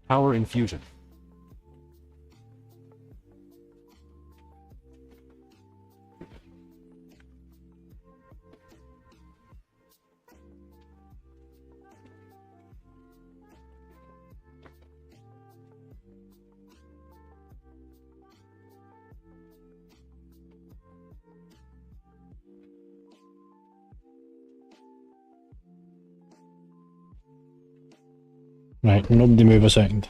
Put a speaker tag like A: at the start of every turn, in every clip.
A: Power infusion.
B: Right, nobody move a second.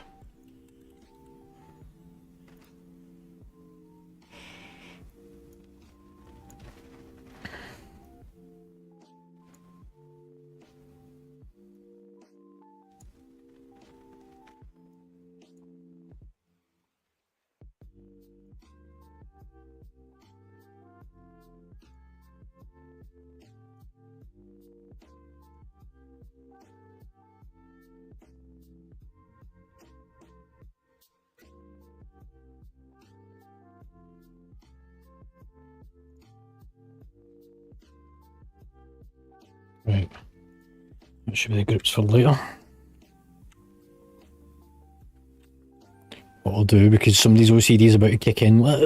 B: Right, that should be the groups for later. What I'll do, because somebody's OCD is about to kick in. There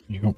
B: you go.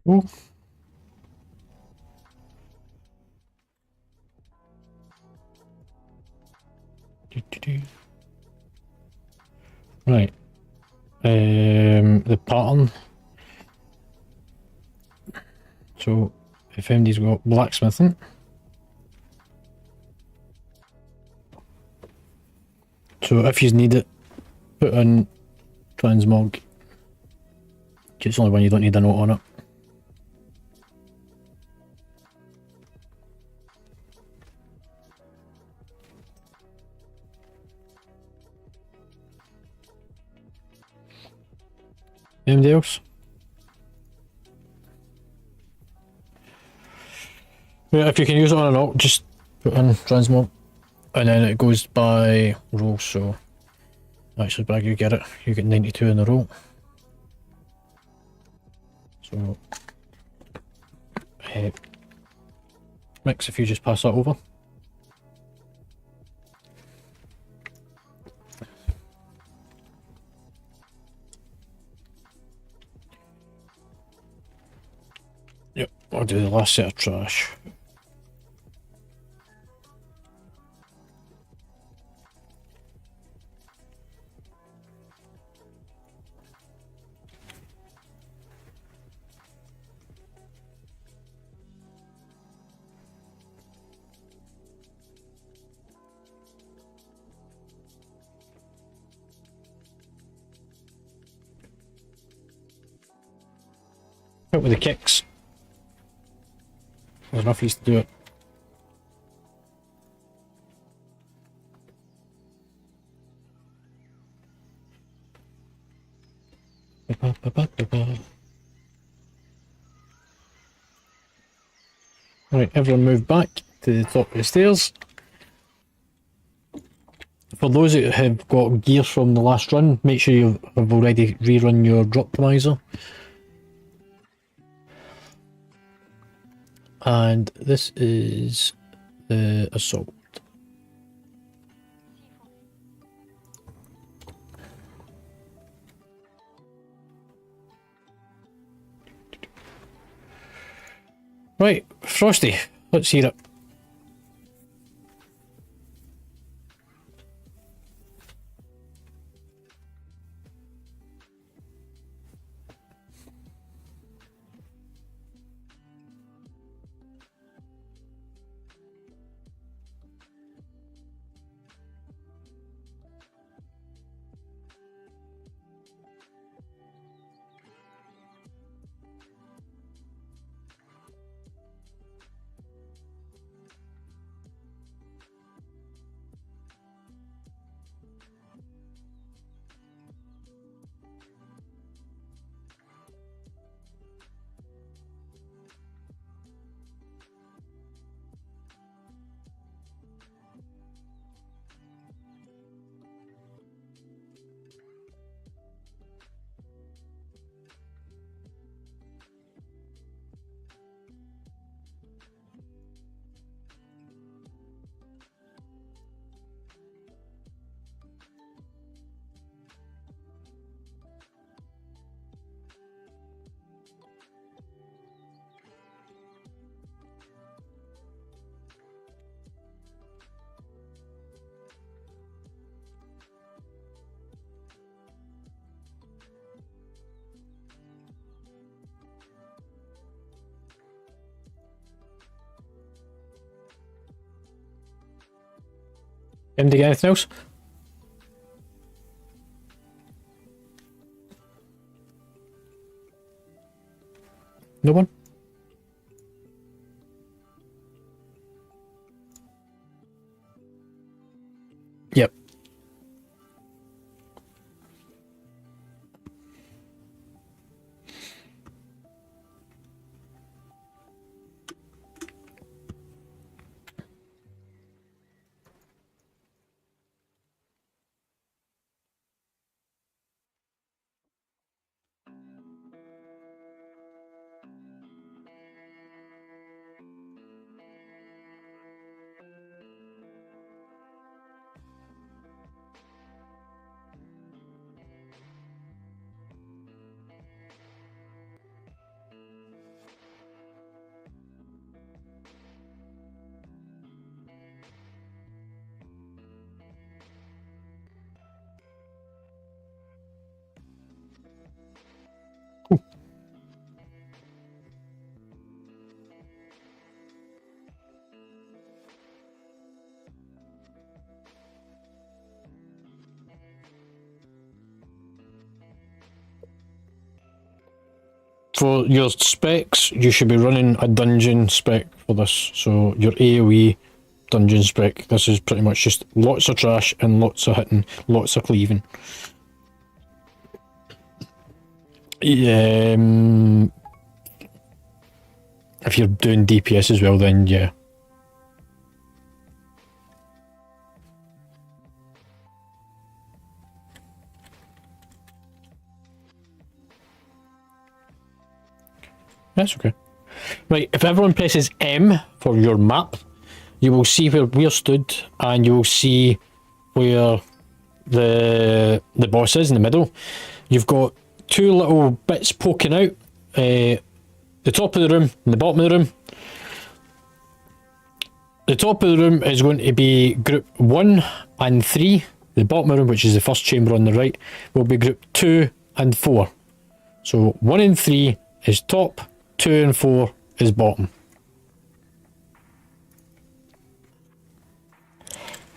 B: Oh. Right. The pattern. So if MD's got blacksmithing. So if you need it, put in transmog. It's only when you don't need a note on it. Anybody else? Yeah, if you can use it on a note, just put in transmog. And then it goes by roll, so actually Bag, you get it. You get 92 in a row. So Mix, if you just pass that over. Yep, I'll do the last set of trash. Out with the kicks. There's enough ease to do it. Right, everyone move back to the top of the stairs. For those that have got gear from the last run, make sure you have already rerun your drop optimizer. And this is the assault. Right, Frosty, let's hear it. Anybody get anything else? No one? Yep. For your specs, you should be running a dungeon spec for this. So your AoE dungeon spec, this is pretty much just lots of trash and lots of hitting, lots of cleaving. If you're doing DPS as well, then yeah. That's okay. Right, if everyone presses M for your map, you will see where we're stood, and you will see where the boss is in the middle. You've got two little bits poking out, the top of the room and the bottom of the room. The top of the room is going to be group 1 and 3. The bottom of the room, which is the first chamber on the right, will be group 2 and 4. So 1 and 3 is top, 2 and 4 is bottom.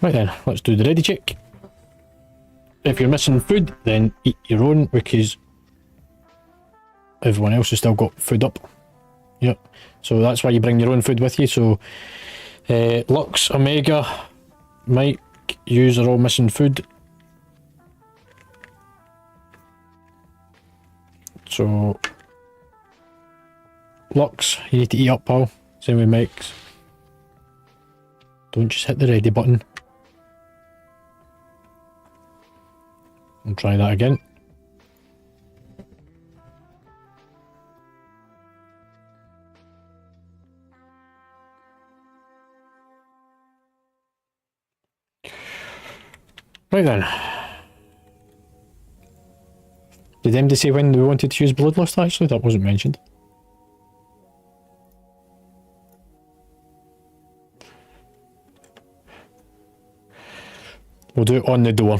B: Right then, let's do the ready check. If you're missing food, then eat your own, because everyone else has still got food up. Yep. So that's why you bring your own food with you. So Lux, Omega, Mike, yous are all missing food. So, Lux, you need to eat up, pal. Same with Mike's. Don't just hit the ready button. And try that again. Right then. Did MD say when we wanted to use Bloodlust actually? That wasn't mentioned. We'll do it on the door.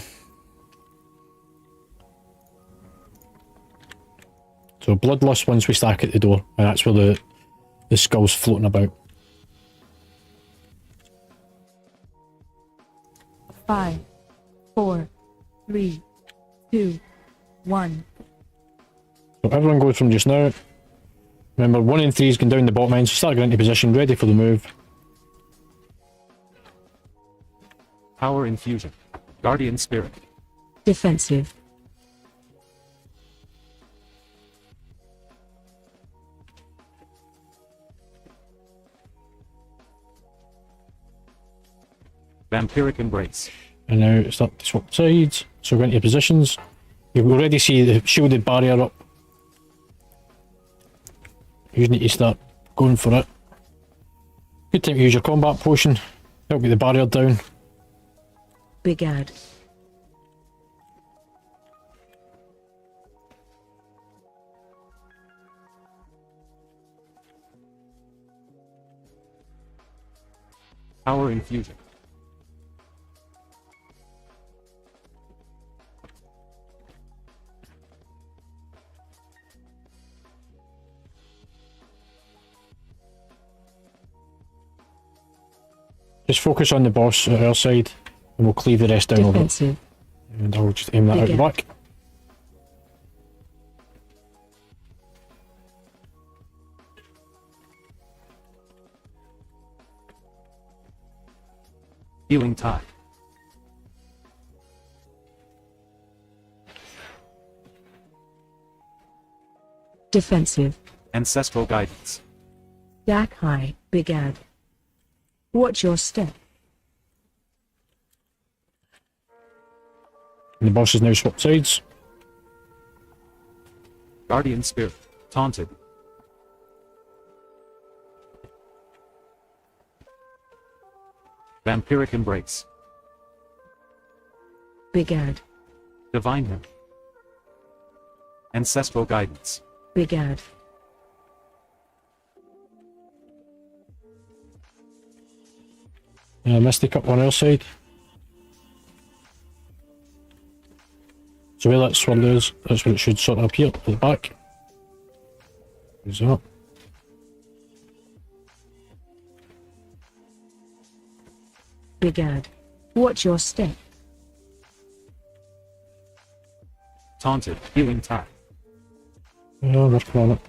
B: So Bloodlust once we stack at the door, and that's where the skull's floating about.
C: 5, 4, 3, 2, 1.
B: So everyone goes from just now. Remember, 1 and 3 is going down the bottom end, so start getting into position, ready for the move.
A: Power infusion. Guardian spirit.
C: Defensive.
A: Vampiric embrace.
B: And now start to swap sides. So go into your positions. You can already see the shielded barrier up. You need to start going for it. Good time to use your combat potion. Help get the barrier down.
C: Big ad.
A: Power infusion.
B: Just focus on the boss at our side and we'll cleave the rest down over it.
C: Defensive.
B: And I'll just aim that out the back.
A: Healing tide.
C: Defensive.
A: Ancestral guidance.
C: Stack high. Big ad. Watch your step.
B: And the boss is now swapped sides.
A: Guardian spirit. Taunted. Vampiric embrace.
C: Big ad.
A: Divine him. Ancestral guidance.
C: Big ad.
B: Mystic up on our side. So where that swirl is, that's where it should sort of appear at the back. Is that?
C: Big ad. Watch your step.
A: Taunted. Healing tide.
B: Yeah, working on it.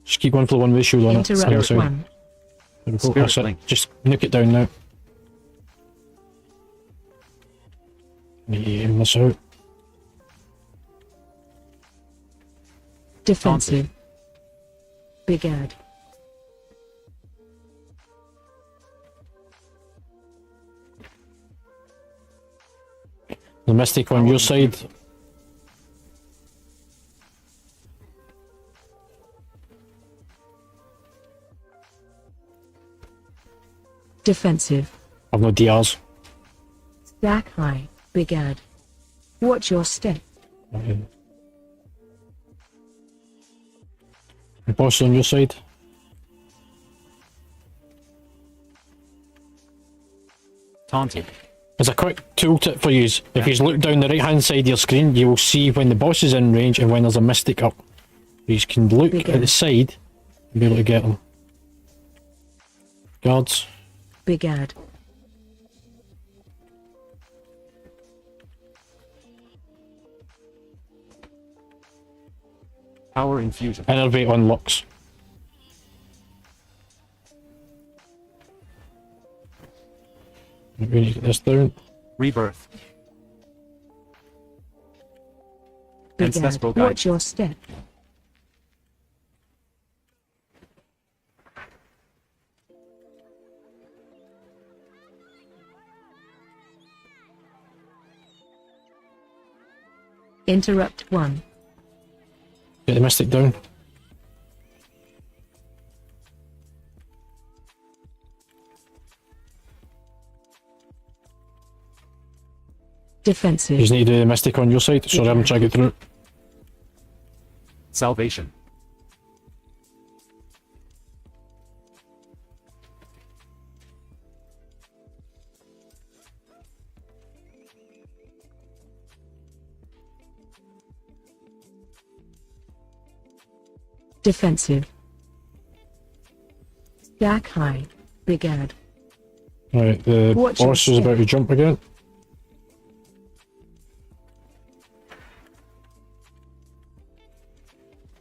B: Just keep going for the one with the shield on it.
C: Interrupt
B: There
C: 1.
B: we go.
A: Spirit
B: That's it.
A: link.
B: Just nuke it down now. Need to aim this out.
C: Defensive. Big ad.
B: The Mystic on your side.
C: Defensive.
B: I've no DRs.
C: Stack high. Big ad. Watch your step.
B: The boss on your side.
A: Taunted.
B: As a quick tooltip for you, if you look down the right hand side of your screen, you will see when the boss is in range and when there's a Mystic up. You can look at the side and be able to get them. Guards.
C: Big ad.
A: Power infusion.
B: Innervate on Lux. We need to get this down.
A: Rebirth. Ancestral
C: Begad. Watch
A: guidance.
C: your step. Interrupt 1.
B: Get the mystic down.
C: Defensive.
B: You just need to do the mystic on your side. Sorry, I'm trying to get through.
A: Salvation.
C: Defensive. Stack high. Begad.
B: Right, the
C: Watch your
B: boss is about to jump again.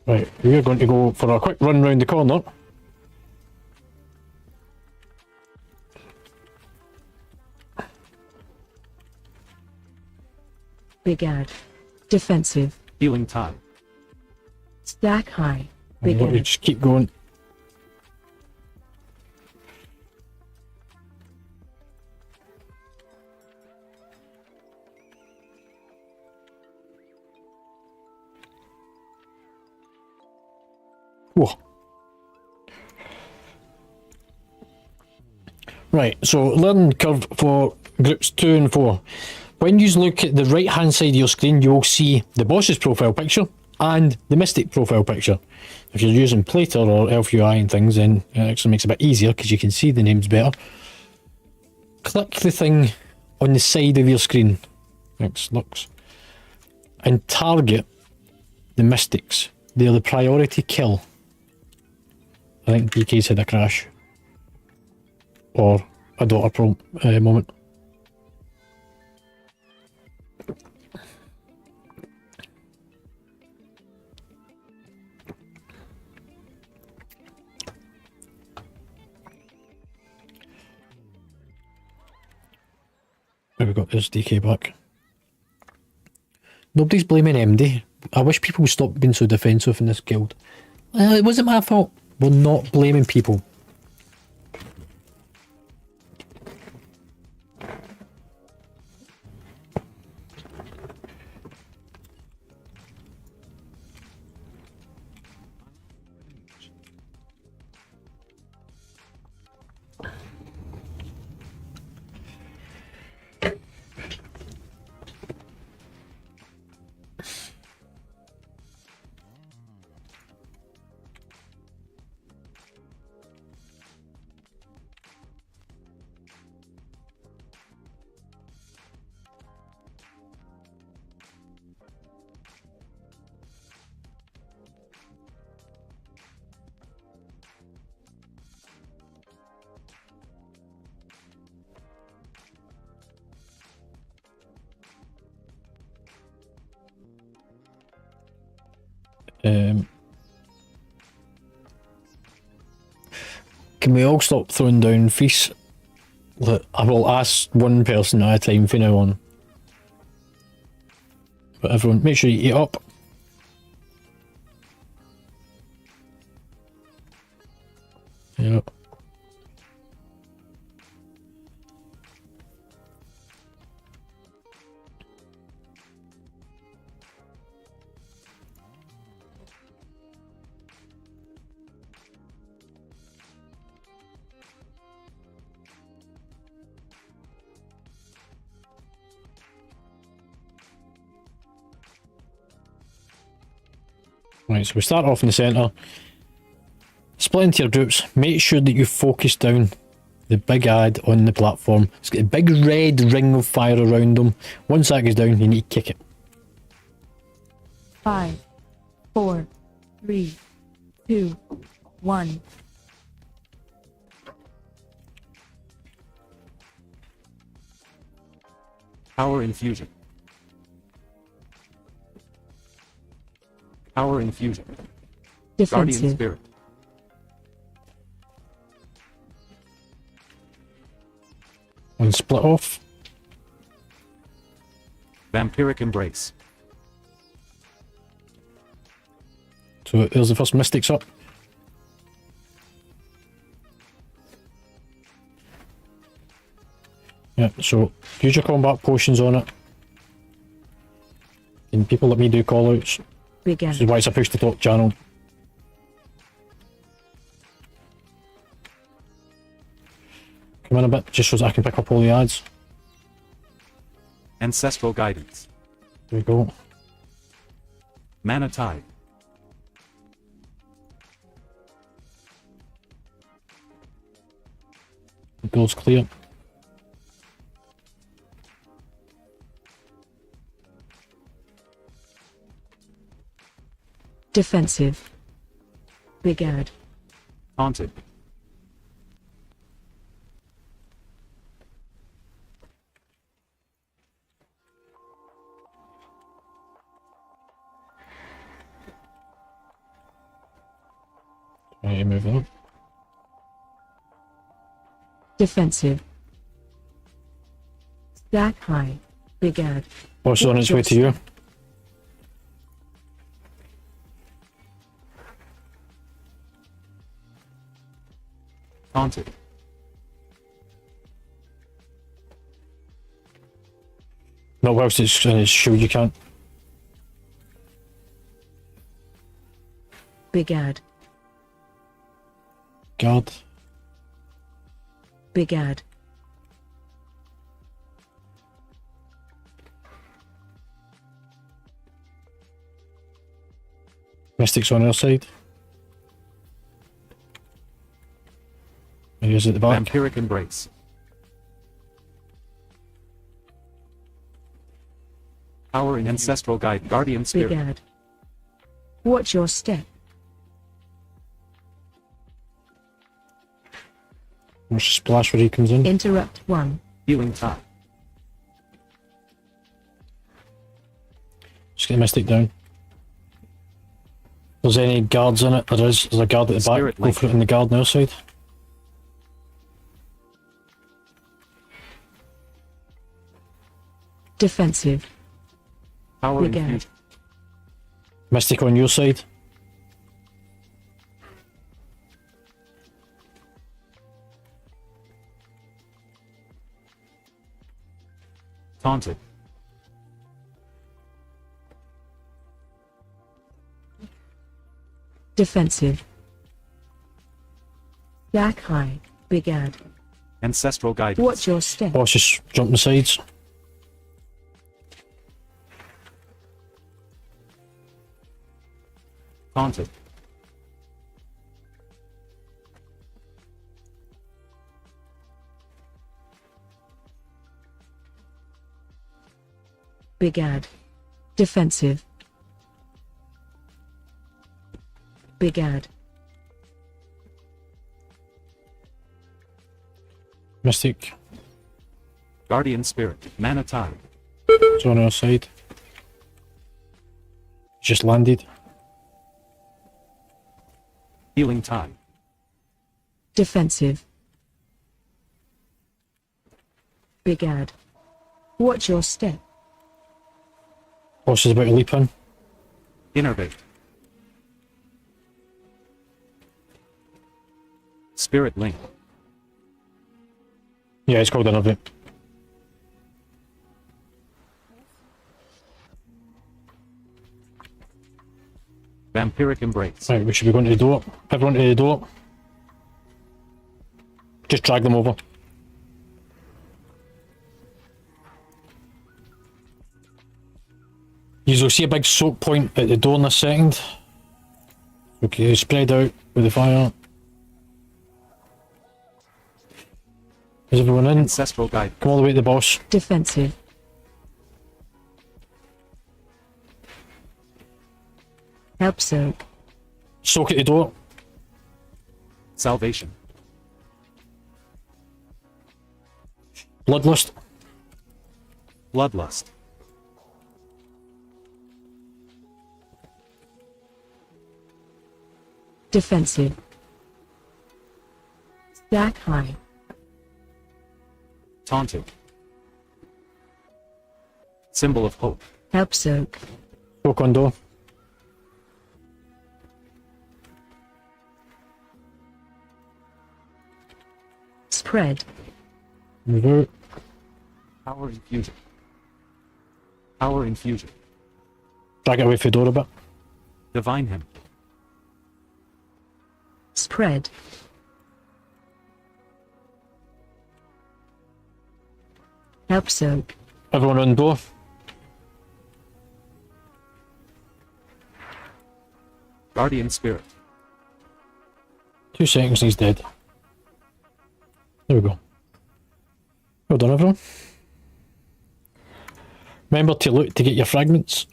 B: Right, we are going to go for a quick run round the corner.
C: Begad. Defensive.
A: Healing tide.
C: Stack high.
B: I'm going to
C: Begad.
B: just keep going. Whoa. Right, so learning curve for groups 2 and 4. When you look at the right hand side of your screen, you will see the boss's profile picture and the mystic profile picture. If you're using Plater or Elf UI and things, then it actually makes it a bit easier because you can see the names better. Click the thing on the side of your screen. Thanks, Lux. And target the mystics. They're the priority kill. I think DK's had a crash. Or a daughter moment. Now we got this DK back. Nobody's blaming MD. I wish people would stop being so defensive in this guild. It wasn't my fault. We're not blaming people. Can we all stop throwing down feasts? I will ask one person at a time from now on. But everyone, make sure you eat up. Yeah. Right, so we start off in the centre. Split into your groups. Make sure that you focus down the big ad on the platform. It's got a big red ring of fire around them. Once that goes down, you need to kick it.
C: 5, 4, 3, 2, 1.
A: Power infusion. Power infusion. Guardian
C: Defensive.
A: spirit.
B: And split off.
A: Vampiric embrace.
B: So there's the first mystics up. Yeah, so use your combat potions on it. And people like me do callouts.
C: Begin.
B: This is why it's a push to talk channel. Come in a bit, just so I can pick up all the ads.
A: Ancestral guidance.
B: There we go.
A: Mana tide.
B: The door's clear.
C: Defensive. Begad.
A: Haunted.
B: Right, move on.
C: Defensive. Stack high. Begad.
B: Boss is on its way to you.
A: Haunted.
B: Not whilst it's in its shield, you can't.
C: Begad.
B: Guard.
C: Begad.
B: Mystics on our side. He is at the back.
A: Vampiric embrace. Power in ancestral guide. Guardian spirit.
C: Begad. Watch your step.
B: Watch the splash where he comes in.
C: Interrupt 1.
A: Healing tide.
B: Just get the mystic down. If there's any guards in it, there is. There's a guard at the
A: Spirit
B: back. Go
A: link.
B: for it in the guard on our side.
C: Defensive.
A: Power
C: Begad.
A: infusion.
B: Mystic on your side.
A: Taunted.
C: Defensive. Stack high. Begad.
A: Ancestral guidance.
C: Watch your step.
B: Boss just jump the sides.
A: Taunted.
C: Begad. Defensive. Begad.
B: Mystic.
A: Guardian spirit. Mana tide.
B: It's on our side. Just landed.
A: Healing tide.
C: Defensive. Begad. Watch your step.
B: Boss is about to leap in.
A: Innervate. Spirit link.
B: Yeah, it's called Innervate.
A: Vampiric embrace.
B: Right, we should be going to the door. Everyone to the door. Just drag them over. You'll see a big soak point at the door in a second. Okay, spread out with the fire. Is everyone in?
A: Ancestral guide.
B: Come all the way to the boss.
C: Defensive. Help soak.
B: Soak at the door.
A: Salvation.
B: Bloodlust.
A: Bloodlust.
C: Defensive. Stack high.
A: Taunted. Symbol of hope.
C: Help soak.
B: Soak on door.
C: Spread.
B: Move out.
A: Power infusion. Power infusion.
B: Drag it away from the door a bit.
A: Divine him.
C: Spread. Help soak.
B: Everyone on door.
A: Guardian spirit.
B: 2 seconds and he's dead. There we go. Well done, everyone. Remember to look to get your fragments.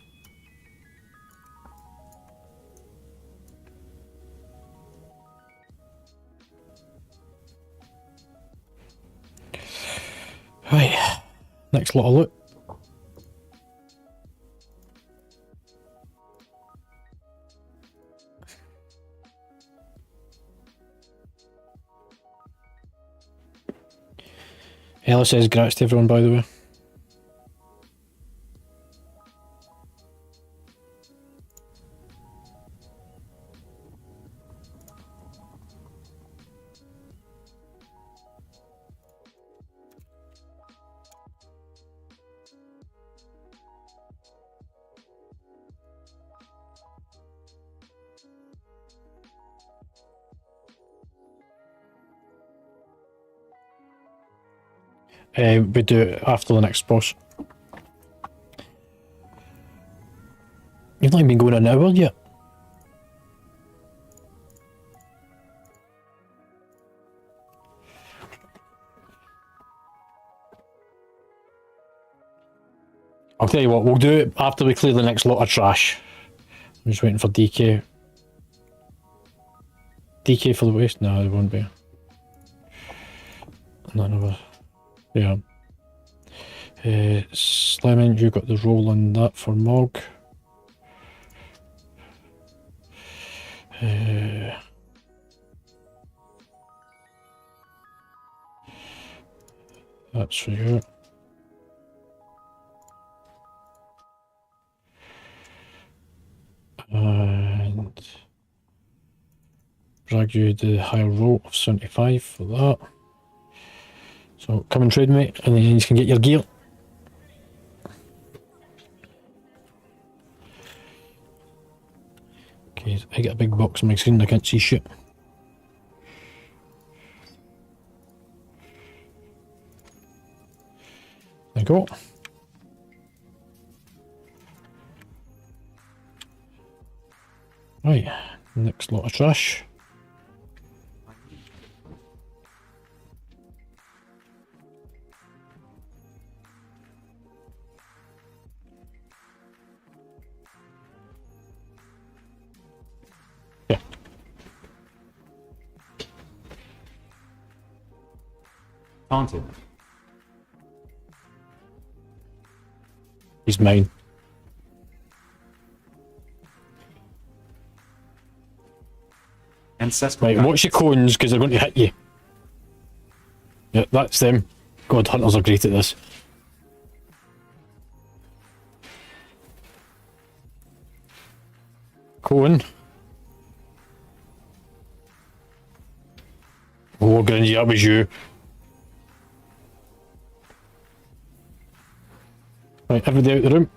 B: Right, next lot of loot. Ella says grats to everyone, by the way. We do it after the next boss. You've not even been going an hour yet. I'll tell you what, we'll do it after we clear the next lot of trash. I'm just waiting for DK. DK for the waste? No, there won't be. None of us. Yeah. Slimming, you got the roll on that for Mog. That's for you. And drag you the higher roll of 75 for that. So come and trade, mate, and then you can get your gear. Okay, I get a big box on my screen, I can't see shit. There you go. Right, next lot of trash.
A: Taunted.
B: He's mine.
A: Ancestral.
B: Right, watch your cones because they're going to hit you. Yeah, that's them. God, hunters are great at this. Cone. Oh, Gringy, that was you. Right, everybody out the room.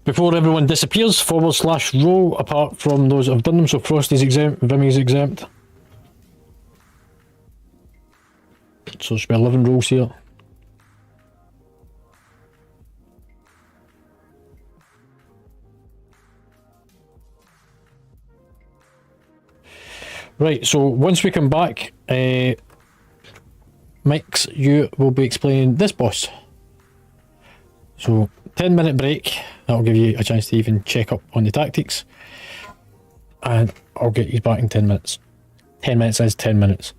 B: Before everyone disappears, /roll apart from those that have done them, so Frosty's exempt, Vimmy's exempt. So there should be 11 rolls here. Right, so once we come back, Mix, you will be explaining this boss. So 10-minute break, that'll give you a chance to even check up on the tactics. And I'll get you back in 10 minutes. 10 minutes is 10 minutes.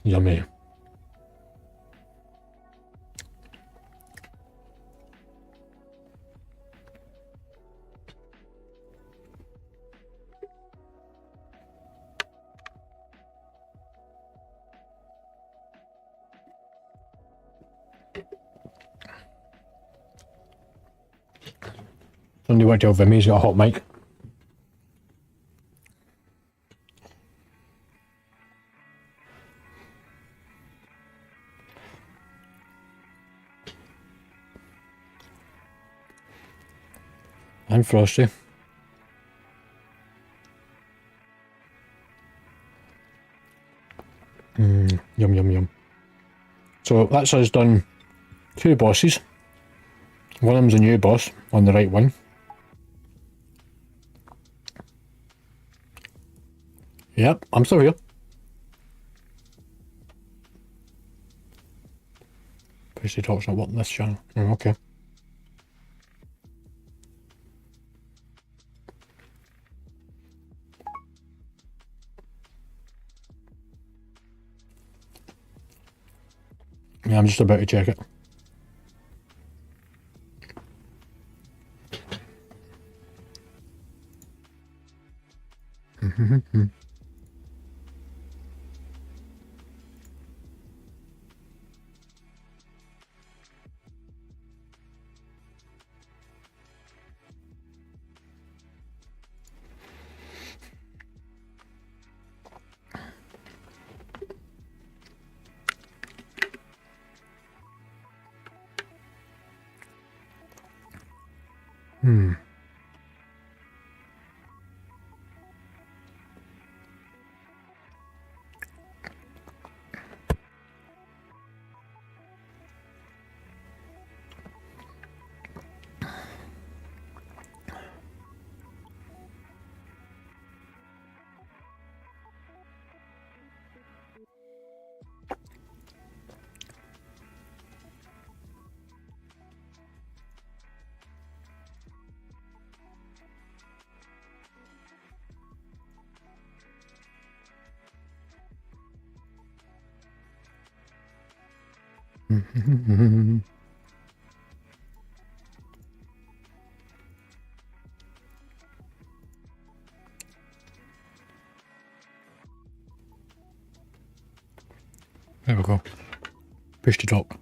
B: Yummy. Somebody want to tell Vimmy's got a hot mic. And Frosty. Yum, yum, yum. So that's us done 2 bosses. One of them's a new boss on the right one. Yep, I'm still here. Pussy Talk's not working this channel. Oh, okay. Yeah, I'm just about to check it. There we go. Push to talk.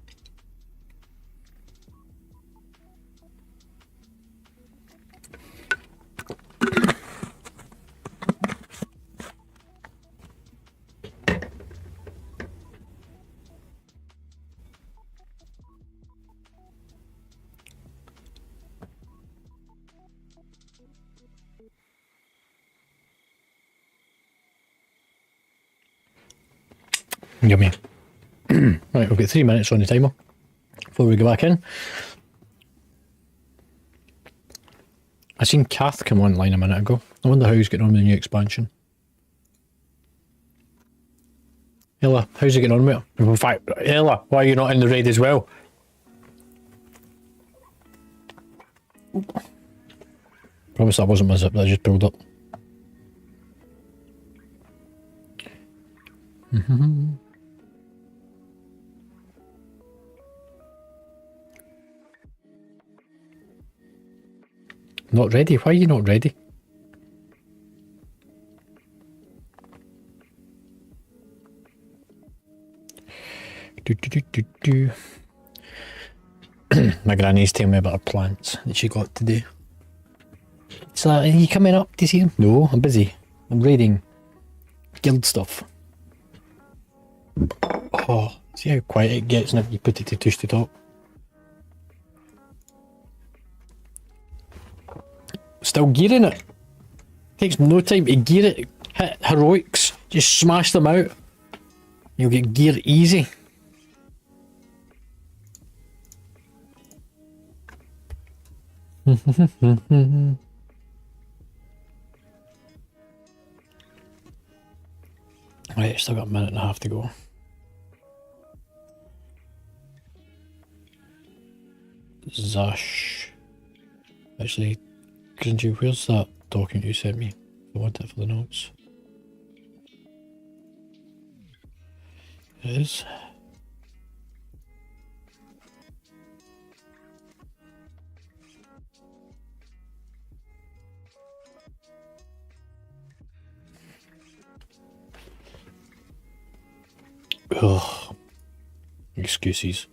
B: Yummy. Right, we've got 3 minutes on the timer before we go back in. I seen Kath come online a minute ago. I wonder how he's getting on with the new expansion. Ella, how's he getting on with it? In fact, Ella, why are you not in the raid as well? Promise that wasn't my zip that I just pulled up. Not ready? Why are you not ready? My granny's telling me about her plants that she got today. So, are you coming up to see them? No, I'm busy. I'm reading guild stuff. Oh, see how quiet it gets when you put it to push to talk. Still gearing it. Takes no time to gear it. Hit heroics. Just smash them out. You'll get gear easy. Right, still got a minute and a half to go. Zash. Actually, Gringy, where's that document you sent me? I want it for the notes. It is. Ugh. Excuses.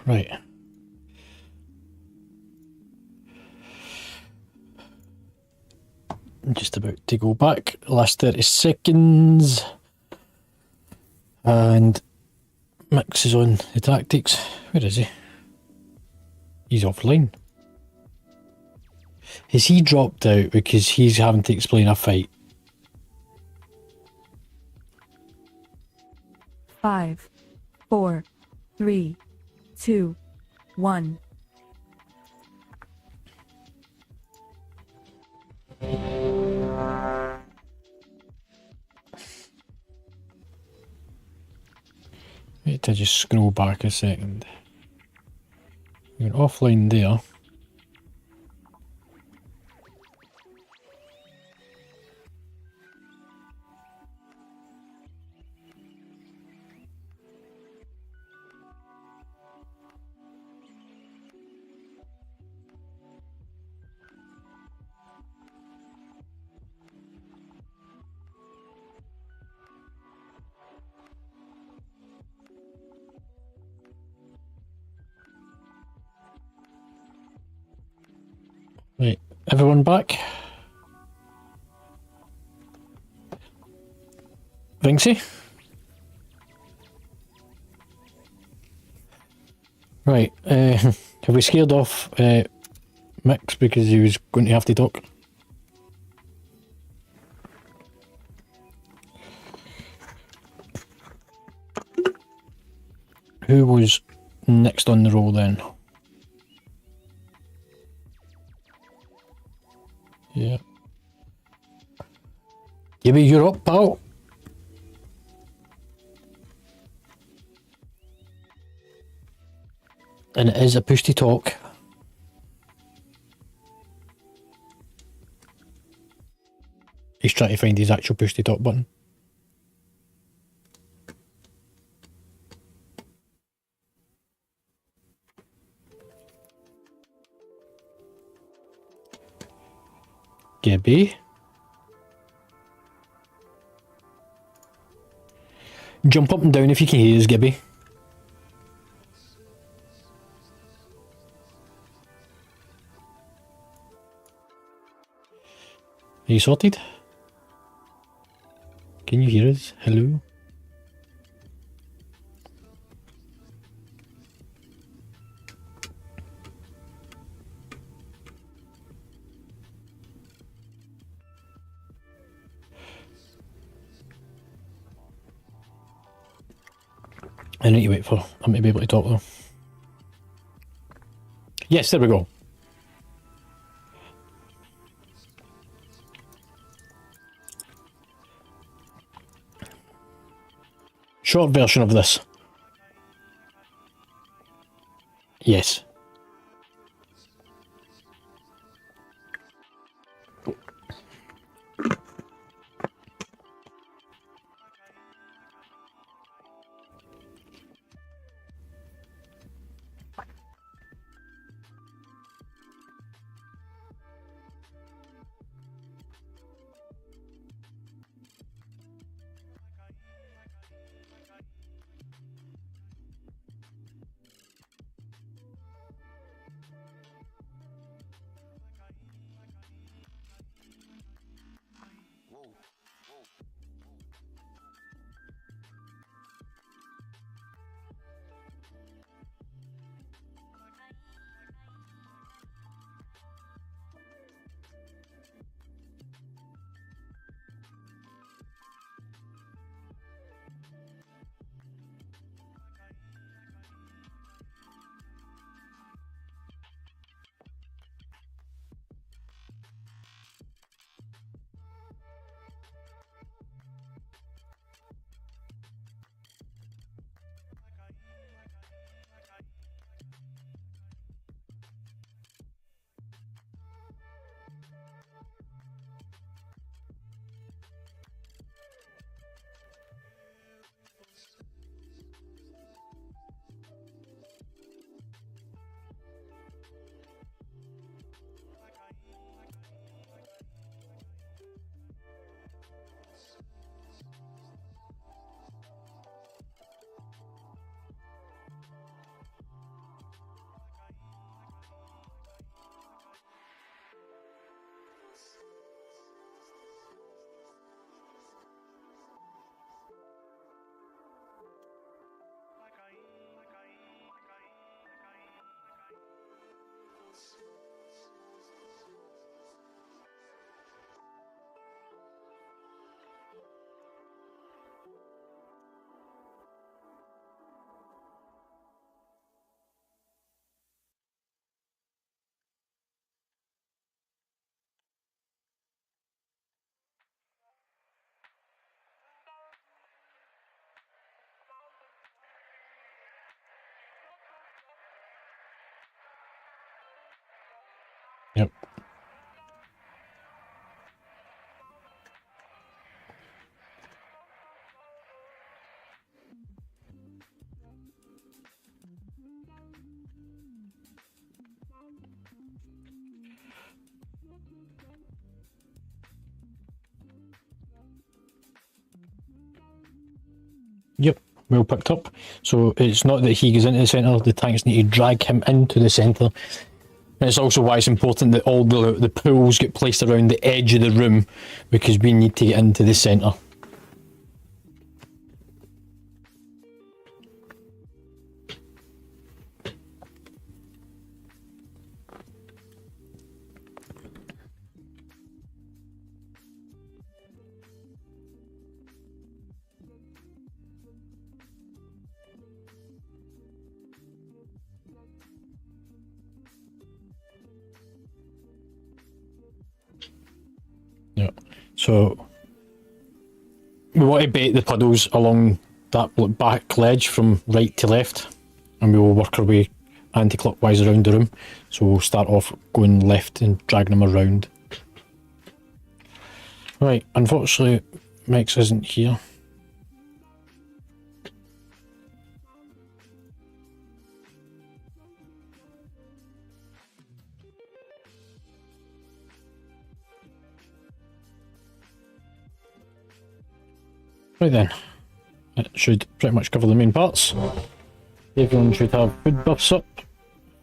B: Right. I'm just about to go back. Last 30 seconds. And Mix is on the tactics. Where is he? He's offline. Has he dropped out because he's having to explain a fight?
D: 5, 4, 3, 2, 1.
B: Wait to just scroll back a second. You're offline there. Right, everyone back? Vincy? Right, have we scared off Mix because he was going to have to talk? Who was next on the roll then? Yeah. Gibby, you're up, pal. And it is a push to talk. He's trying to find his actual push to talk button. Gibby. Jump up and down if you can hear us, Gibby. Are you sorted? Can you hear us? Hello? I need to wait for him to be able to talk though. Yes, there we go. Short version of this. Yes. Yep, well picked up. So it's not that he goes into the centre, the tanks need to drag him into the centre. And it's also why it's important that all the pools get placed around the edge of the room, because we need to get into the centre. Yeah. So we want to bait the puddles along that back ledge from right to left, and we will work our way anti-clockwise around the room. So we'll start off going left and dragging them around. Right, unfortunately Max isn't here. Right then, it should pretty much cover the main parts. Everyone should have food buffs up,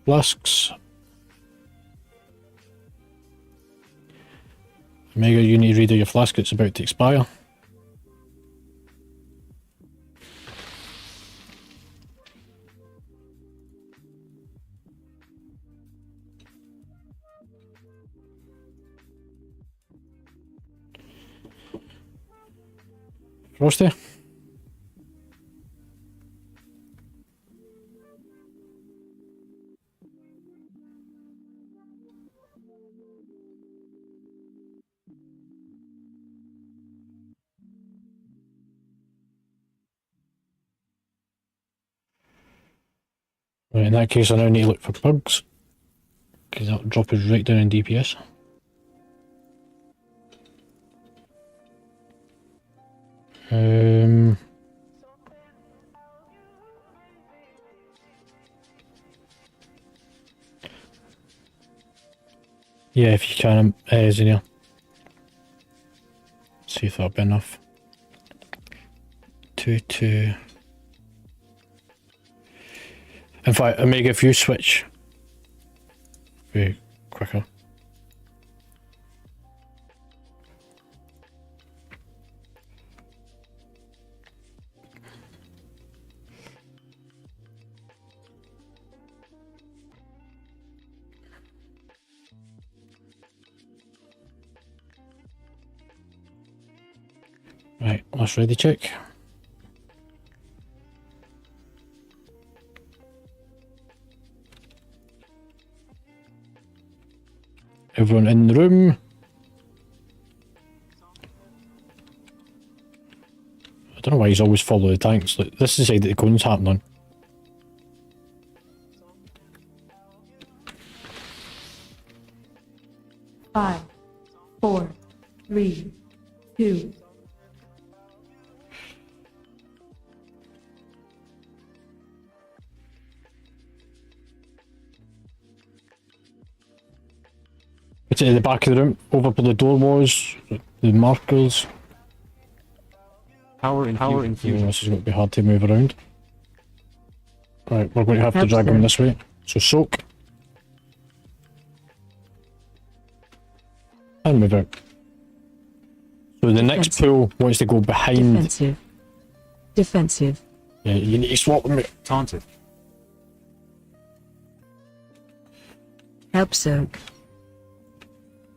B: flasks. Omega, you need to read out your flask, it's about to expire. Frosty? Right, in that case I now need to look for bugs, because that'll drop us right down in DPS. Yeah, if you can, Zinnia. See if that'll be enough. 2. In fact, Omega, if you switch, be quicker. Right, let's ready check. Everyone in the room. I don't know why he's always following the tanks. Like, this is the side that the cone's happening.
D: Five, 4, 3, 2.
B: It's at the back of the room, over where the door was, the markers.
A: Power infusion.
B: This is going to be hard to move around. Right, we're going to have to drag him this way. So soak. And move out. So the next pool wants to go behind.
C: Defensive. Defensive.
B: Yeah, you need to swap them out.
A: Taunted.
C: Help soak.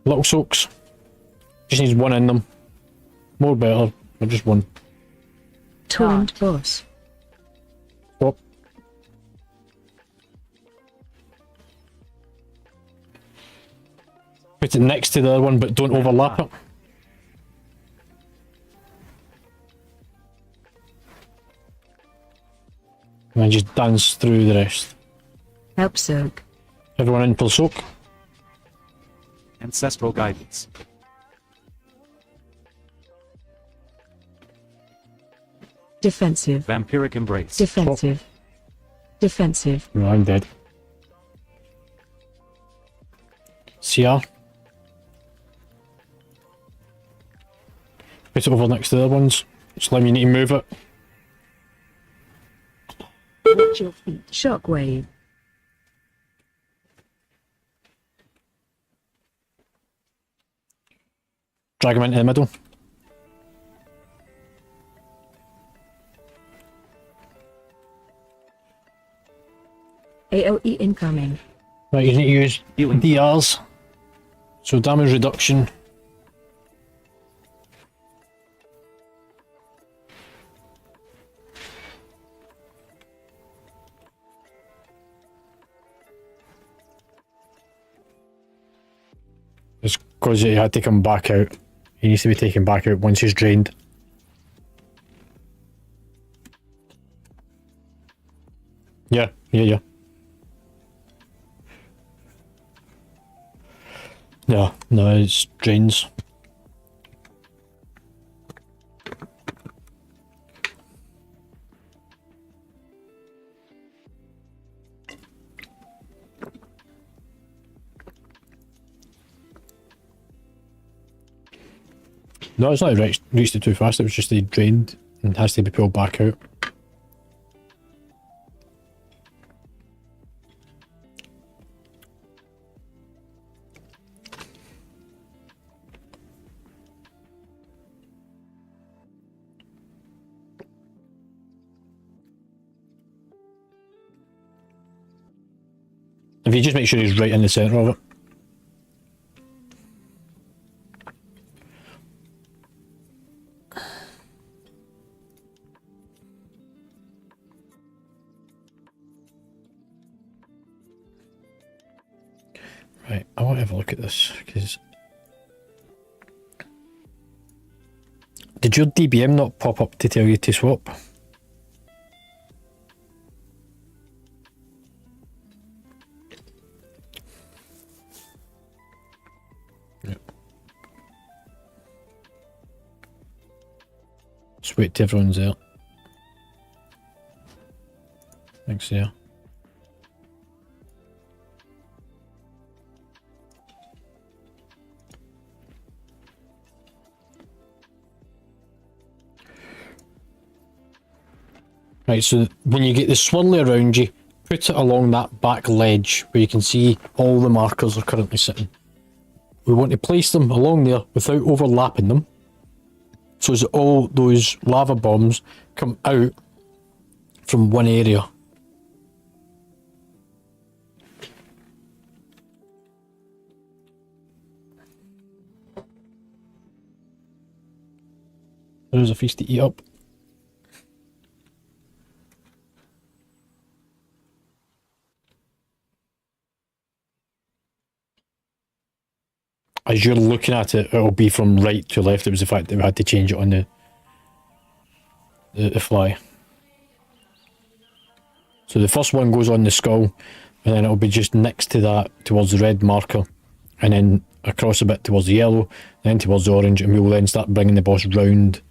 B: Little soaks. Just needs one in them. More better, or just one.
C: Taunt boss.
B: Swap. Put it next to the other one, but don't overlap it. And then just dance through the rest.
C: Help soak.
B: Everyone in full soak.
A: Ancestral guidance.
C: Defensive.
A: Vampiric embrace.
C: Defensive. Defensive.
B: No, I'm dead. CR. Put it over next to the other ones. Slime, you need to move it.
C: Watch your feet. Shockwave.
B: Drag him into the middle.
C: AOE incoming.
B: Right, you need to use
A: Healing.
B: DRs. So damage reduction. It's because he had to come back out. He needs to be taken back out once he's drained. Yeah. No, it's drains. No, it's not reached it too fast, it was just he drained and has to be pulled back out. If you just make sure he's right in the centre of it. Right, I want to have a look at this, because... Did your DBM not pop up to tell you to swap? Just wait till everyone's there. Thanks, yeah. Right, so when you get the swirly around you, put it along that back ledge where you can see all the markers are currently sitting. We want to place them along there without overlapping them, so as all those lava bombs come out from one area. There's a feast to eat up. As you're looking at it, it'll be from right to left. It was the fact that we had to change it on the fly. So the first one goes on the skull, and then it'll be just next to that towards the red marker, and then across a bit towards the yellow, then towards the orange, and we will then start bringing the boss round.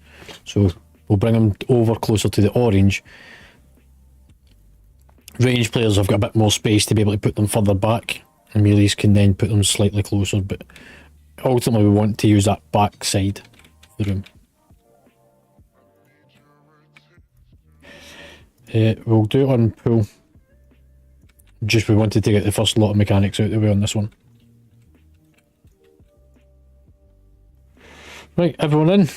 B: So we'll bring him over closer to the orange. Range players have got a bit more space to be able to put them further back, and melees can then put them slightly closer, but ultimately we want to use that back side of the room. We'll do it on pool. Just we wanted to get the first lot of mechanics out of the way on this one. Right, everyone in.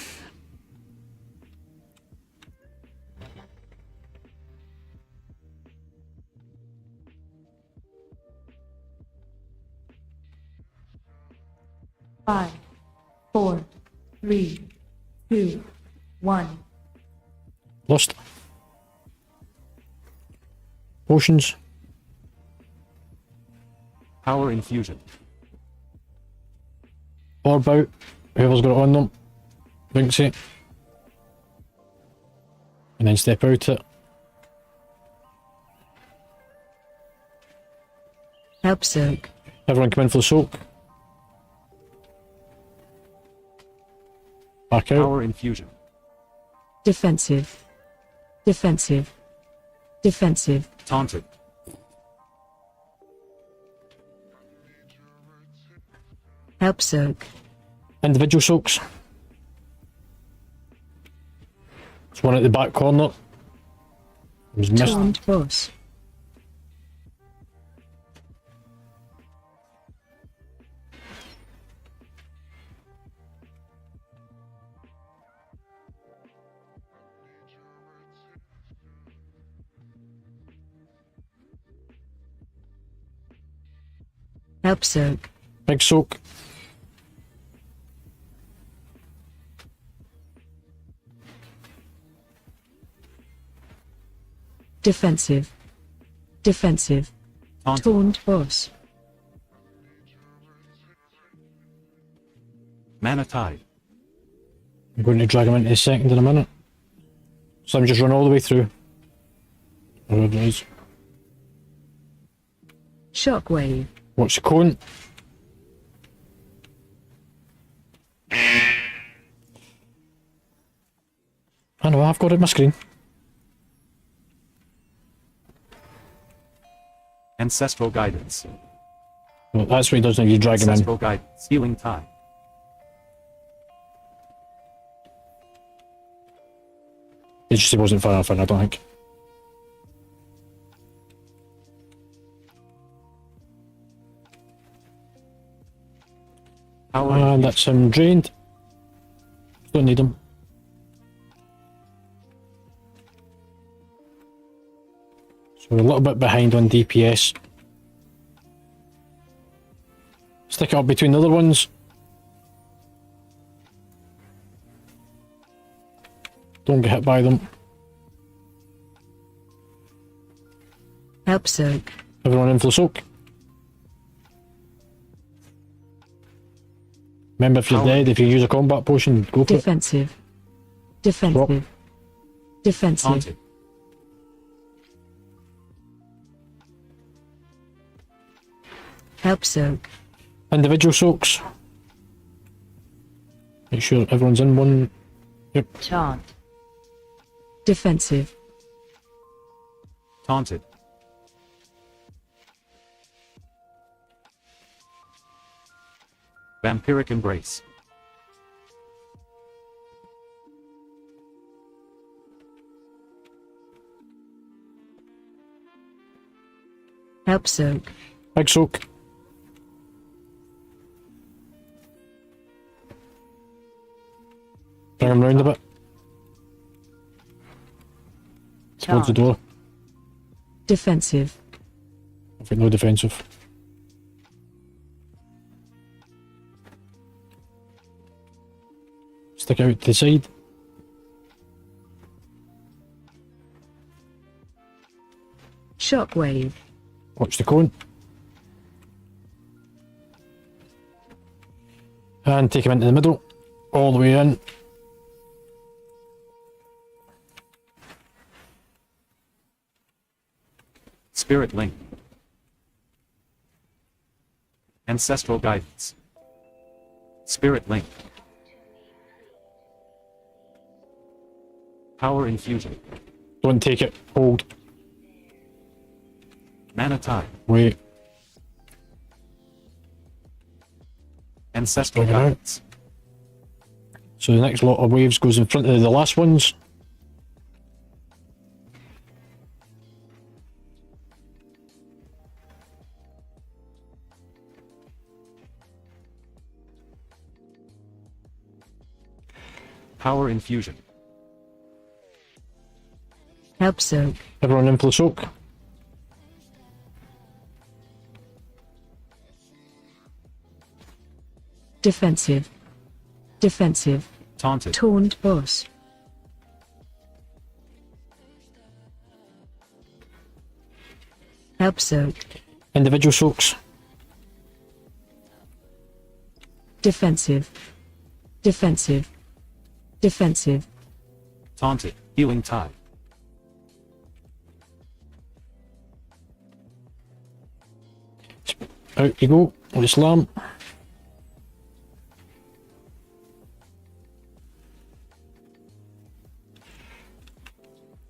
D: Five, four, three, two, one.
B: Lost. Potions.
A: Power infusion.
B: Orb out. Whoever's got it on them. Drinks it. And then step out it.
C: Help soak.
B: Everyone come in for the soak. Back out.
A: Power infusion.
C: Defensive. Defensive. Defensive.
A: Taunted.
C: Help soak.
B: Individual soaks. There's one at the back corner. It was missed.
C: Taunt boss. Help soak.
B: Big soak.
C: Defensive. Defensive.
A: Taunt.
C: Taunt boss.
A: Mana Tide.
B: I'm going to drag him into a second in a minute. So I'm just run all the way through. Whatever it is.
C: Shockwave.
B: Watch the cone. I know, I've got it on my screen.
A: Ancestral Guidance.
B: Well, that's what he does now, you drag him in.
A: Ancestral Guidance. Healing Tide.
B: It just wasn't far enough in, I don't think.
A: Power
B: And
A: infusion.
B: that's him drained. Don't need him. So we're a little bit behind on DPS. Stick it up between the other ones. Don't get hit by them.
C: Help soak.
B: Everyone in for the soak. Remember, if you're dead, if you use a combat potion, go for it.
C: Defensive. Defensive. Defensive.
A: Taunted.
C: Help soak.
B: Individual soaks. Make sure everyone's in one. Yep.
C: Taunt. Defensive.
A: Taunted. Vampiric Embrace.
C: Help soak.
B: Big soak. Bring him round a bit. Towards the door.
C: Defensive.
B: I've got no defensive. Stick out to the side.
C: Shockwave.
B: Watch the cone. And take him into the middle. All the way in.
A: Spirit Link. Ancestral Guidance. Spirit Link. Power Infusion.
B: Don't take it. Hold.
A: Mana Tide.
B: Wait.
A: Ancestral
B: Bring it out.
A: Guidance.
B: So the next lot of waves goes in front of the last ones.
A: Power Infusion.
C: Help soak.
B: Everyone in for the soak.
C: Defensive. Defensive.
A: Taunted.
C: Taunt boss. Help soak.
B: Individual soaks.
C: Defensive. Defensive. Defensive.
A: Taunted. Healing Tide.
B: Out you go. With the slam.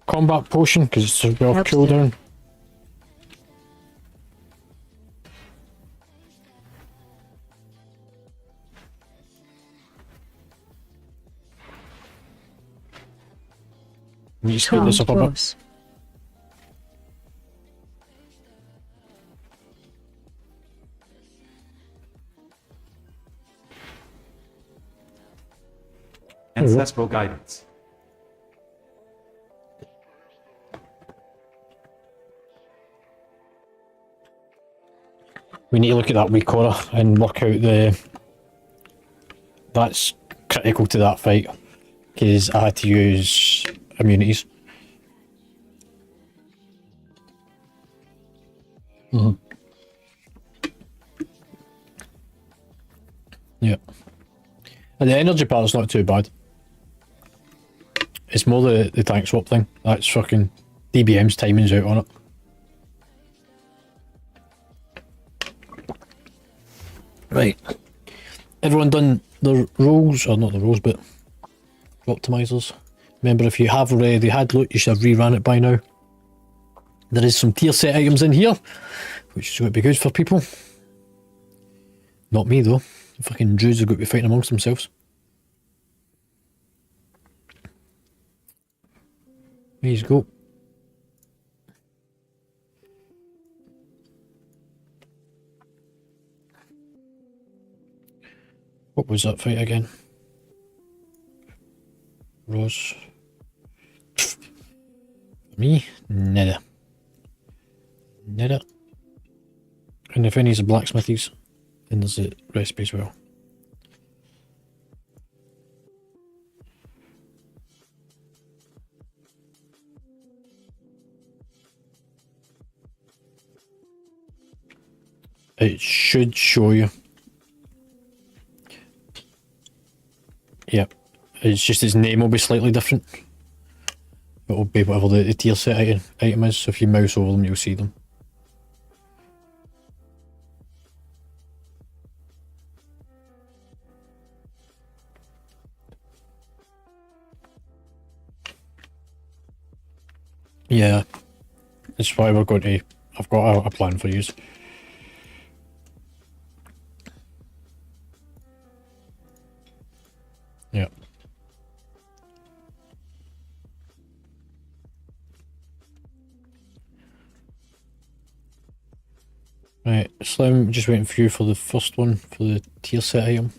B: Combat potion, because it's a bit off
C: Helps
B: cooldown. You just get this
C: Taunt
B: up a bit.
C: boss.
A: Ancestral Guidance.
B: we need to look at that weak aura and work out the... That's critical to that fight, because I had to use immunities. Yeah. And the energy part's not too bad. It's more the tank swap thing. That's fucking... DBM's timing's out on it. Right. Everyone done the rolls, or not the rolls, but optimizers. Remember, if you have already had loot, you should have reran it by now. There is some tier set items in here, which is going to be good for people. Not me though. The fucking Druids are going to be fighting amongst themselves. There you go. What was that fight again? Rose. Me? Nada. Nada. And if any's a blacksmithies, then there's a recipe as well. It should show you. Yep. It's just its name will be slightly different. It will be whatever the tier set item is, so if you mouse over them you'll see them. Yeah. That's why we're going to... I've got a plan for use. Yeah. Right, Slim, just waiting for you for the first one, for the tier set item.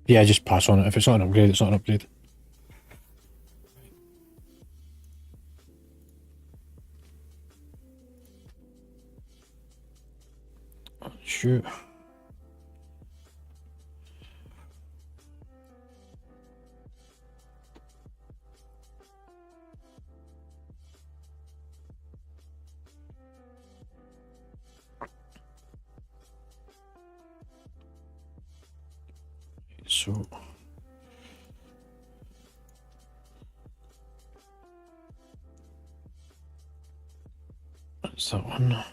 B: Yeah, just pass on it. If it's not an upgrade, it's not an upgrade. Shoot. So that's that one.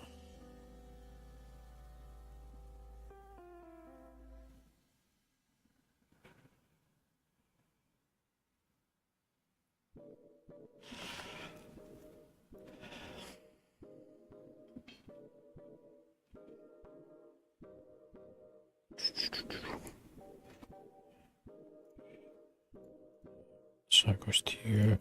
B: So that goes to you.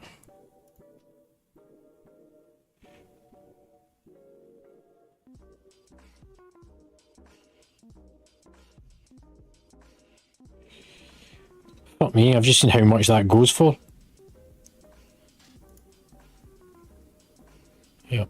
B: Fuck me, I've just seen how much that goes for. Yep.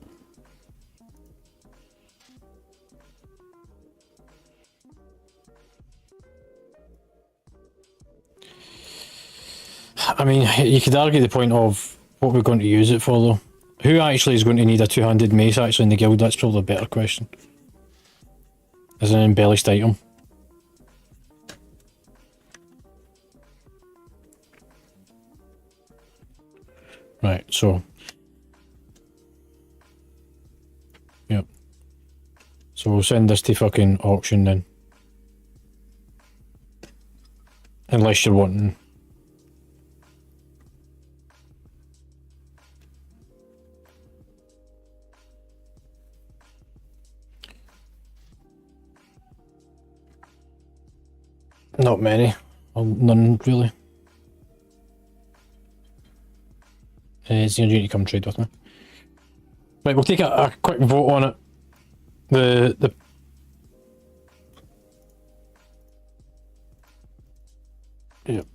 B: I mean, you could argue the point of what we're going to use it for, though. Who actually is going to need a two-handed mace actually in the guild? That's probably a better question. As an embellished item. Right, so... Yep. So we'll send this to fucking auction then. Unless you're wanting... Not many. Well, none, really. It's you need to come trade with me. Right, we'll take a quick vote on it. The Yep.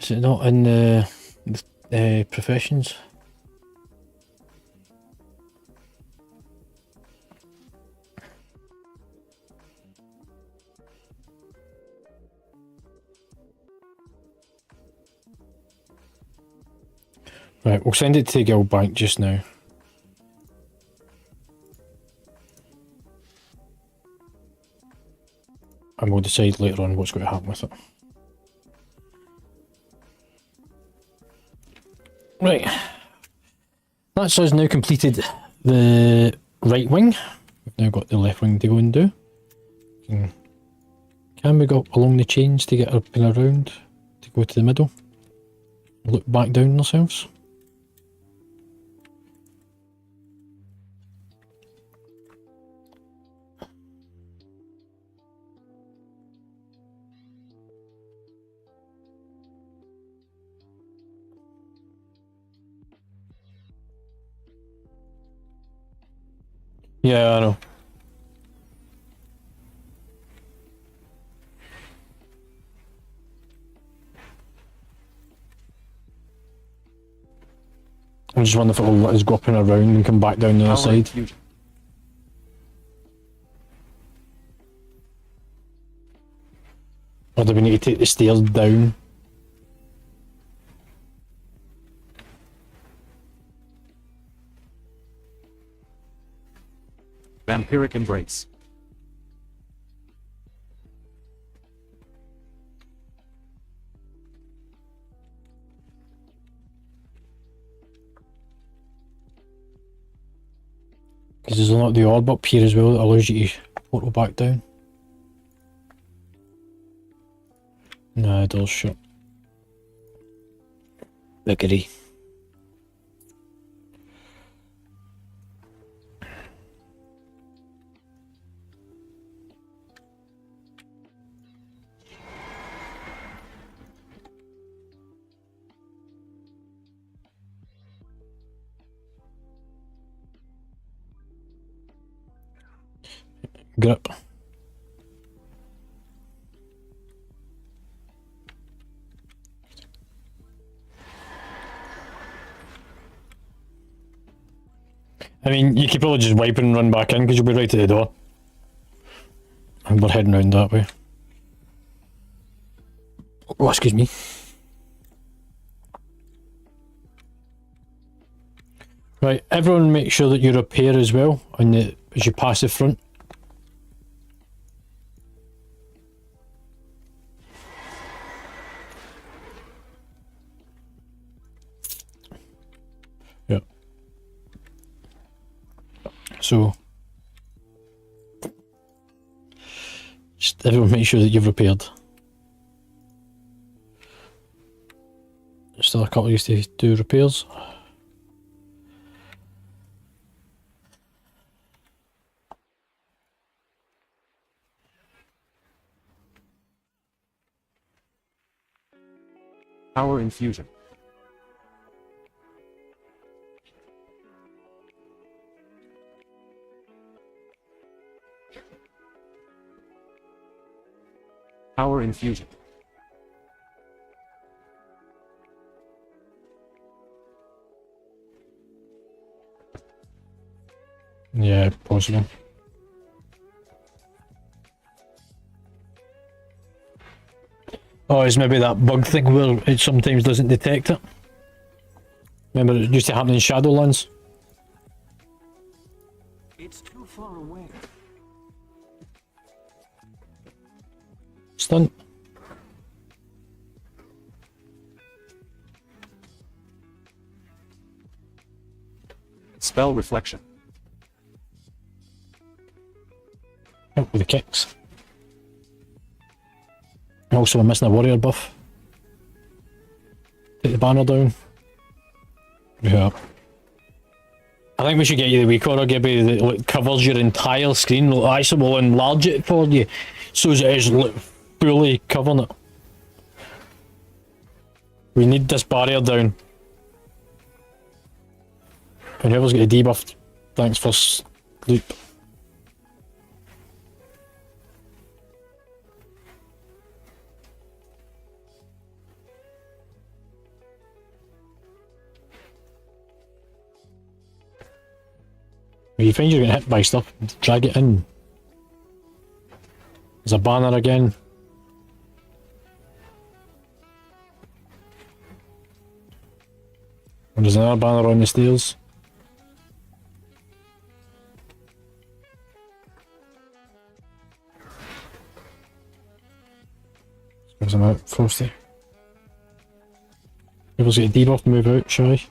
B: Is it not in the professions? Right, we'll send it to the guild bank just now. And we'll decide later on what's going to happen with it. Right. That's us now completed the right wing. We've now got the left wing to go and do. Can we go along the chains to get up and around to go to the middle? Look back down ourselves. Yeah, I know. I just wonder if it'll let us go up and around and come back down the other
A: Power
B: side.
A: infusion.
B: Or do we need to take the stairs down?
A: Vampiric embrace.
B: Because there's a lot of the orb up here as well that allows you to portal back down. Nah, it does shut. Biggery. Grip. I mean, you could probably just wipe and run back in because you'll be right at the door. And we're heading round that way. Oh, excuse me. Right, everyone make sure that you repair as well on the, as you pass the front. Yeah. So, just everyone make sure that you've repaired. Still a couple of you to do repairs.
A: Power infusion. Power infusion.
B: Yeah, possible. Oh, it's maybe that bug thing where it sometimes doesn't detect it. Remember, it used to happen in Shadowlands.
E: It's too far away.
B: Stunt.
A: Spell reflection.
B: Help with the kicks. Also, I'm missing a warrior buff. Take the banner down. Yeah. I think we should get you the weak order, Gibby, that like, covers your entire screen. Actually, we'll enlarge it for you so as it is like, fully covering it. We need this barrier down. And whoever's got a debuff, thanks for loop. When you find you're getting hit by stuff, drag it in. There's a banner again. And there's another banner on the stairs. There's him out, Frosty. Whoever's got a debuff, move out, Shy.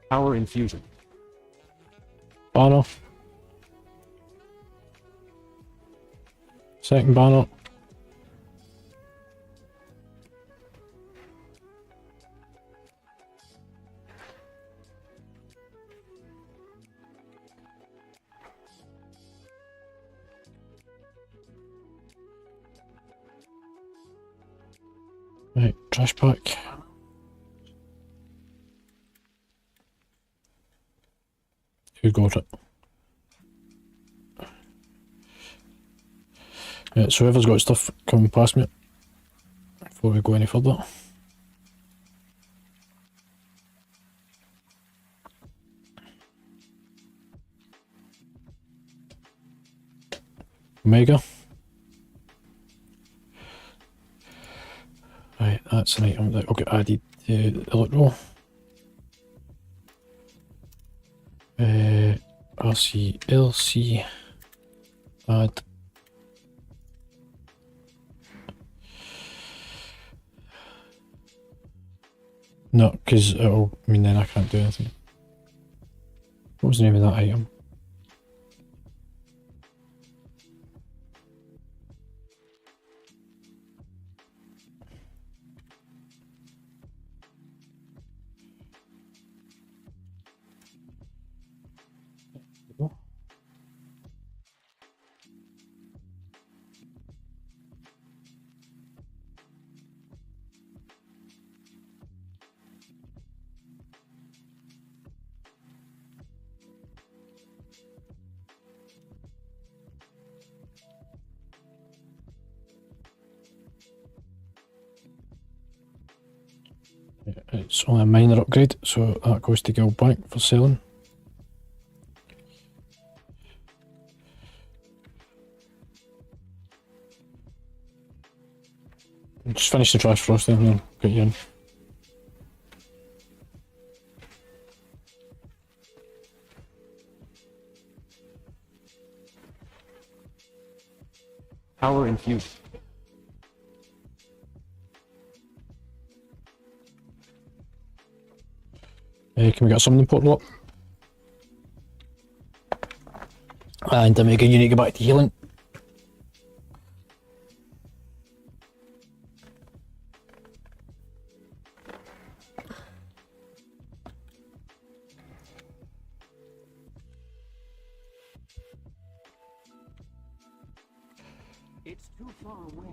A: Power infusion.
B: Banner. Second banner. Right, trash pack. Who got it? Yeah, so whoever's got stuff coming past me before we go any further. Omega. Right, that's an item that will get added to the electro. RC, LC, add. No, because it'll mean then I can't do anything. What was the name of that item? It's only a minor upgrade, so that goes to Guild Bank for selling. Just finish the trash first then, and then get you in.
A: Power infusion.
B: Can we get something portal up? And Omega, you need to go back to healing.
E: It's too far away.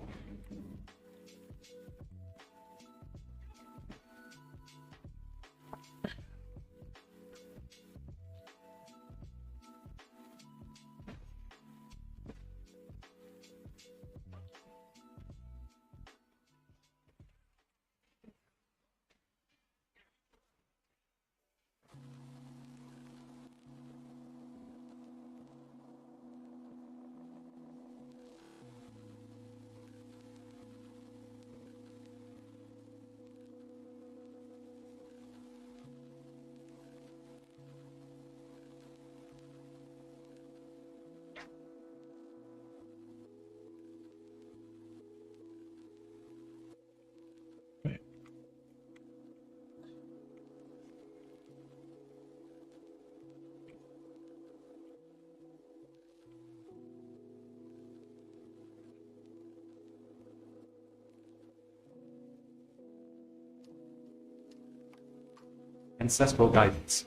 A: Ancestral guidance.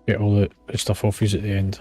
B: Get all the stuff off you at the end.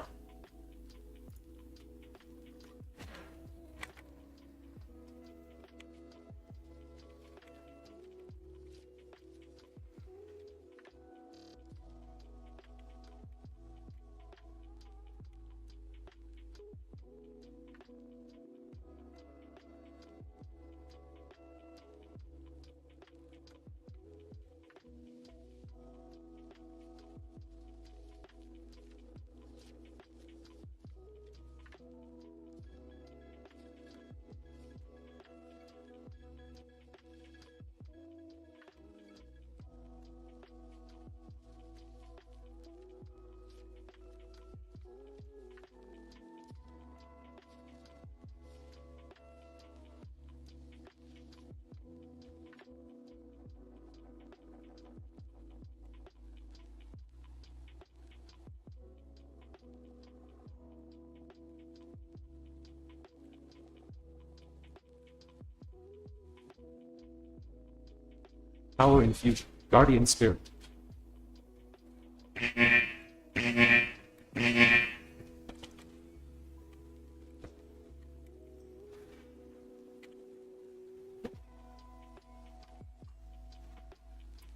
A: Power infusion. Guardian spirit.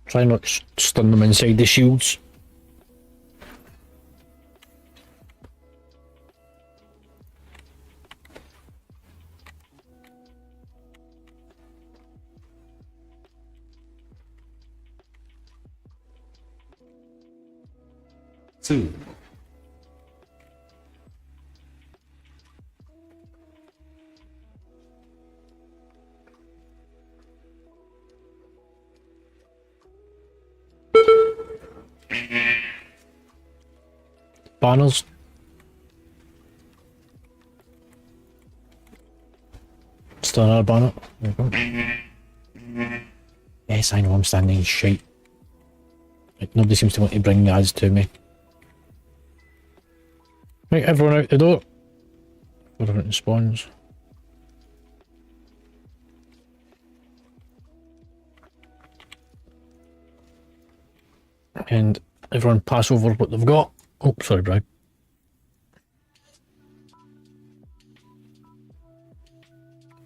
B: Try not to stun them inside the shields.
A: Two.
B: Banners. Still another banner. There we go. Yes, I know I'm standing in shite. Like, nobody seems to want to bring the ads to me. Right, everyone out the door. Before everything spawns. And everyone pass over what they've got. Oh, sorry, Brad.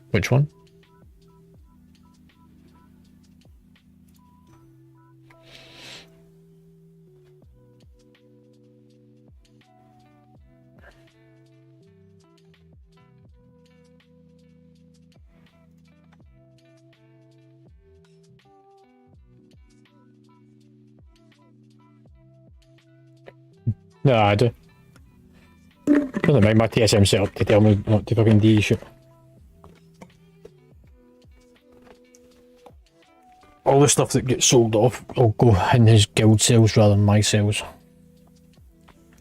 B: Which one? No, I do. Doesn't mind my TSM set up to tell me what to fucking do shit. All the stuff that gets sold off, I'll go in his guild sales rather than my sales.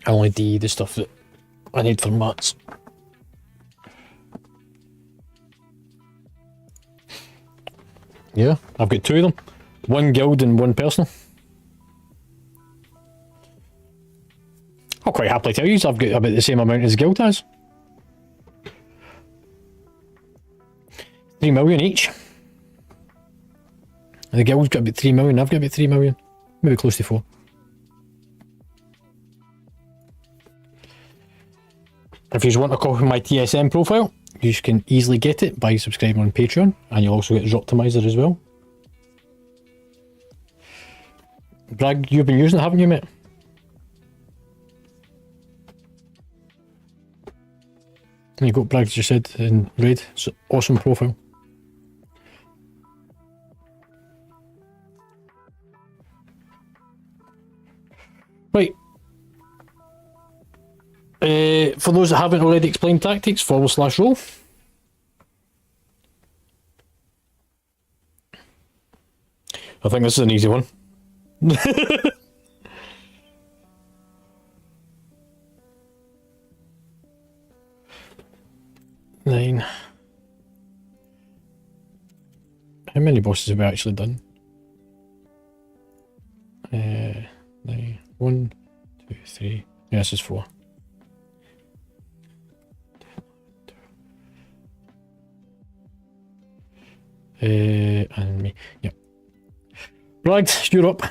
B: I only do the stuff that I need for mats. Yeah, I've got two of them. One guild and one personal. I'll quite happily tell you, I've got about the same amount as guild has. 3 million each. And the guild's got about 3 million, I've got about 3 million. Maybe close to 4. If you want a copy of my TSM profile, you can easily get it by subscribing on Patreon, and you'll also get Optimizer as well. Bragg, you've been using it, haven't you, mate? There you go, Bragg, as you said in Raid. It's an awesome profile. Right. For those that haven't already explained tactics, /roll. I think this is an easy one. Nine. How many bosses have we actually done? 9. 1, 2, 3. Yeah, this is 4. And me. Yep. Right, you're up.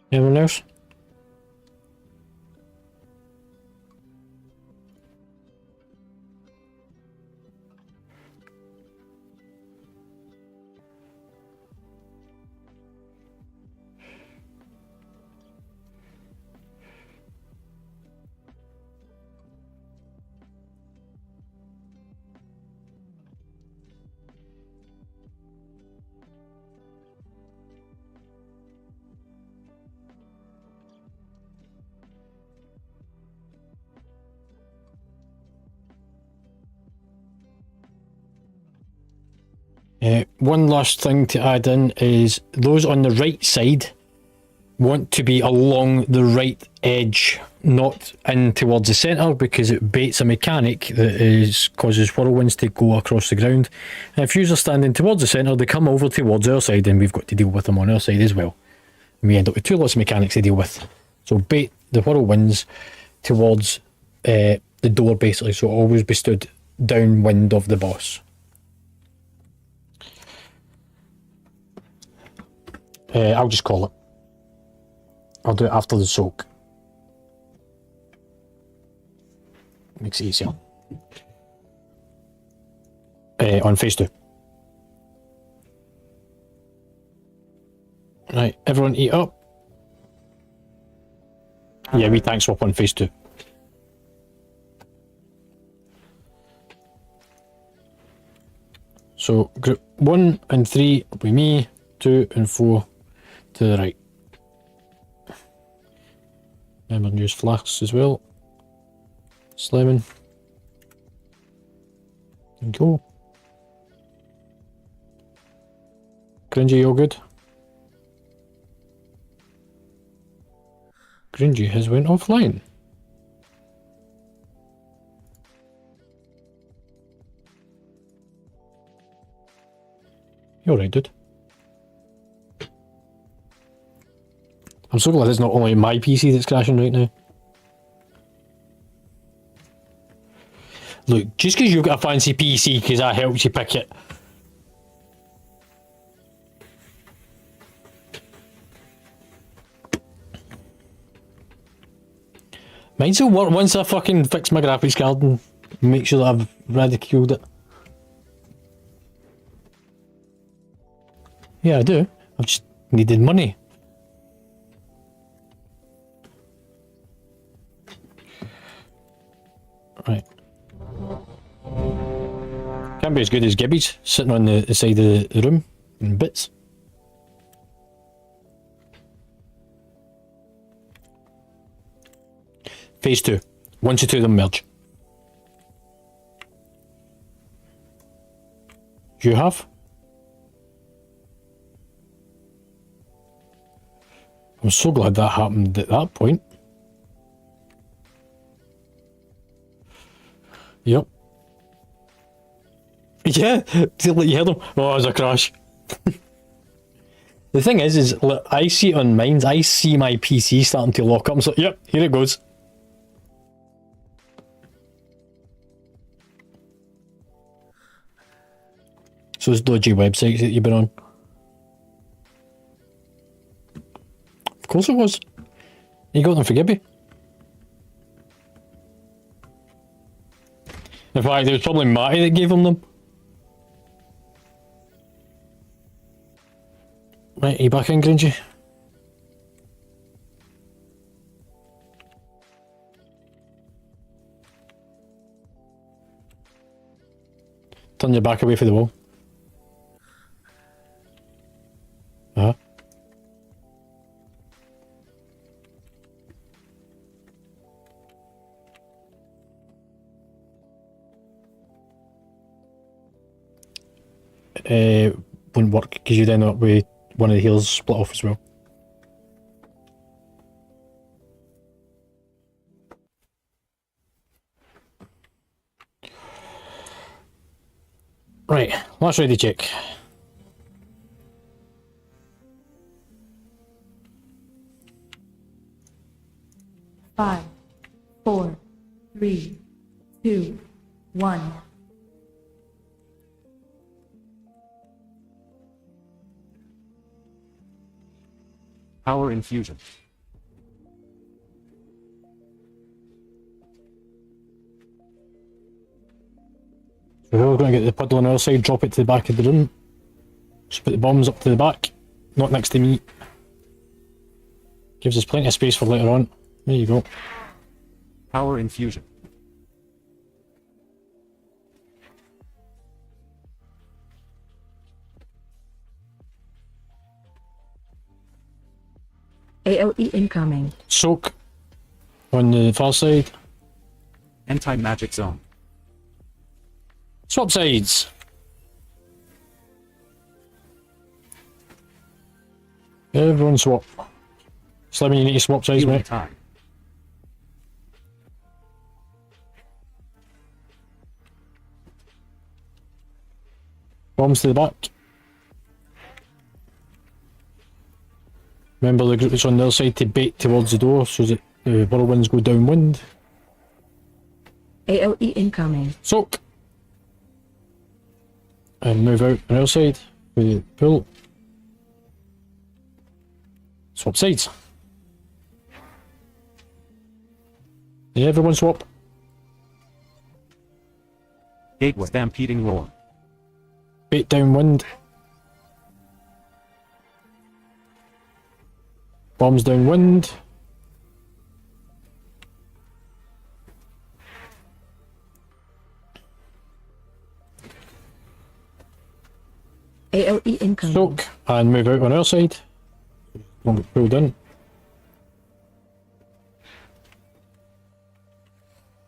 B: Anyone else? One last thing to add in is those on the right side want to be along the right edge, not in towards the centre, because it baits a mechanic that causes whirlwinds to go across the ground. And if you're standing towards the centre, they come over towards our side, and we've got to deal with them on our side as well. And we end up with two lots of mechanics to deal with. So bait the whirlwinds towards the door, basically, so always be stood downwind of the boss. I'll just call it. I'll do it after the soak. Makes it easier. On phase 2. Right, everyone eat up. Yeah, we tank swap on phase 2. So group 1 and 3 will be me, 2 and 4 to the right. Remember to use flasks as well. Slamming. And go. Cringy, all good? Cringy has went offline. You alright, dude? I'm so glad it's not only my PC that's crashing right now. Look, just because you've got a fancy PC, because that helps you pick it. Mine's will work once I fucking fix my graphics card and make sure that I've ridiculed it. Yeah, I do. I've just needed money. Right. Can't be as good as Gibby's, sitting on the side of the room in bits. Phase 2. Once the two of them merge. You have? I'm so glad that happened at that point. Yep. Yeah, till you heard them. Oh, it was a crash. The thing is look, I see it on mine. I see my PC starting to lock up. I'm so, yep, here it goes. So those dodgy websites that you've been on. Of course it was. You got them for Gibby. In fact, it was probably Matty that gave him them. Right, are you back in, Gringy? Turn your back away from the wall. Uh-huh. Wouldn't work because you'd end up with one of the heels split off as well. Right, last ready check.
D: Five, 4, 3, 2, 1.
A: Power infusion.
B: So whoever's going to get the puddle on the other side, drop it to the back of the room. Just put the bombs up to the back, not next to me. Gives us plenty of space for later on. There you go.
A: Power infusion.
C: AOE incoming.
B: Soak on the far side.
A: Anti-magic zone.
B: Swap sides. Everyone swap. Slimmy, you need to swap sides,
A: Healing
B: mate.
A: time.
B: Bombs to the back. Remember the group that's on the other side to bait towards the door so that the whirlwinds go downwind.
C: AOE incoming.
B: Soak. And move out on the other side with the pull. Swap sides. Yeah, everyone swap.
A: Gateway. Stampeding roar.
B: Bait downwind. Bombs downwind.
C: AOE incoming.
B: Soak. And move out on our side. Don't get pulled in.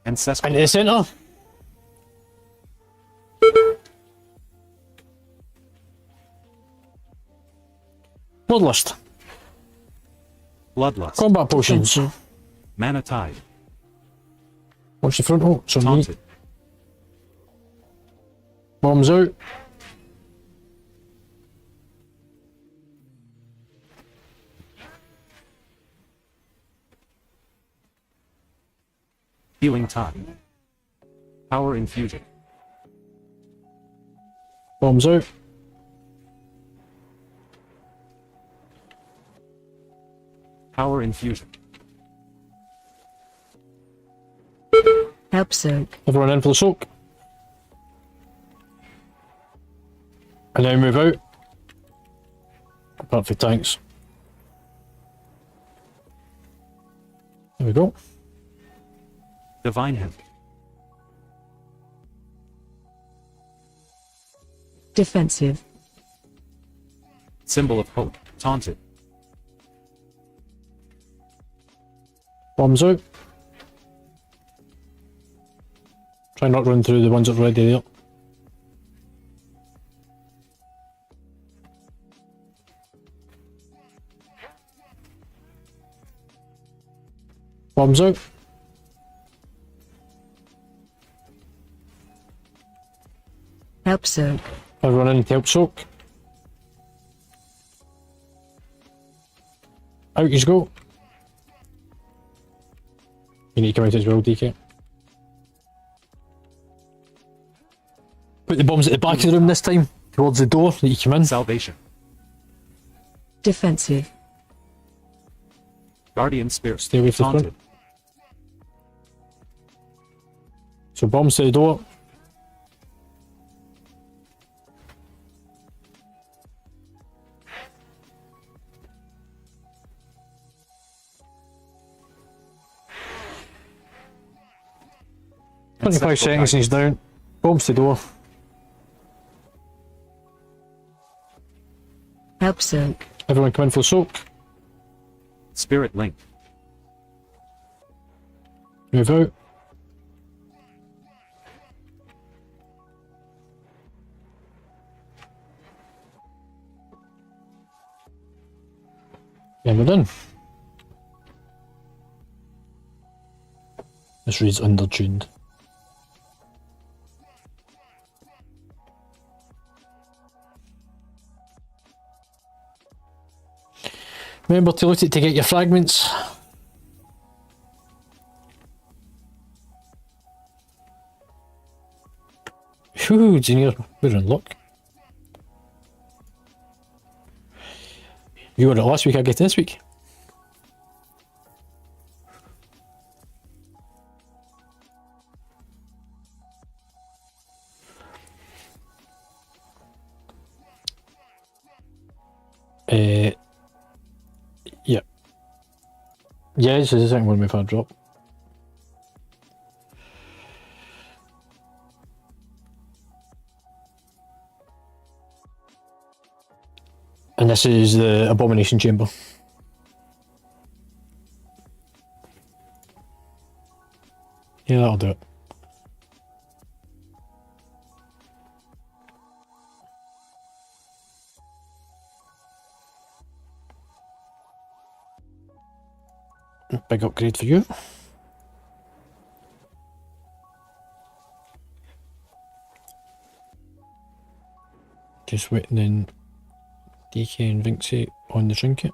A: Ancestral.
B: Into the centre. Bloodlust.
A: Bloodlust.
B: Combat potions.
A: Mana tide.
B: Watch the front. Oh, it's on me.
A: Taunted.
B: Bombs out.
A: Healing time. Power infusion.
B: Bombs out.
A: Power infusion.
C: Help soak.
B: Everyone in for the soak. And now move out. Apart from tanks. There we go.
A: Divine hemp.
C: Defensive.
A: Symbol of hope. Taunted.
B: Bombs out. Try not to run through the ones that are already there. Bombs out.
C: Help soak.
B: Everyone in to help soak. Out you go. You need to come out as well, DK. Put the bombs at the back of the room this time, towards the door that you come in.
A: Salvation.
C: Defensive.
A: Guardian spirit.
B: Stay away from the
A: Taunted.
B: front. So bombs to the door.
A: Ancestral
B: 25 seconds and he's
A: guidance.
B: down. Bombs to the door.
C: Help soak.
B: Everyone come in for the soak.
A: Spirit link.
B: Move out. And we're done. This reads undertuned. Remember to loot it to get your fragments. Whew, Engineer, we're in luck. You were it last week, I get this week. Yeah, this is the second one we've had drop. And this is the Abomination Chamber. Yeah, that'll do it. Big upgrade for you. Just waiting in DK and Vinxie on the trinket.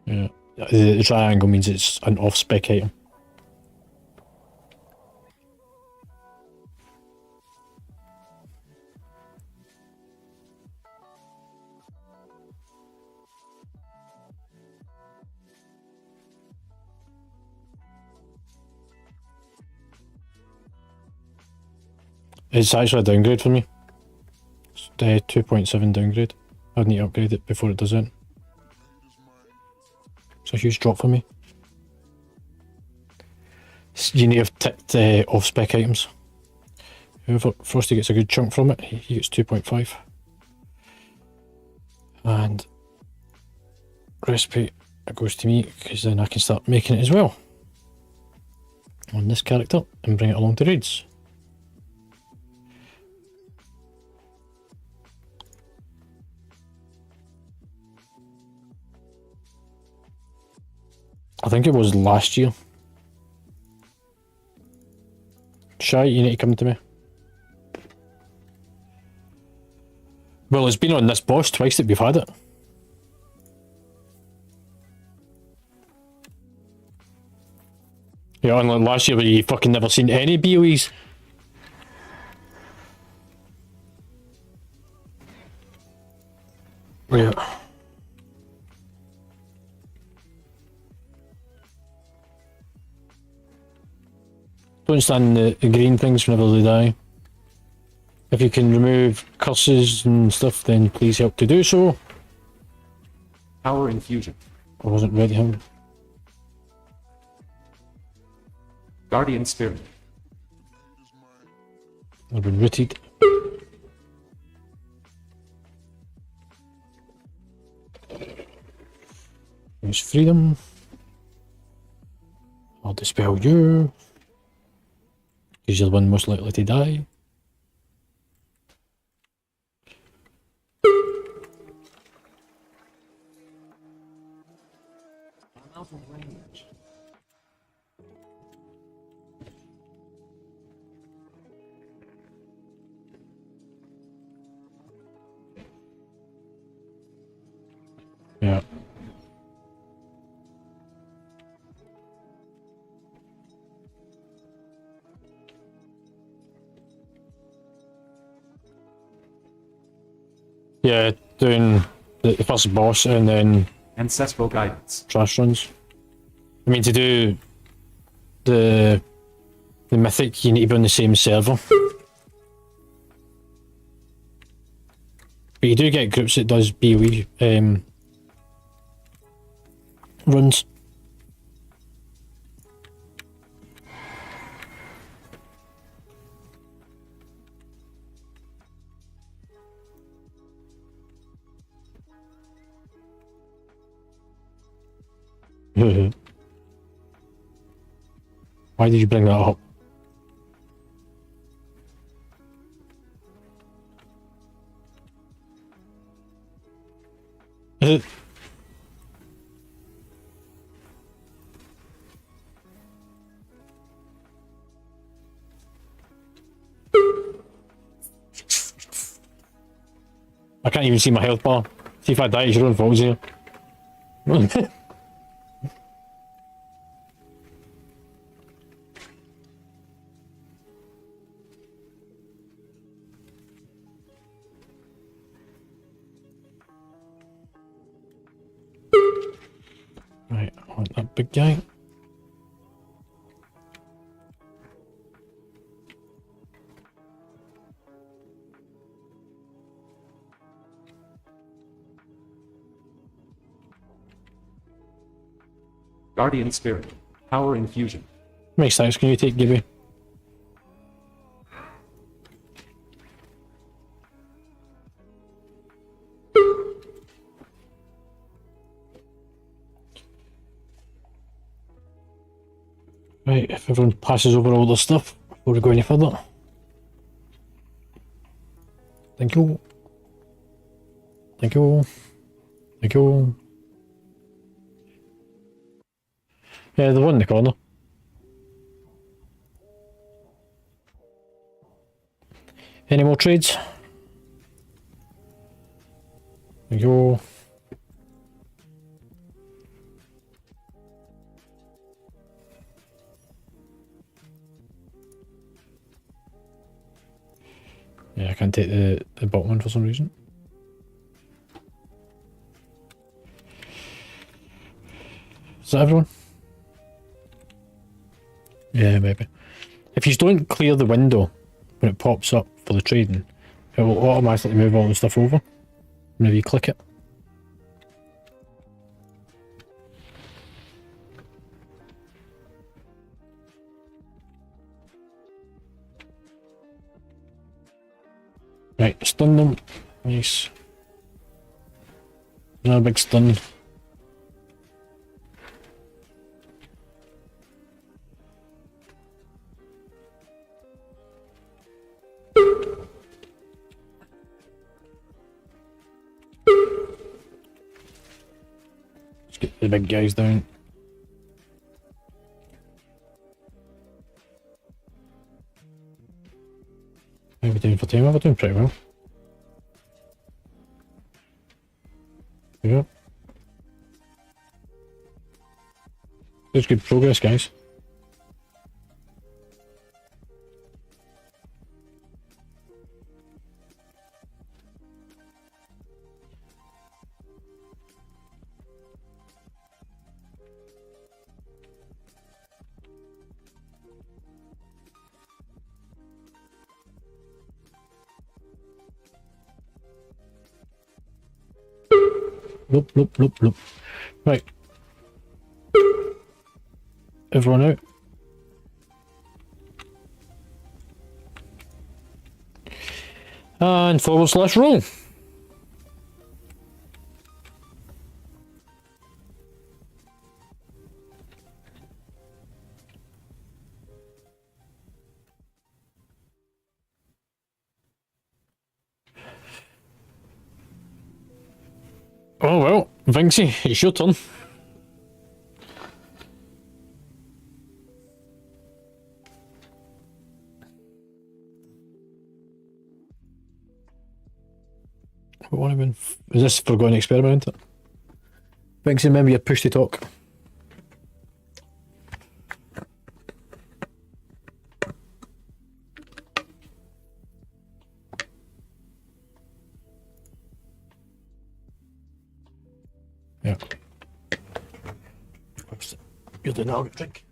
B: Yeah, the triangle means it's an off-spec item. It's actually a downgrade for me. It's 2.7 downgrade. I'd need to upgrade it before it does it. It's a huge drop for me. You need to have ticked off-spec items. Whoever Frosty gets a good chunk from it, he gets 2.5. And recipe, it goes to me, because then I can start making it as well on this character and bring it along to raids. I think it was last year. Shy, you need to come to me. Well, it's been on this boss twice that we've had it. Yeah, unlike last year where you fucking never seen any BOEs. Yeah. Don't stand the green things whenever they die. If you can remove curses and stuff, then please help to do so.
A: Power infusion.
B: I wasn't ready, him.
A: Guardian spirit.
B: I've been rooted. Use freedom. I'll dispel you. Because you're the one most likely to die.
E: I'm out of range.
B: Yeah. Yeah, doing the first boss and then
A: Ancestral guidance.
B: trash runs. I mean, to do the mythic, you need to be on the same server. But you do get groups that does BOE runs. Why did you bring that up? I can't even see my health bar. See if I die, it's your own fault here. Right, I want that big guy.
A: Guardian Spirit. Power infusion.
B: How many stacks can you take, Gibby? Right, if everyone passes over all their stuff before we go any further. Thank you. Thank you. Thank you. Yeah, the one in the corner. Any more trades? Thank you. Yeah, I can't take the bottom one for some reason. Is that everyone? Yeah, maybe. If you don't clear the window when it pops up for the trading, it will automatically move all the stuff over whenever you click it. Right, stun them. Nice. Another big stun. Let's get the big guys down. How are we doing for time? We're doing pretty well. There we go. That's good progress, guys. Loop, loop, loop, loop. Right. Everyone out. And / roll. Oh well, Vinci, it's your turn. What have been? Is this forgotten experiment? Vinci, remember your push to talk. Yeah. You're doing that, I'll get a drink.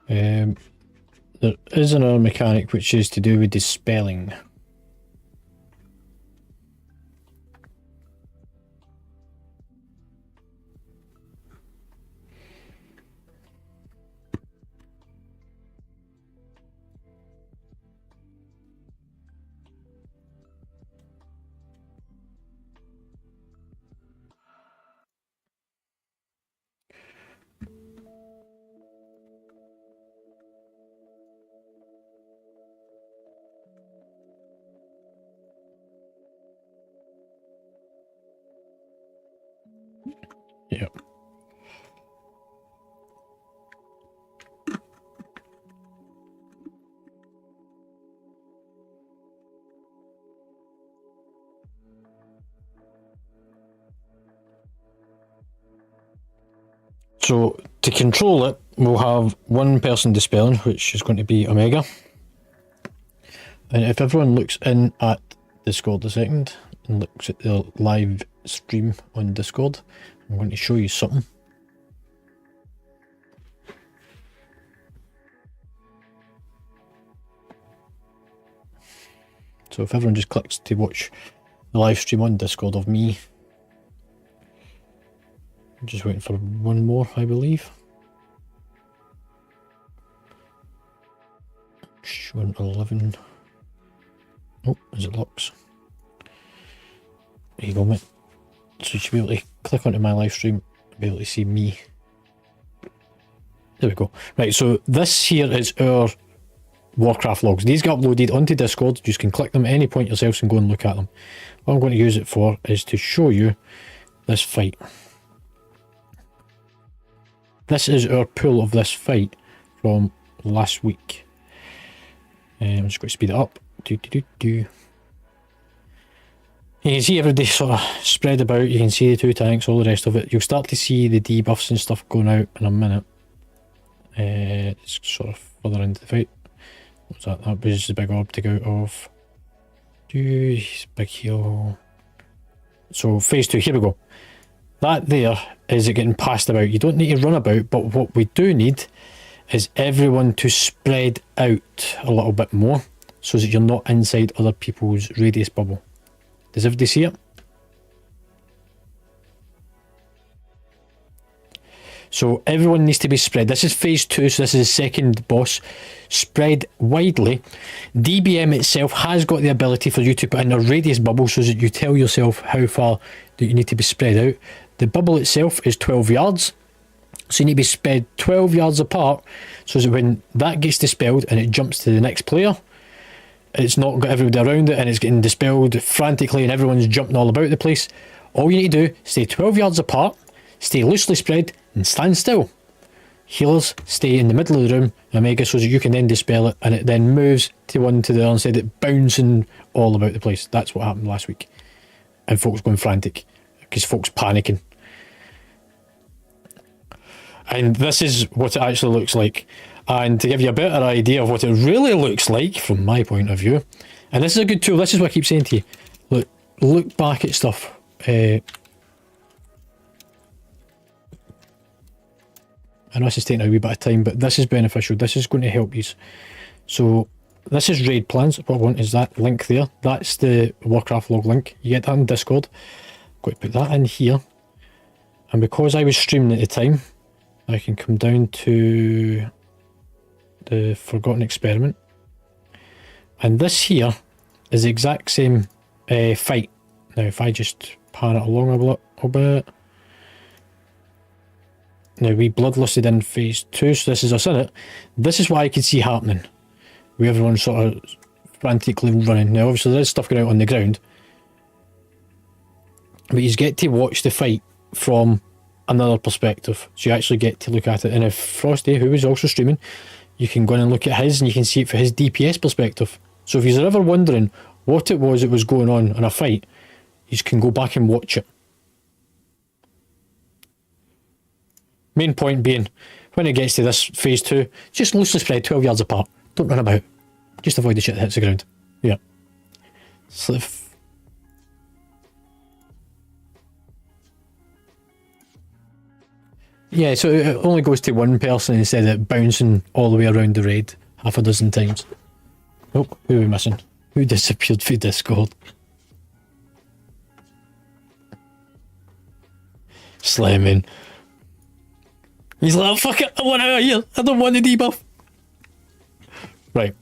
B: There is another mechanic which is to do with dispelling. Yeah. So to control it, we'll have one person dispelling, which is going to be Omega. And if everyone looks in at Discord a second and looks at the live stream on Discord, I'm going to show you something. So if everyone just clicks to watch the live stream on Discord of me, I'm just waiting for one more, I believe. Showing 11. Oh, is it locks? There you go, mate. So you should be able to click onto my live stream and be able to see me. There we go. Right, so this here is our Warcraft logs. These get uploaded onto Discord. You can click them at any point yourselves and go and look at them. What I'm going to use it for is to show you this fight. This is our pool of this fight from last week. I'm just going to speed it up. You can see everybody sort of spread about. You can see the two tanks, all the rest of it. You'll start to see the debuffs and stuff going out in a minute. It's sort of further into the fight. What's that? That was the big orb to go out of. Big heal. So phase 2, here we go. That there is it getting passed about. You don't need to run about, but what we do need is everyone to spread out a little bit more so that you're not inside other people's radius bubble. Does everybody see it? So everyone needs to be spread. This is phase 2, so this is the second boss. Spread widely. DBM itself has got the ability for you to put in a radius bubble so that you tell yourself how far that you need to be spread out. The bubble itself is 12 yards. So you need to be spread 12 yards apart so that when that gets dispelled and it jumps to the next player, it's not got everybody around it and it's getting dispelled frantically and everyone's jumping all about the place. All you need to do, stay 12 yards apart, stay loosely spread and stand still. Healers stay in the middle of the room, Omega, so that you can then dispel it and it then moves to one to the other side, it bouncing all about the place. That's what happened last week. And folks going frantic because folks panicking. And this is what it actually looks like. And to give you a better idea of what it really looks like from my point of view, and this is a good tool, this is what I keep saying to you, look back at stuff. I know this is taking a wee bit of time, but this is beneficial. This is going to help you. So this is raid plans. What I want is that link there. That's the Warcraft log link. You get that in Discord. I'm going to put that in here. And because I was streaming at the time, I can come down to the Forgotten Experiment. And this here is the exact same fight. Now if I just pan it along a little bit. Now we bloodlusted in phase 2, so this is us in it. This is what I could see happening. With everyone sort of frantically running. Now obviously there is stuff going out on the ground. But you get to watch the fight from another perspective. So you actually get to look at it. And if Frosty, who was also streaming, you can go in and look at his and you can see it from his DPS perspective. So if you're ever wondering what it was going on in a fight, you can go back and watch it. Main point being, when it gets to this phase 2, just loosely spread 12 yards apart. Don't run about. Just avoid the shit that hits the ground. Yeah. So Yeah, so it only goes to one person instead of it bouncing all the way around the raid half a dozen times. Oh, who are we missing? Who disappeared through Discord? Slamming. He's like, oh, fuck it, I want out of here. I don't want the debuff. Right.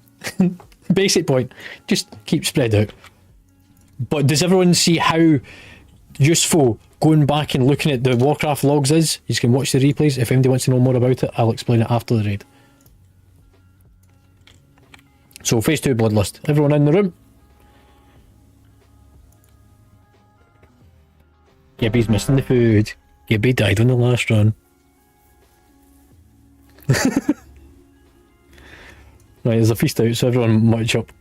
B: Basic point. Just keep spread out. But does everyone see how useful going back and looking at the Warcraft logs is? You can watch the replays. If anybody wants to know more about it, I'll explain it after the raid. So, phase 2 Bloodlust. Everyone in the room? Gibby's missing the food. Gibby died on the last run. Right, there's a feast out, so everyone march up.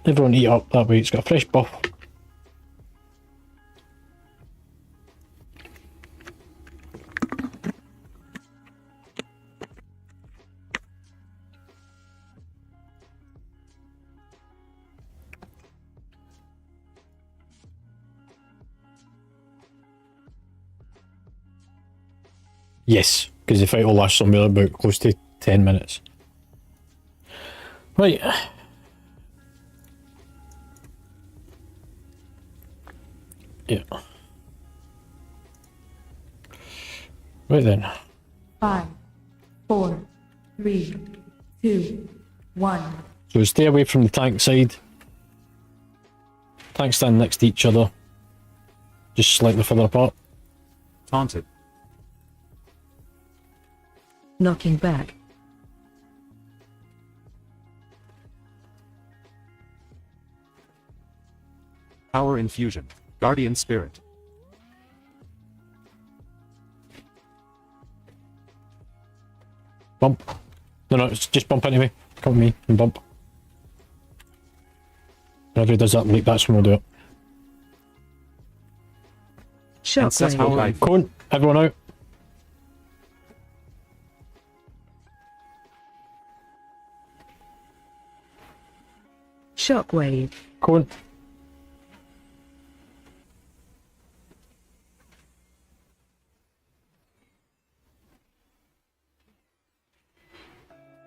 B: Everyone eat up, that way it's got a fresh buff. Yes, because the fight will last somewhere about close to 10 minutes. Right. Yeah. Right then.
D: 5, 4, 3, 2, 1.
B: So stay away from the tank side. Tanks stand next to each other. Just slightly further apart.
A: Taunted.
C: Knocking back.
A: Power infusion. Guardian spirit.
B: Bump. No, it's just bump anyway. Come with me and bump. Whenever he does that leap, that's when we'll do it.
A: Ancestral
C: Shockwave.
A: guide.
B: Cone, everyone out.
C: Shockwave.
B: Cone.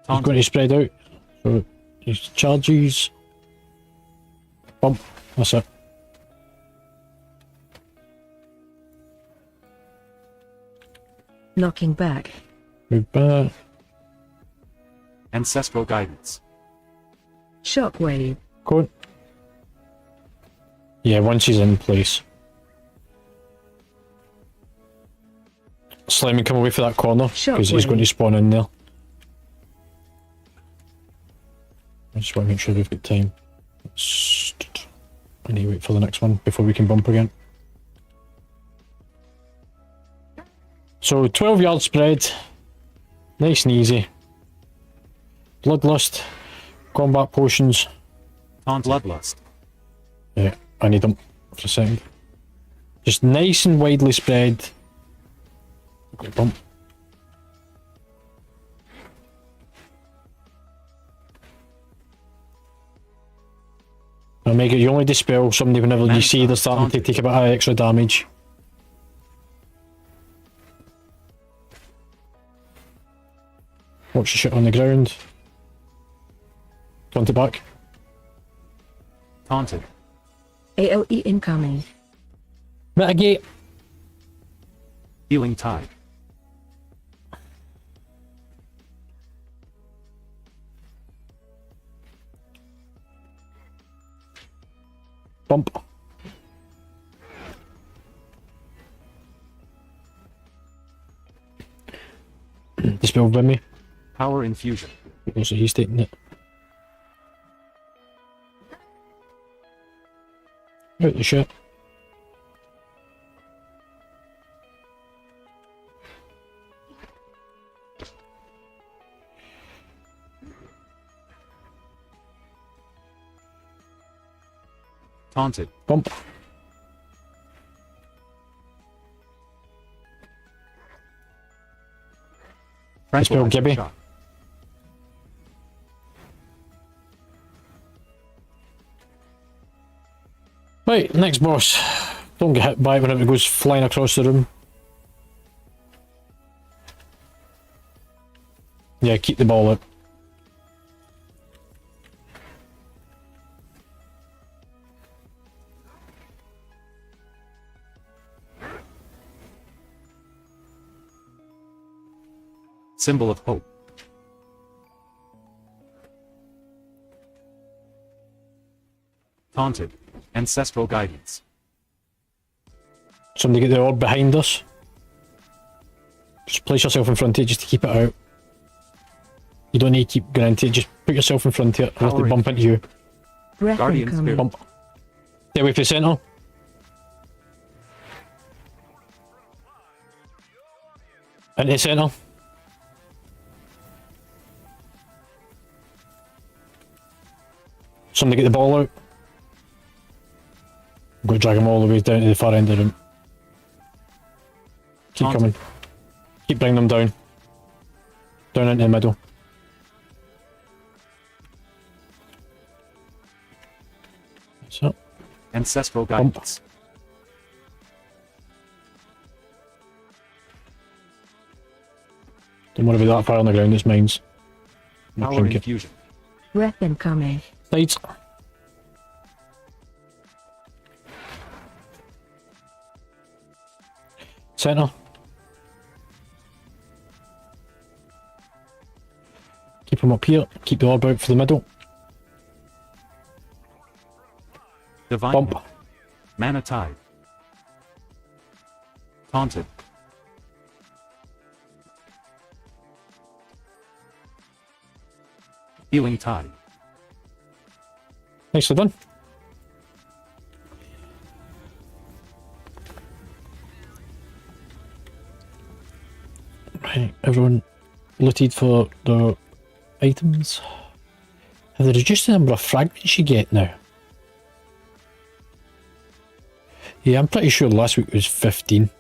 B: He's going
A: Taunted.
B: to spread out. So he charges. Bump. That's it.
C: Knocking back.
B: Move back.
A: Ancestral guidance.
C: Shockwave.
B: Cone. Yeah, once he's in place. Slime and come away for that corner because he's
C: Shockwave.
B: going to spawn in there. I just want to make sure we've got time. I need to wait for the next one before we can bump again. So 12 yard spread, nice and easy. Bloodlust, combat potions.
A: Taunt bloodlust.
B: Yeah, I need them for a second. Just nice and widely spread. Bump. Now make it you only dispel somebody whenever you see they're starting to take a bit of extra damage. Watch the shit on the ground. Taunt it back.
A: Taunted.
C: AOE incoming.
B: Mitigate.
A: Healing tide.
B: Bump. Dispel with me.
A: Power infusion.
B: So he's taking it. Out the shit.
A: Taunted.
B: Bump. Dispel
A: Tranquilizer
B: Gibby.
A: shot.
B: Right, next boss. Don't get hit by it whenever it goes flying across the room. Yeah, keep the ball out.
A: Symbol of hope. Taunted. Ancestral guidance.
B: Somebody get the orb behind us. Just place yourself in front of it just to keep it out. You don't need to keep going into it, just put yourself in front of it, let it bump into you.
C: Breath
A: Guardian
C: incoming.
A: spirit.
B: Bump. Stay away from the centre. Into the centre. Somebody get the ball out. I'm going to drag them all the way down to the far end of the room. Keep
A: Taunted.
B: coming. Keep bringing them down. Down into the middle. That's it.
A: Ancestral
B: Bump.
A: guidance.
B: Don't worry about that fire on the ground, it's mines. Not
A: Power
B: drink it.
A: infusion.
C: Breath incoming.
B: Sides. Centre. Keep them up here. Keep the orb out for the middle.
A: Divine.
B: Bump.
A: hit. Mana tide. Taunted. Healing tide.
B: Nicely done. Right, everyone looted for their items. Have they reduced the number of fragments you get now? Yeah, I'm pretty sure last week was 15.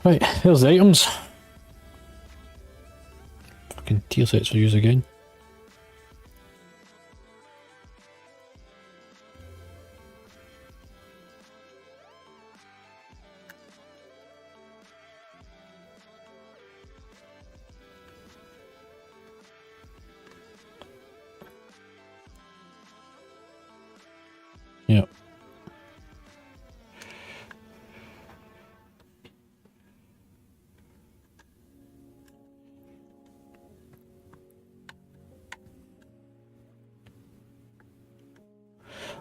B: Right, there's the items. Fucking tier sets for use again. Yep.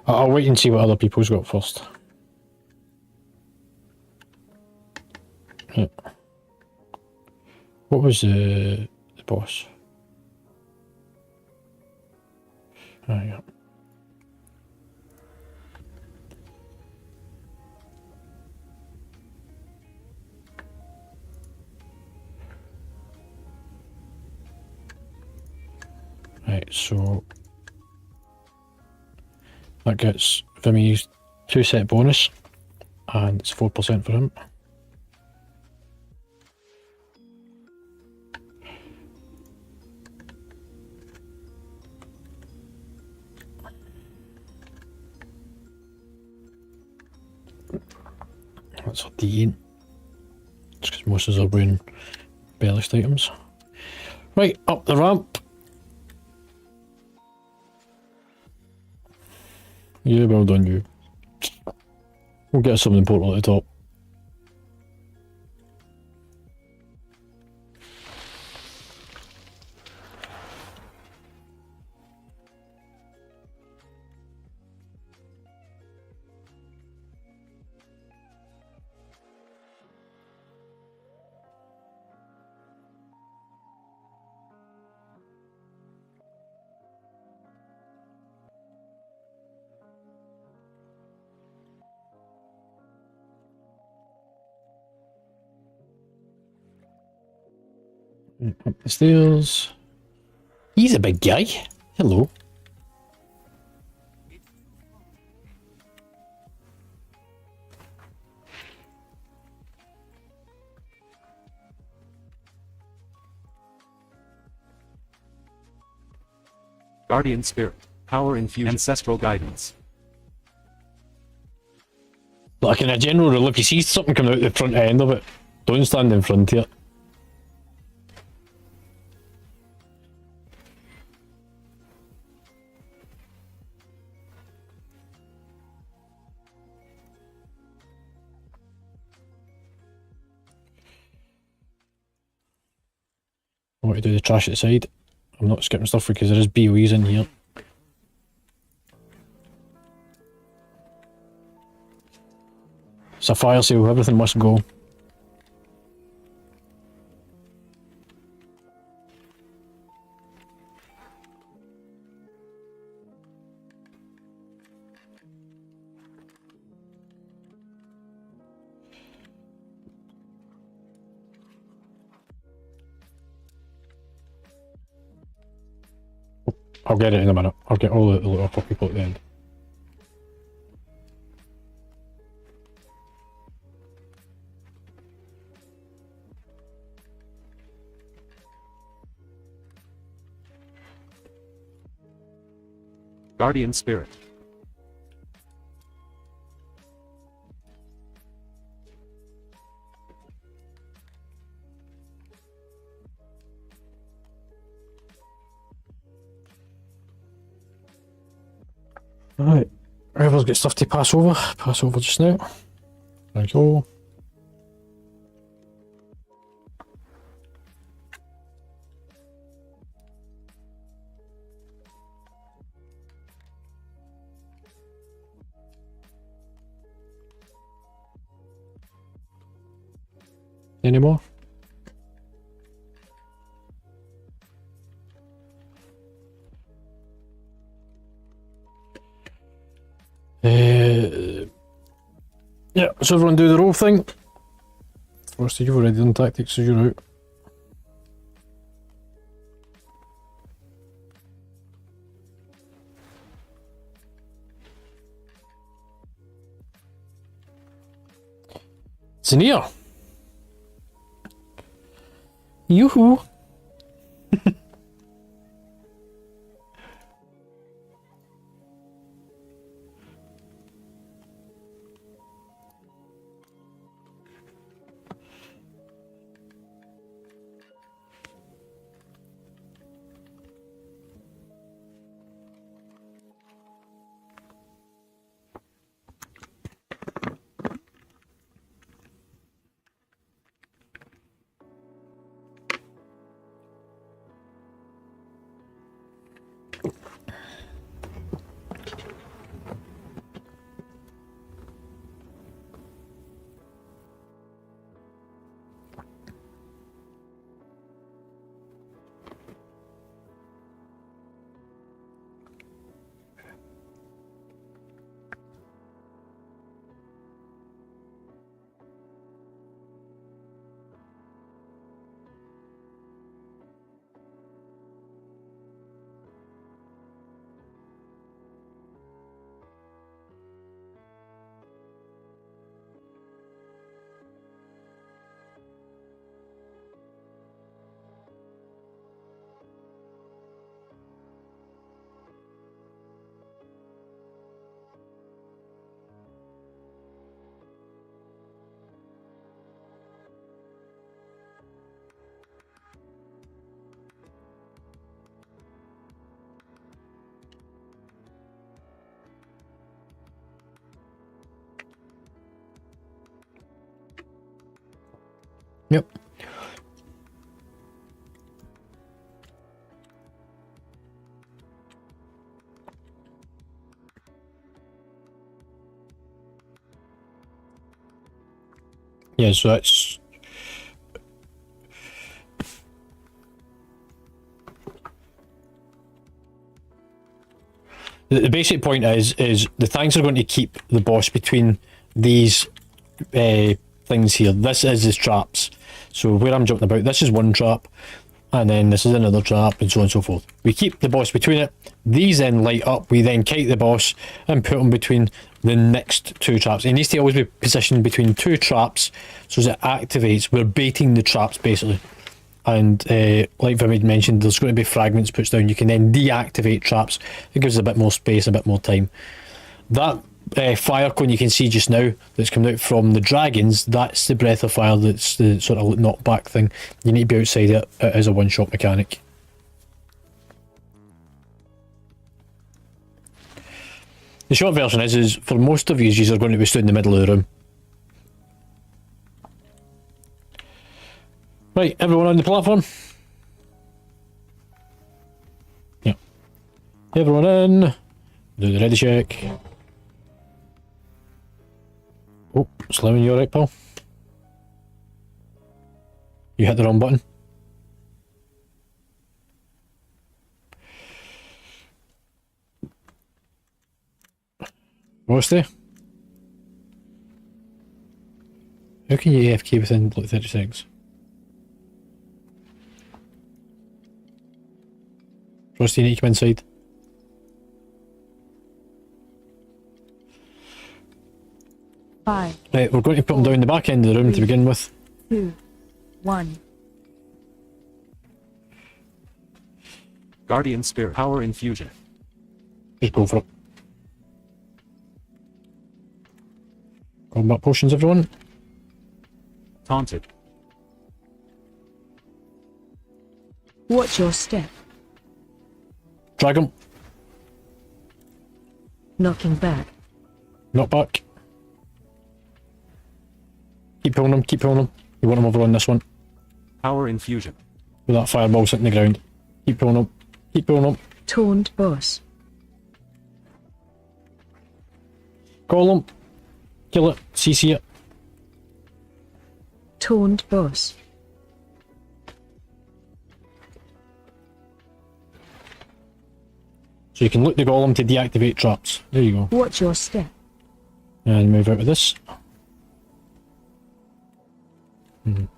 B: I'll wait and see what other people's got first. Yeah. What was the boss? Oh, yeah. Right, so that gets Vimi's 2-set bonus, and it's 4% for him. That's a D8. Just because most of us are wearing ballast items. Right, up the ramp. Yeah, well done you. We'll get something important at the top. Up the stairs. He's a big guy. Hello.
A: Guardian Spirit. Power infusion. Ancestral guidance.
B: Like in a general rule, if you see something coming out the front end of it, don't stand in front of it. I want to do the trash at the side. I'm not skipping stuff because there is BOEs in here. It's a fire sale, everything must go. I'll get it in a minute. I'll get all the little for people at the end.
A: Guardian Spirit.
B: Right. Whoever's got stuff to pass over just now. Thank you. Any more? Yeah, so everyone do the roll thing. First, you've already done tactics, so you're out. Zinnia! Yoo-hoo! Yep. Yeah, so that's the basic point is the tanks are going to keep the boss between these things here. This is his traps. So where I'm jumping about, this is one trap, and then this is another trap, and so on and so forth. We keep the boss between it. These then light up. We then kite the boss and put him between the next two traps. It needs to always be positioned between two traps, so as it activates. We're baiting the traps basically, And like Vimid mentioned, there's going to be fragments put down. You can then deactivate traps. It gives a bit more space, a bit more time. That fire cone you can see just now that's coming out from the dragons, that's the breath of fire, that's the sort of knockback thing. You need to be outside it. It is a one-shot mechanic. The short version is for most of you are going to be stood in the middle of the room. Right, everyone on the platform? Yeah. Everyone in. Do the ready check. Oh, Slimmy, you alright, pal? You hit the wrong button. Rusty? How can you AFK within like 30 seconds? Rusty, you need to come inside.
D: Five,
B: Right, we're going to put them down the back end of the room to begin with.
D: 2, 1.
A: Guardian Spirit. Power infusion.
B: Just go for it. Combat potions, everyone.
A: Taunted.
C: Watch your step.
B: Drag him.
C: Knocking back.
B: Knock back. Keep pulling him, keep pulling him. You want him over on this one.
A: Power infusion.
B: With that fireball sitting in the ground. Keep pulling him. Keep pulling him.
C: Taunt boss.
B: Call him. Kill it. CC it.
C: Taunt boss.
B: So you can look the golem to deactivate traps. There you go.
C: Watch your step.
B: And move out of this.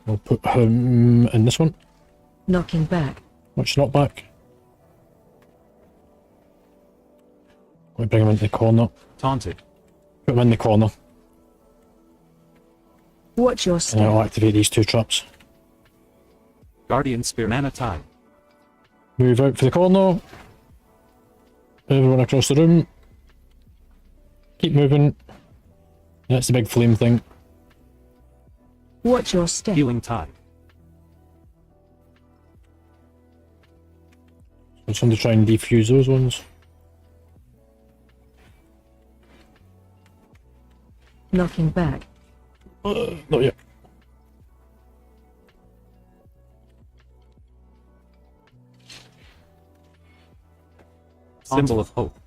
B: We'll put him in this one.
C: Knocking back.
B: Watch not back. Going to bring him into the corner.
A: Taunted.
B: Put him in the corner.
C: Watch your
B: And
C: step.
B: I'll activate these two traps.
A: Guardian Spirit. Mana Tide.
B: Move out for the corner. Everyone across the room. Keep moving. That's the big flame thing.
C: Watch your step.
A: Healing Tide.
B: I'm trying to try and defuse those ones.
C: Knocking back.
B: Not yet.
A: Symbol of Hope.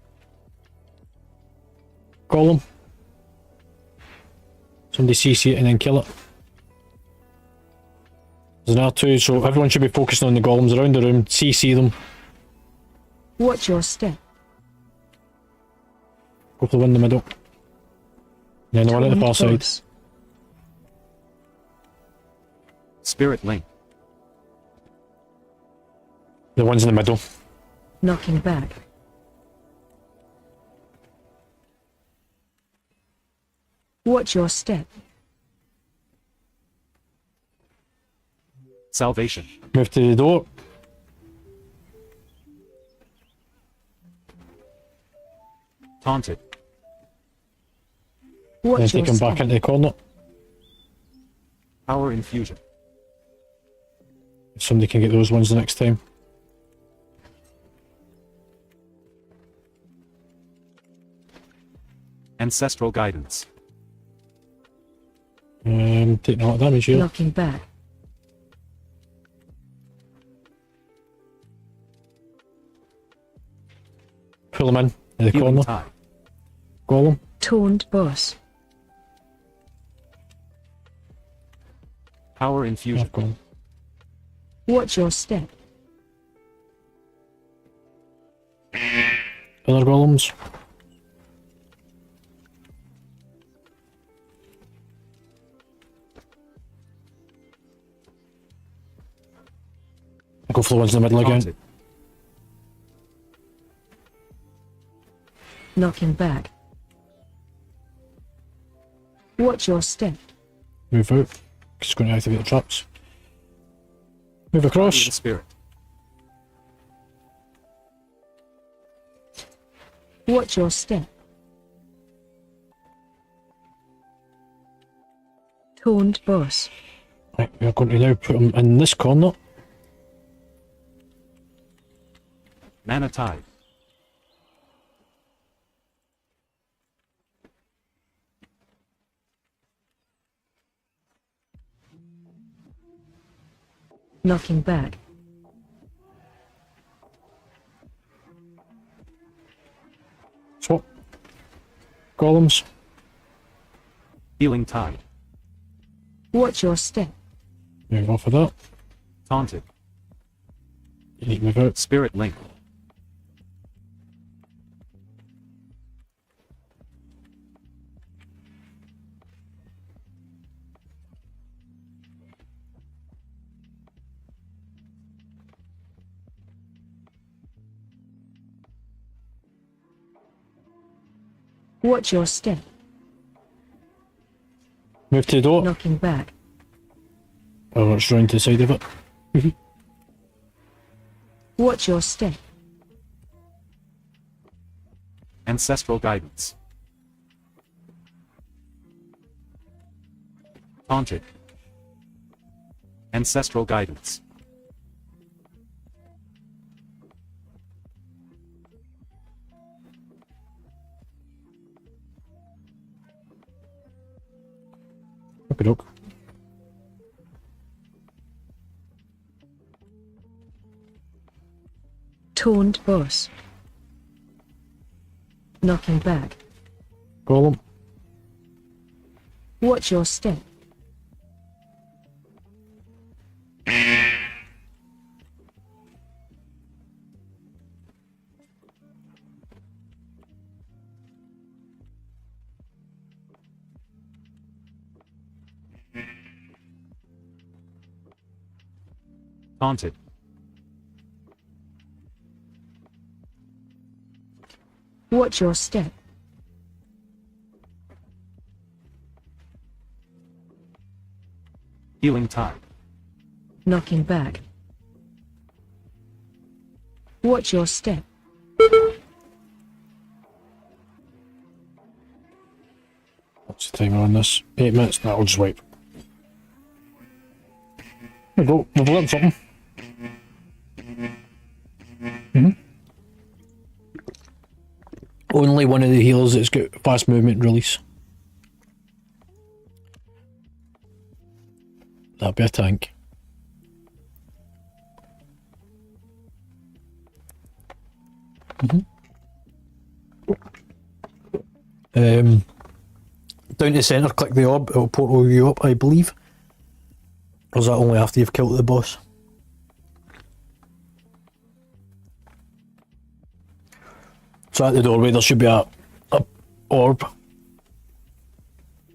B: Call them. Somebody CC it and then kill it. There's an R2, so everyone should be focusing on the golems around the room. CC them.
C: Watch your step.
B: Go for the one in the middle. Then the one at the far side.
C: boss.
A: Spirit Link.
B: The ones in the middle.
C: Knocking back. Watch your step.
A: Salvation.
B: Move to the door.
A: Taunted.
B: Then
C: Watch
B: take
C: your
B: him back
C: step.
B: into the corner.
A: Power infusion.
B: If somebody can get those ones the next time.
A: Ancestral guidance.
B: Taking a lot of damage here.
C: Knocking back.
B: Pull him in the
A: Healing
B: corner.
A: Tide.
B: Golem.
C: Taunt boss.
A: Power infusion.
B: I've got him.
C: Watch your step.
B: Other golems. Go for the ones in the middle again.
A: Taunted.
C: Knocking back. Watch your step.
B: Move out. It's going to activate the traps. Move across.
A: Guardian spirit.
C: Watch your step. Taunt boss.
B: Right, we're going to now put him in this corner.
A: Mana tide.
C: Knocking back.
B: Swap. Golems.
A: Healing tide.
C: Watch your step.
B: Move off of that.
A: Taunted.
B: You need to move out.
A: Spirit link.
C: Watch your step.
B: Move to the door.
C: Knocking back.
B: Oh, it's round to the side of it.
C: Watch your step.
A: Ancestral guidance. Taunted. Ancestral guidance.
B: Okay, doke.
C: Taunt boss. Knocking back.
B: Golem.
C: Watch your step.
A: Taunted.
C: Watch your step.
A: Healing tide.
C: Knocking back. Watch your step.
B: What's the timer on this? 8 minutes. That'll just wipe. There we go. We've learned something. Only one of the healers that's got fast movement and release. That'd be a tank. Down to the centre, click the orb, it'll portal you up, I believe. Or is that only after you've killed the boss? So at the doorway there should be a orb.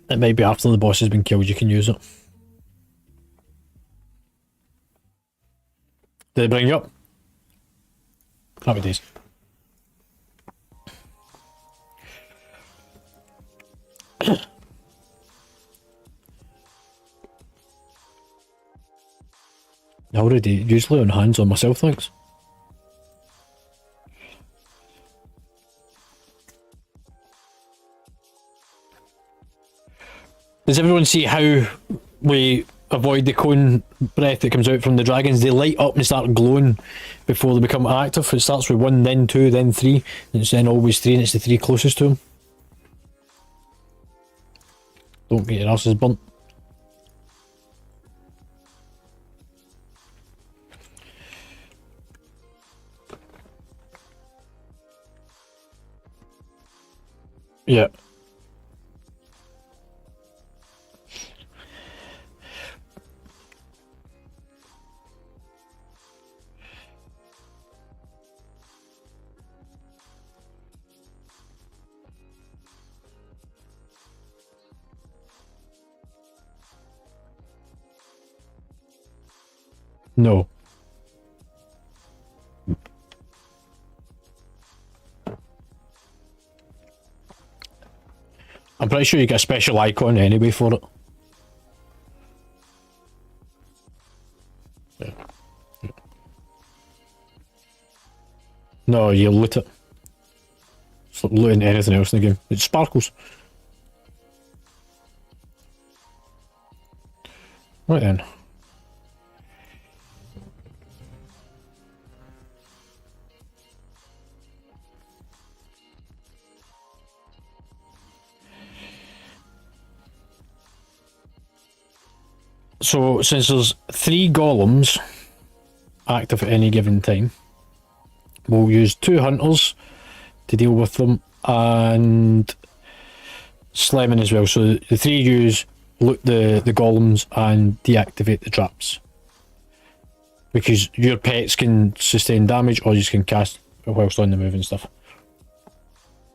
B: It might be after the boss has been killed you can use it. Did it bring you up? Happy days. Already usually on hands on myself, thanks. Does everyone see how we avoid the cone breath that comes out from the dragons? They light up and start glowing before they become active. It starts with 1, then 2, then 3, and it's then always 3, and it's the 3 closest to them. Don't get your asses burnt. Yeah. No. I'm pretty sure you get a special icon anyway for it. Yeah. No, you loot it. It's like looting anything else in the game. It sparkles. Right then. So, since there's 3 golems active at any given time, we'll use 2 hunters to deal with them, and Slemon as well. So the 3 use loot the golems and deactivate the traps. Because your pets can sustain damage, or you can cast whilst on the move and stuff.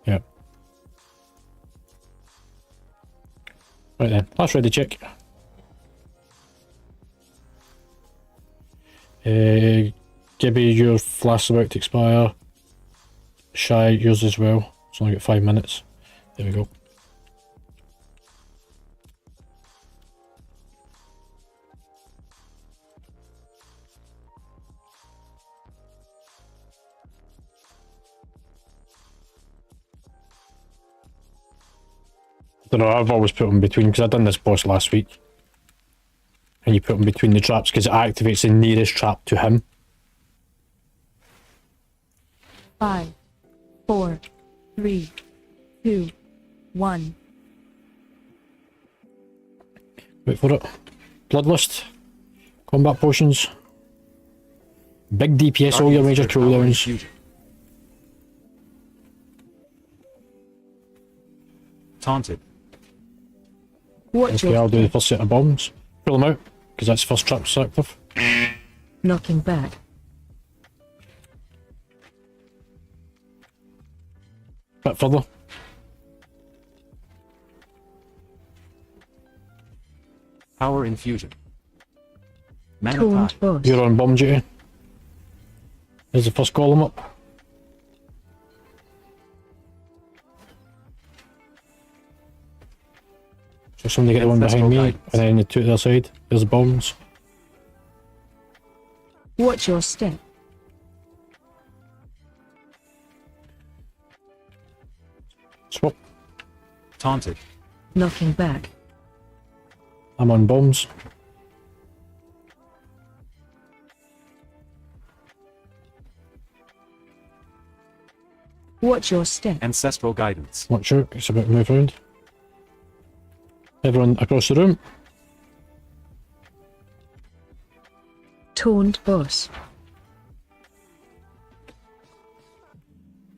B: Yeah. Right then, that's ready to check. Gibby, your flash's about to expire. Shy, yours as well. It's only got 5 minutes. There we go. I don't know, I've always put them between, because I've done this boss last week. And you put them between the traps because it activates the nearest trap to him.
D: 5, 4, 3, 2, 1.
B: Wait for it. Bloodlust. Combat potions. Big DPS, all your
A: Guardians
B: major
A: with power
B: cooldowns.
A: infusion. Taunted.
C: Watch
B: Okay, I'll
C: your
B: do the
C: step.
B: first set of bombs. Pull them out, because that's the first trap's active.
C: Knocking back.
B: Bit further.
A: Power infusion. Mana
C: Taunt
A: tide.
C: boss.
B: You're on bomb duty. There's the first golem up. So somebody get the one behind me, and then the 2 to the other side. There's the bombs.
C: Watch your step.
B: Swap.
A: Taunted.
C: Knocking back.
B: I'm on bombs.
C: Watch your step.
A: Ancestral guidance.
B: Watch out, it's about to move around. Everyone across the room.
C: Taunt boss.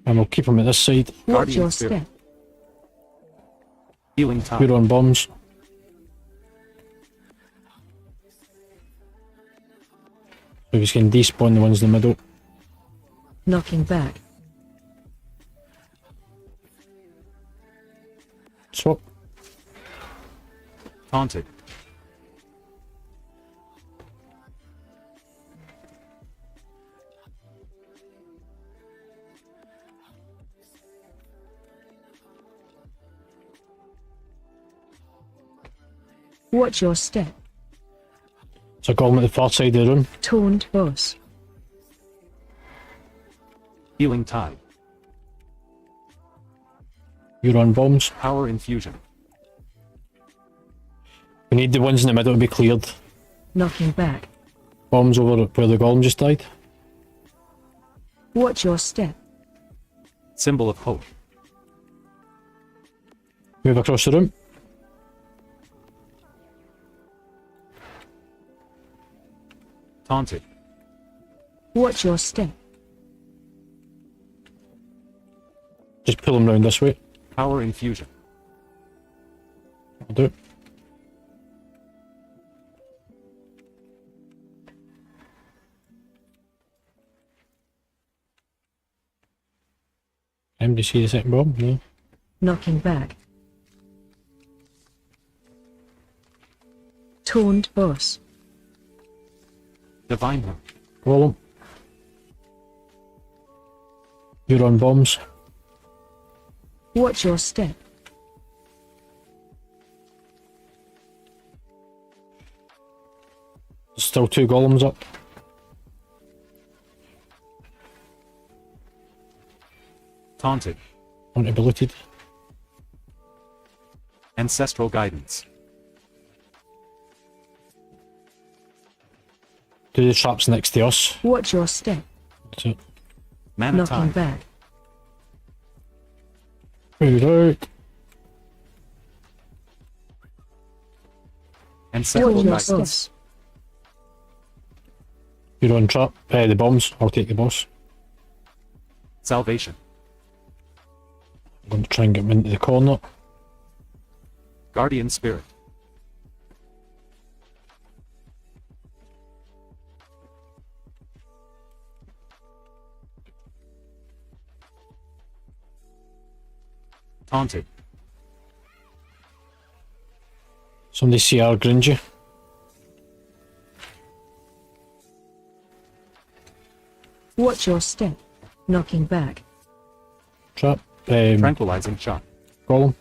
B: And we'll keep them at this side.
C: Watch
A: Guardian
C: your
A: spirit.
C: step.
A: Healing tide.
B: You're on bombs. We just can despawn the ones in the middle.
C: Knocking back.
B: Swap.
A: Taunted.
C: Watch your step.
B: So golem at the far side of the room.
C: Taunt boss.
A: Healing tide.
B: You're on bombs.
A: Power infusion.
B: We need the ones in the middle to be cleared.
C: Knocking back.
B: Bombs over where the golem just died.
C: Watch your step.
A: Symbol of hope.
B: Move across the room.
A: Taunted.
C: Watch your step.
B: Just pull them round this way.
A: Power infusion.
B: I'll do it. Do you see the second bomb? No.
C: Knocking back. Taunt boss.
A: Divine hook.
B: Roll them. You're on bombs.
C: Watch your step.
B: There's still 2 golems up.
A: Taunted.
B: Want to be looted.
A: Ancestral guidance.
B: Do the traps next to us.
C: Watch your step.
B: That's it.
A: Mana
C: Knocking
A: time.
C: back.
B: Move out.
A: Ancestral
C: Watch your
A: guidance.
C: step.
B: You're on trap. The bombs. I'll take the boss.
A: Salvation.
B: I'm going to try and get him into the corner.
A: Guardian spirit. Taunted.
B: Somebody CR grind you.
C: Watch your step. Knocking back.
B: Trap.
A: Tranquilizing shot.
B: Golem.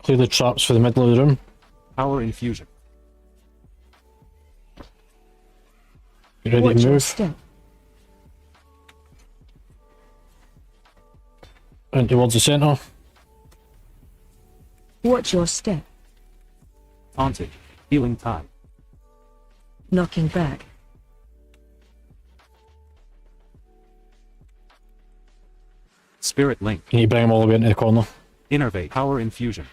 B: Clear the traps for the middle of the room.
A: Power infusion.
B: Get ready
C: Watch
B: to
C: your
B: move.
C: step.
B: And towards the centre.
C: Watch your step.
A: Taunted. Healing tide.
C: Knocking back.
A: Spirit link.
B: You need to bring them all the way into the corner.
A: Innervate. Power infusion.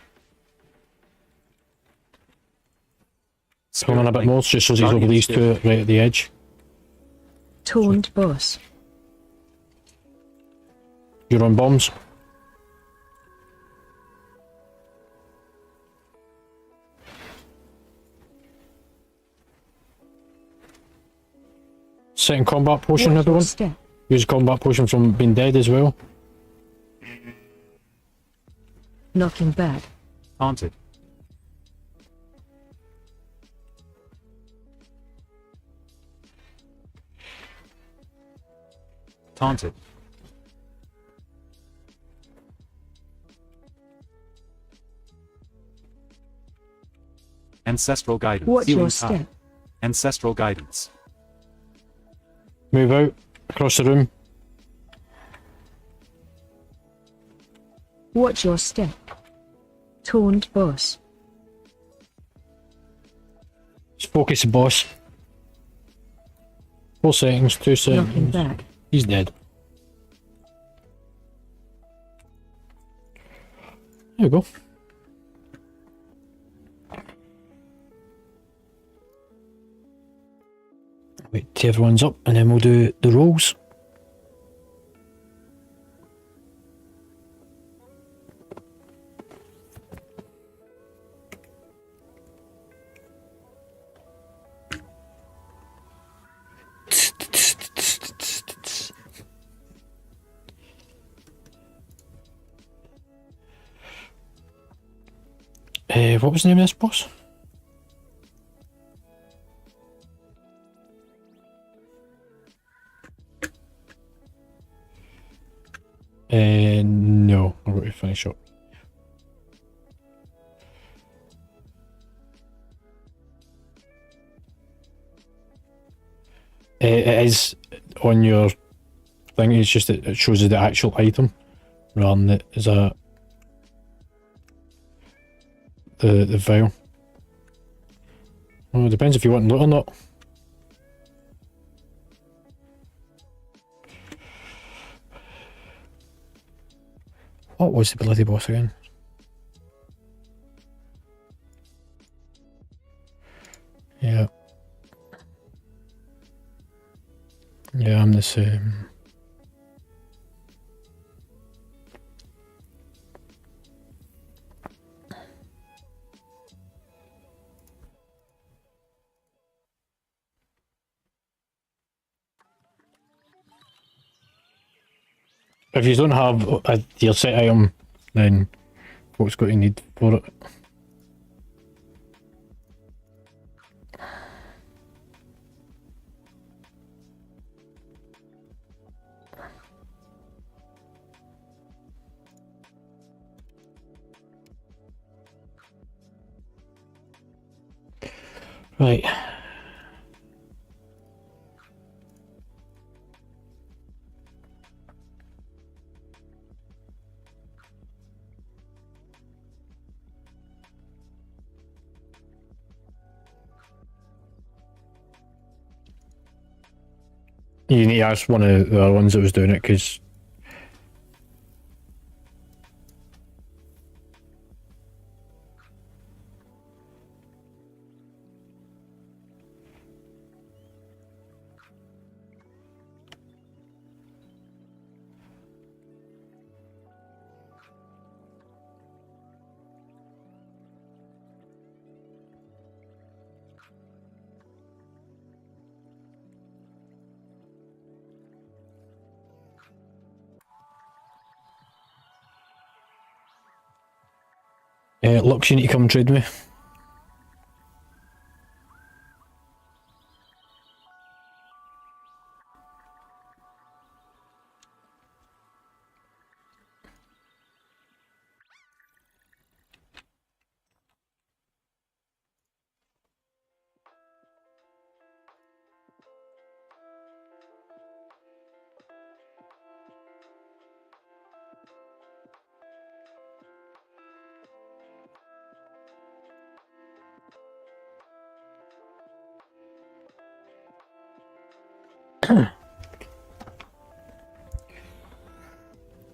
B: Come on a bit
A: link.
B: more, just so he's over
A: Guardian
B: these
A: spirit.
B: two right at the edge.
C: Taunt boss.
B: You're on bombs. Second combat potion,
C: Watch your
B: everyone.
C: step.
B: Use combat potion from being dead as well.
C: Knocking back.
A: Taunted. Taunted. Ancestral guidance.
C: Watch
A: Healing
C: your
A: tide.
C: step.
A: Ancestral guidance.
B: Move out across the room.
C: Watch your step. Taunt boss.
B: Just focus the boss. 4 seconds, 2
C: Knocking
B: seconds.
C: back.
B: He's dead. There we go. Wait till everyone's up and then we'll do the rolls. What was the name of this boss? No, I'm going to finish up. It is on your thing, it's just that it shows you the actual item rather than it as a the vial. Well, it depends if you want to loot or not. What was the bloody boss again? Yeah. Yeah, I'm the same. If you don't have a your set item, then what's got to need for it? Right. You need to ask one of the other ones that was doing it, because Lux, you need to come trade me.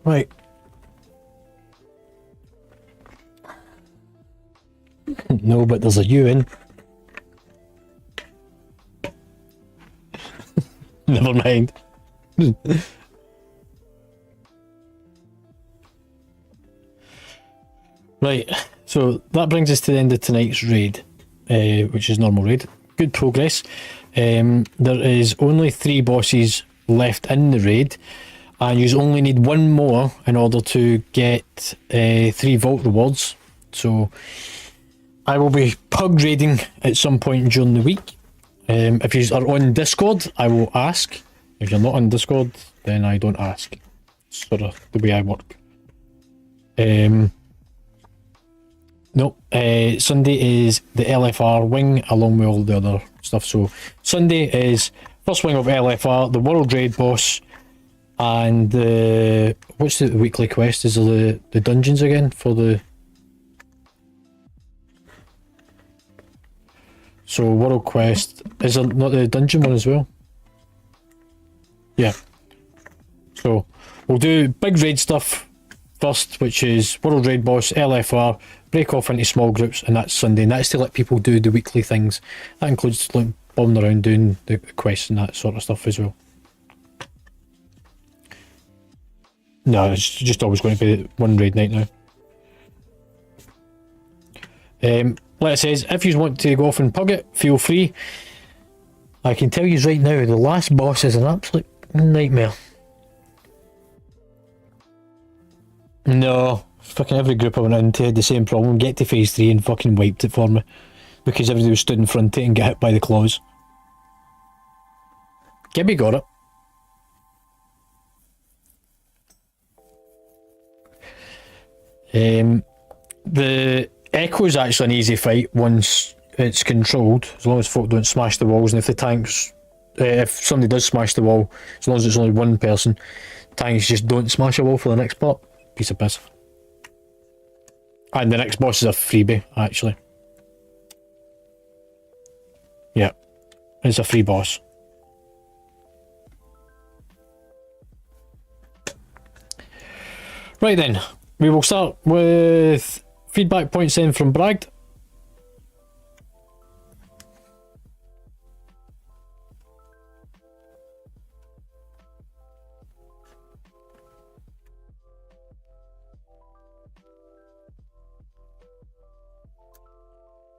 B: Right. No, but there's a U in. Never mind. Right, so that brings us to the end of tonight's raid, which is normal raid. Good progress. There is only 3 bosses left in the raid, and you only need 1 more in order to get 3 vault rewards. So I will be pug raiding at some point during the week. If you are on Discord, I will ask. If you're not on Discord, then I don't ask. It's sort of the way I work. No, Sunday is the LFR wing along with all the other stuff. So Sunday is first wing of LFR, the World Raid boss, and what's the weekly quest? Is the dungeons again for the... So World Quest, is there not the dungeon one as well? Yeah. So we'll do big raid stuff first, which is World Raid boss, LFR, break off into small groups, and that's Sunday. And that's to let people do the weekly things. That includes like bombing around doing the quests and that sort of stuff as well. No, it's just always going to be one raid night now. Like I says, if you want to go off and pug it, feel free. I can tell you right now, the last boss is an absolute nightmare. No, fucking every group I went into had the same problem. Get to phase 3 and fucking wiped it for me. Because everybody was stood in front of it and get hit by the claws. Gibby got it. The Echo is actually an easy fight once it's controlled, as long as folk don't smash the walls, and if the tanks, if somebody does smash the wall, as long as it's only one person, tanks just don't smash a wall for the next part. Piece of piss. And the next boss is a freebie, actually. Yeah, it's a free boss. Right then, we will start with feedback points in from Bragg.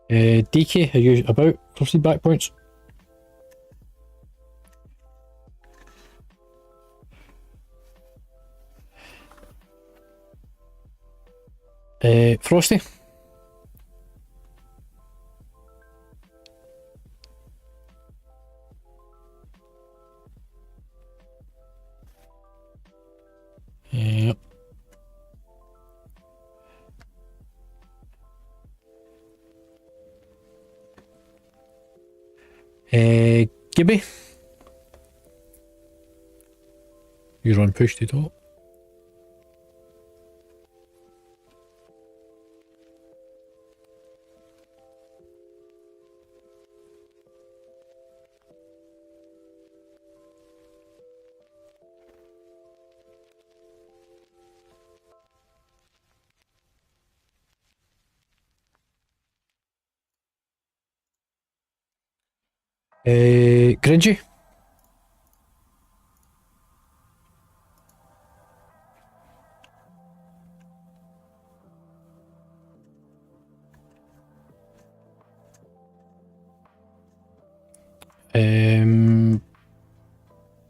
B: DK, are you about for feedback points? Frosty? Yep. Gibby. You're on push to talk. Gringy.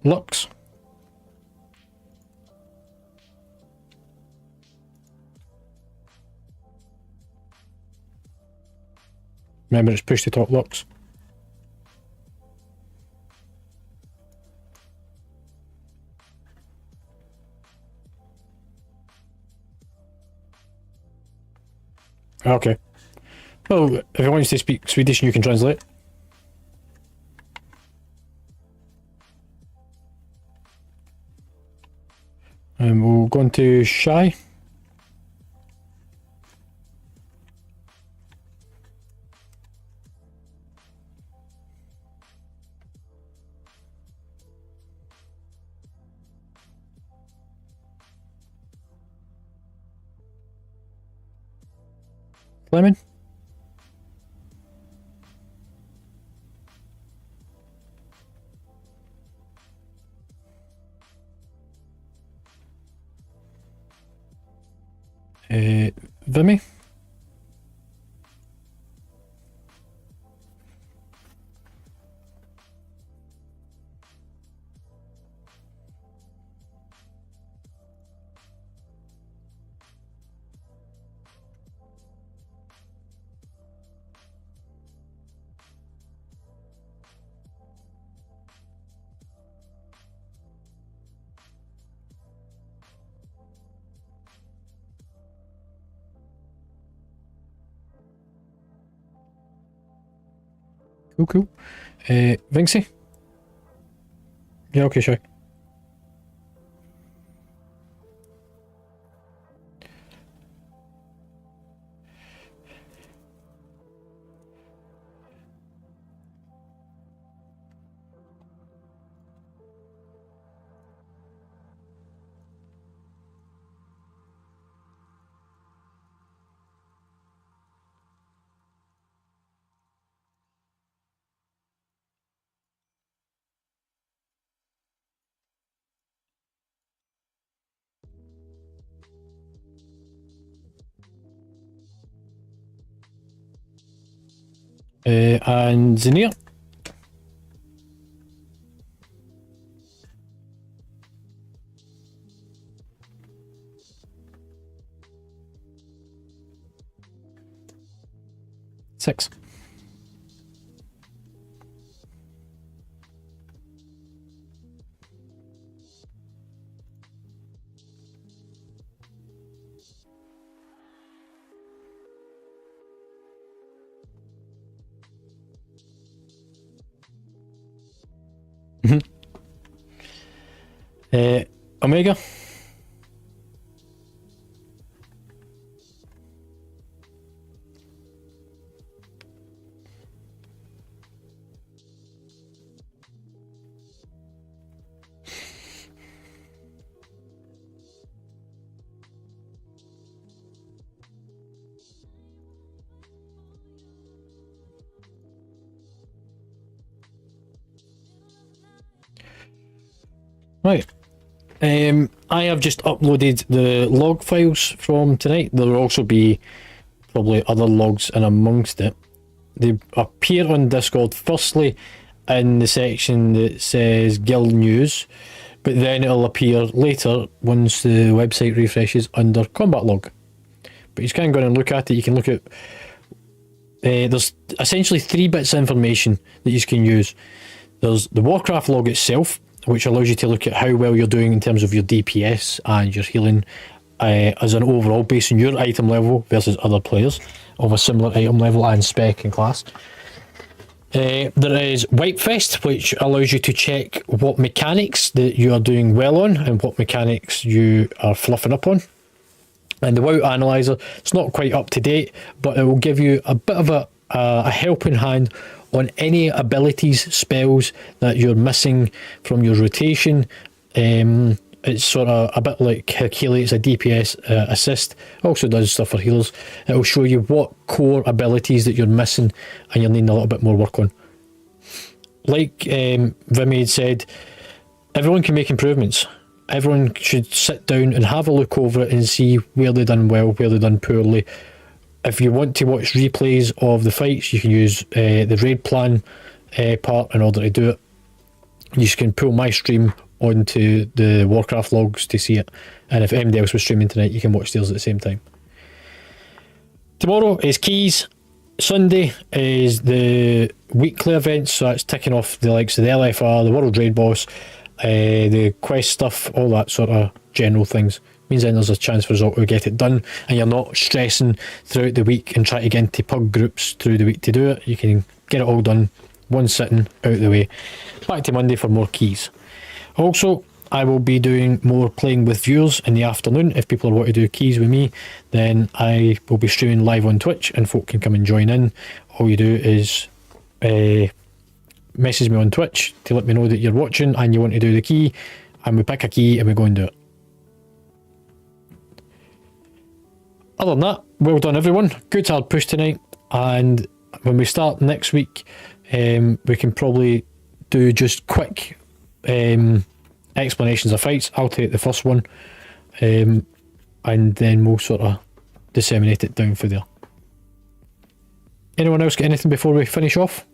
B: Lux. Remember, it's push to talk, Lux. Okay. Well, if you want to speak Swedish, you can translate. And we'll go on to Shy. Lemon. Vimy. Cool. Vinxie? Yeah, okay, sure. And Zinir. Six. Omega. Right. I have just uploaded the log files from tonight. There will also be probably other logs in amongst it. They appear on Discord firstly in the section that says Guild News, but then it'll appear later once the website refreshes under Combat Log. But you can go and look at it. You can look at there's essentially 3 bits of information that you can use. There's the Warcraft log itself, which allows you to look at how well you're doing in terms of your DPS and your healing as an overall based on your item level versus other players of a similar item level and spec and class. There is Wipefest, which allows you to check what mechanics that you are doing well on and what mechanics you are fluffing up on. And the WoW Analyzer, it's not quite up to date, but it will give you a bit of a helping hand on any abilities, spells that you're missing from your rotation. It's sort of a bit like Hercules, a DPS assist. Also does stuff for healers. It will show you what core abilities that you're missing and you're needing a little bit more work on. Like Vimy had said, everyone can make improvements. Everyone should sit down and have a look over it and see where they've done well, where they've done poorly. If you want to watch replays of the fights, you can use the raid plan part in order to do it. You can pull my stream onto the Warcraft logs to see it, and if anybody else was streaming tonight, you can watch theirs at the same time. Tomorrow is keys. Sunday is the weekly events, so that's ticking off the likes of the LFR, the World Raid Boss, the quest stuff, all that sort of general things. Means then there's a chance for us all to get it done, and you're not stressing throughout the week and trying to get into pug groups through the week to do it. You can get it all done one sitting, out of the way. Back to Monday for more keys. Also, I will be doing more playing with viewers in the afternoon. If people want to do keys with me, then I will be streaming live on Twitch and folk can come and join in. All you do is message me on Twitch to let me know that you're watching and you want to do the key, and we pick a key and we go and do it. Other than that, well done everyone. Good hard push tonight, and when we start next week, we can probably do just quick explanations of fights. I'll take the first one, and then we'll sort of disseminate it down through there. Anyone else got anything before we finish off?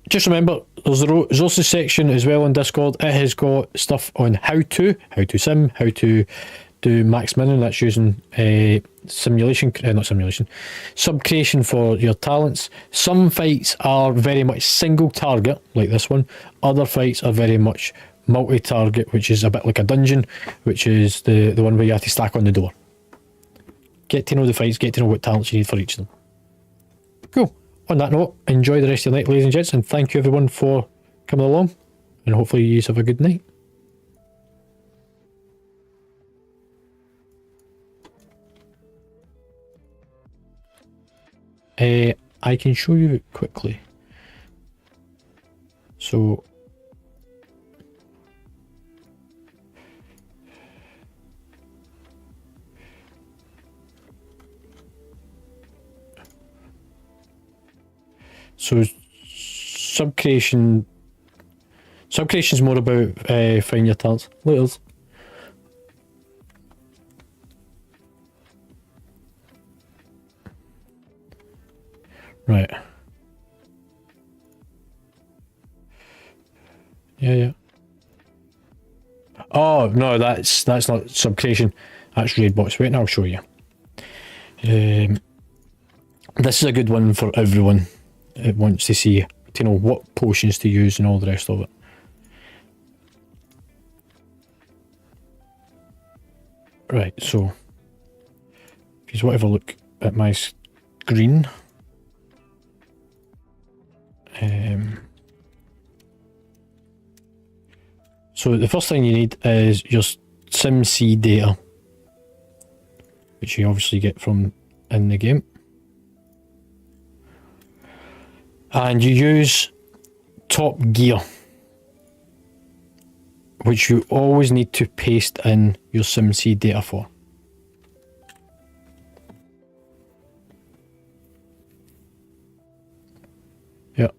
B: Just remember, there's the resources section as well on Discord. It has got stuff on how to sim, how to do max min, and that's using sub creation for your talents. Some fights are very much single target, like this one. Other fights are very much multi-target, which is a bit like a dungeon, which is the one where you have to stack on the door. Get to know the fights, get to know what talents you need for each of them. Cool. On that note, enjoy the rest of your night, ladies and gents, and thank you everyone for coming along, and hopefully you have a good night. I can show you quickly. So sub creation is more about finding your talents. Laters. Right. Yeah. Oh no, that's not sub creation. That's raid bots. Wait, and I'll show you. This is a good one for everyone. It wants to see, to know what potions to use and all the rest of it. Right, so if you want to have a look at my screen, so the first thing you need is your SimC data, which you obviously get from in the game. And you use Top Gear, which you always need to paste in your SimC data for. Yep.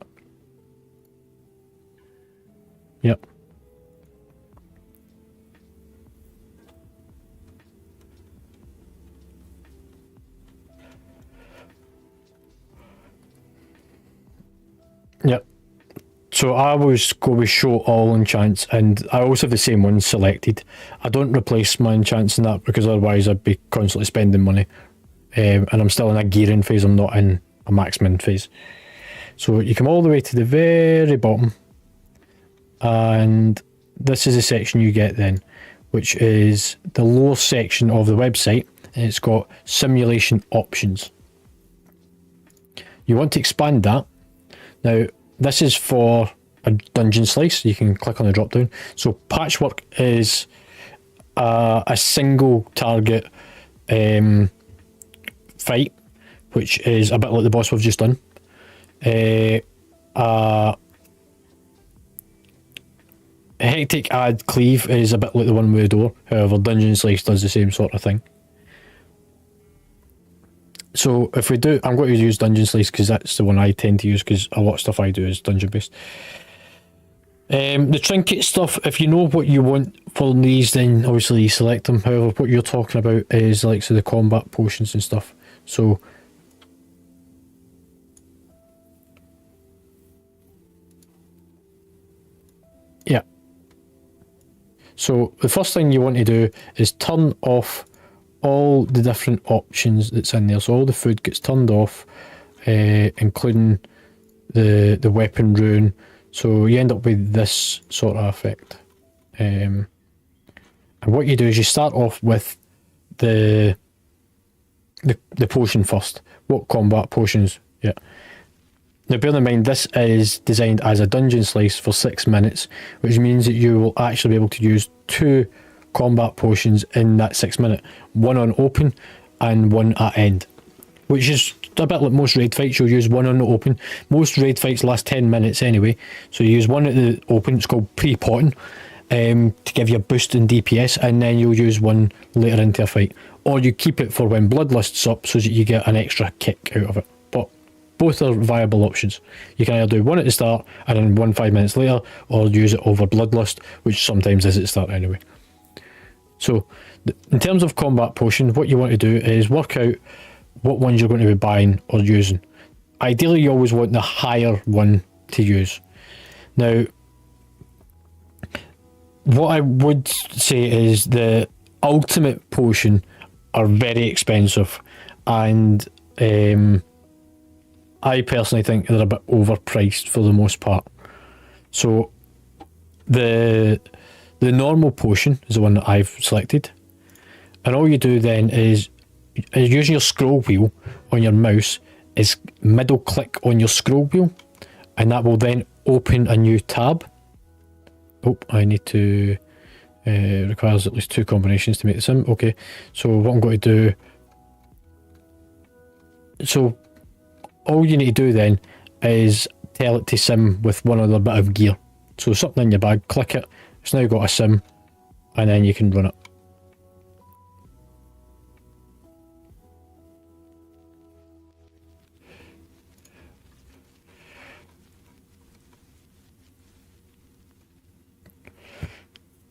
B: Yep. So I always go with show all enchants, and I always have the same ones selected. I don't replace my enchants in that because otherwise I'd be constantly spending money. And I'm still in a gearing phase, I'm not in a max min phase. So you come all the way to the very bottom, and this is the section you get then, which is the lower section of the website, and it's got simulation options. You want to expand that. Now, this is for a dungeon slice. You can click on the drop down. So patchwork is a single target fight, which is a bit like the boss we've just done. Hectic add cleave is a bit like the one with the door. However, dungeon slice does the same sort of thing. So if we do, I'm going to use dungeon slice because that's the one I tend to use, because a lot of stuff I do is dungeon based. The trinket stuff, if you know what you want for these, then obviously you select them. However, what you're talking about is like the combat potions and stuff. So yeah. So the first thing you want to do is turn off all the different options that's in there. So all the food gets turned off, including the weapon rune. So you end up with this sort of effect. And what you do is you start off with the potion first. What combat potions? Yeah. Now bear in mind, this is designed as a dungeon slice for 6 minutes, which means that you will actually be able to use 2 combat potions in that 6 minute. One on open and one at end. Which is a bit like most raid fights. You'll use one on the open. Most raid fights last 10 minutes anyway. So you use one at the open, it's called pre-potting, to give you a boost in DPS, and then you'll use one later into a fight. Or you keep it for when Bloodlust's up so that you get an extra kick out of it. But both are viable options. You can either do one at the start and then one 5 minutes later, or use it over Bloodlust, which sometimes is at the start anyway. So in terms of combat potion, what you want to do is work out what ones you're going to be buying or using. Ideally, you always want the higher one to use. Now, what I would say is the ultimate potion are very expensive, and I personally think they're a bit overpriced for the most part. So the normal potion is the one that I've selected, and all you do then is using your scroll wheel on your mouse is middle click on your scroll wheel, and that will then open a new tab. Oh, I need to requires at least 2 combinations to make the sim. Okay, so what I'm going to do, so all you need to do then is tell it to sim with one other bit of gear. So something in your bag, click it, it's now got a sim, and then you can run it.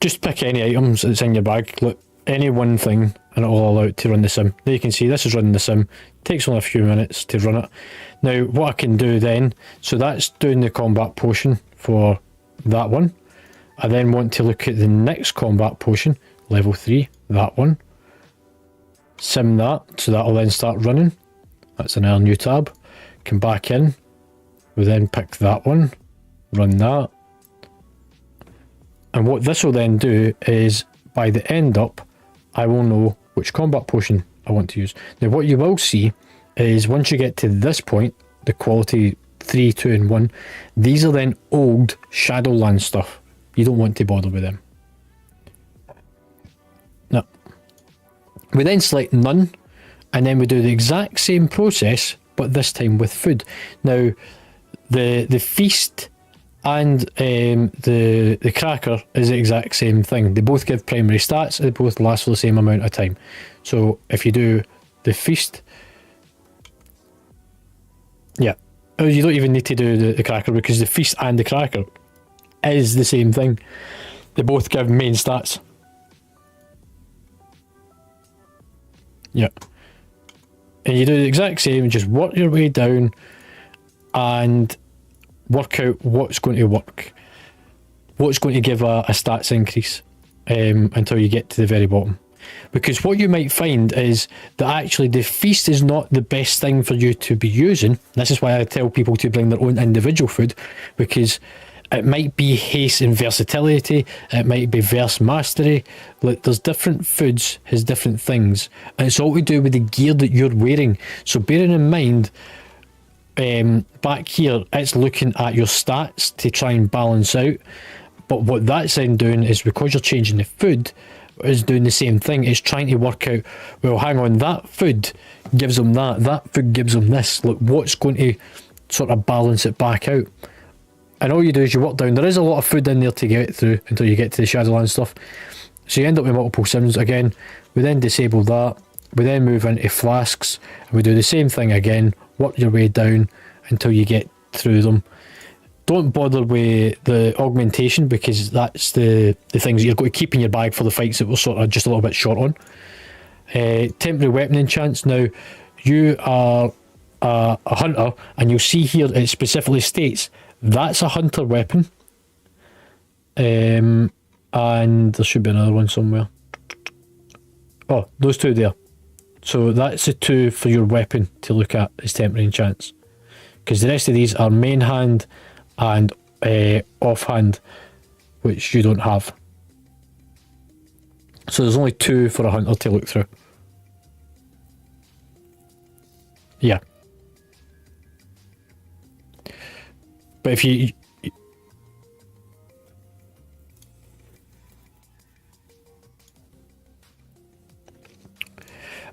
B: Just pick any items that's in your bag. Look, any one thing, and it'll allow it to run the sim. There you can see this is running the sim. Takes only a few minutes to run it. Now, what I can do then, so that's doing the combat potion for that one. I then want to look at the next combat potion, level 3, that one. Sim that, so that'll then start running. That's another new tab. Come back in. We then pick that one, run that. And what this will then do is, by the end up, I will know which combat potion I want to use. Now, what you will see is once you get to this point, the quality 3, 2, and 1, these are then old Shadowland stuff. You don't want to bother with them. No. We then select none, and then we do the exact same process, but this time with food. Now, the feast and the cracker is the exact same thing. They both give primary stats, they both last for the same amount of time. So if you do the feast, yeah, you don't even need to do the cracker, because the feast and the cracker is the same thing. They both give main stats. Yeah. And you do the exact same, just work your way down and work out what's going to work, what's going to give a stats increase until you get to the very bottom. Because what you might find is that actually the feast is not the best thing for you to be using. This is why I tell people to bring their own individual food, because It might be haste and versatility. It might be verse mastery. Like, there's different foods has different things, and it's all to do with the gear that you're wearing. So bearing in mind, back here, it's looking at your stats to try and balance out. But what that's then doing is, because you're changing the food, is doing the same thing. It's trying to work out, well, hang on, that food gives them that food gives them this. Look, what's going to sort of balance it back out? And all you do is you work down. There is a lot of food in there to get through until you get to the Shadowlands stuff. So you end up with multiple sims again. We then disable that. We then move into flasks, and we do the same thing again. Work your way down until you get through them. Don't bother with the augmentation, because that's the things that you're going to keep in your bag for the fights that we're sort of just a little bit short on. Temporary weapon enchants. Now, you are a hunter, and you'll see here it specifically states that's a hunter weapon. And there should be another one somewhere. Oh, those two there. So that's the two for your weapon to look at as temporary enchants. Because the rest of these are main hand and offhand, which you don't have. So there's only two for a hunter to look through. Yeah. But if you...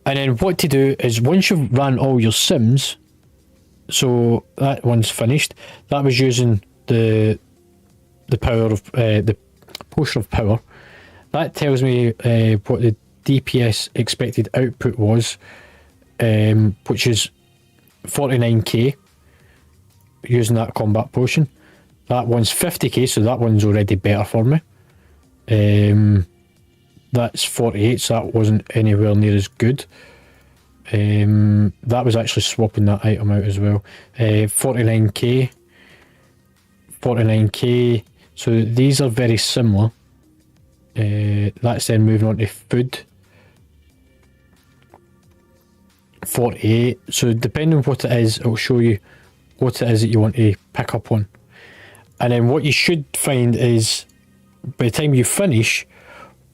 B: And then what to do is, once you've ran all your sims, so that one's finished. That was using the power of the potion of power. That tells me what the DPS expected output was, which is 49k using that combat potion. That one's 50k, so that one's already better for me. That's 48, so that wasn't anywhere near as good. That was actually swapping that item out as well. 49k. So these are very similar. That's then moving on to food. 48. So depending on what it is, it'll show you what it is that you want to pick up on. And then what you should find is, by the time you finish,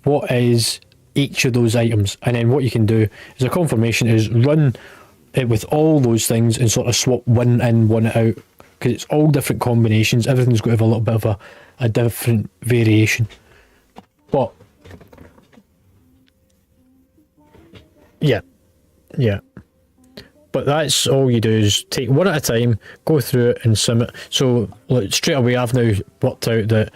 B: what is each of those items. And then what you can do as a confirmation is run it with all those things and sort of swap one in, one out, because it's all different combinations. Everything's going to have a little bit of a different variation. But yeah. But that's all you do, is take one at a time, go through it and sim it. So like, straight away I've now worked out that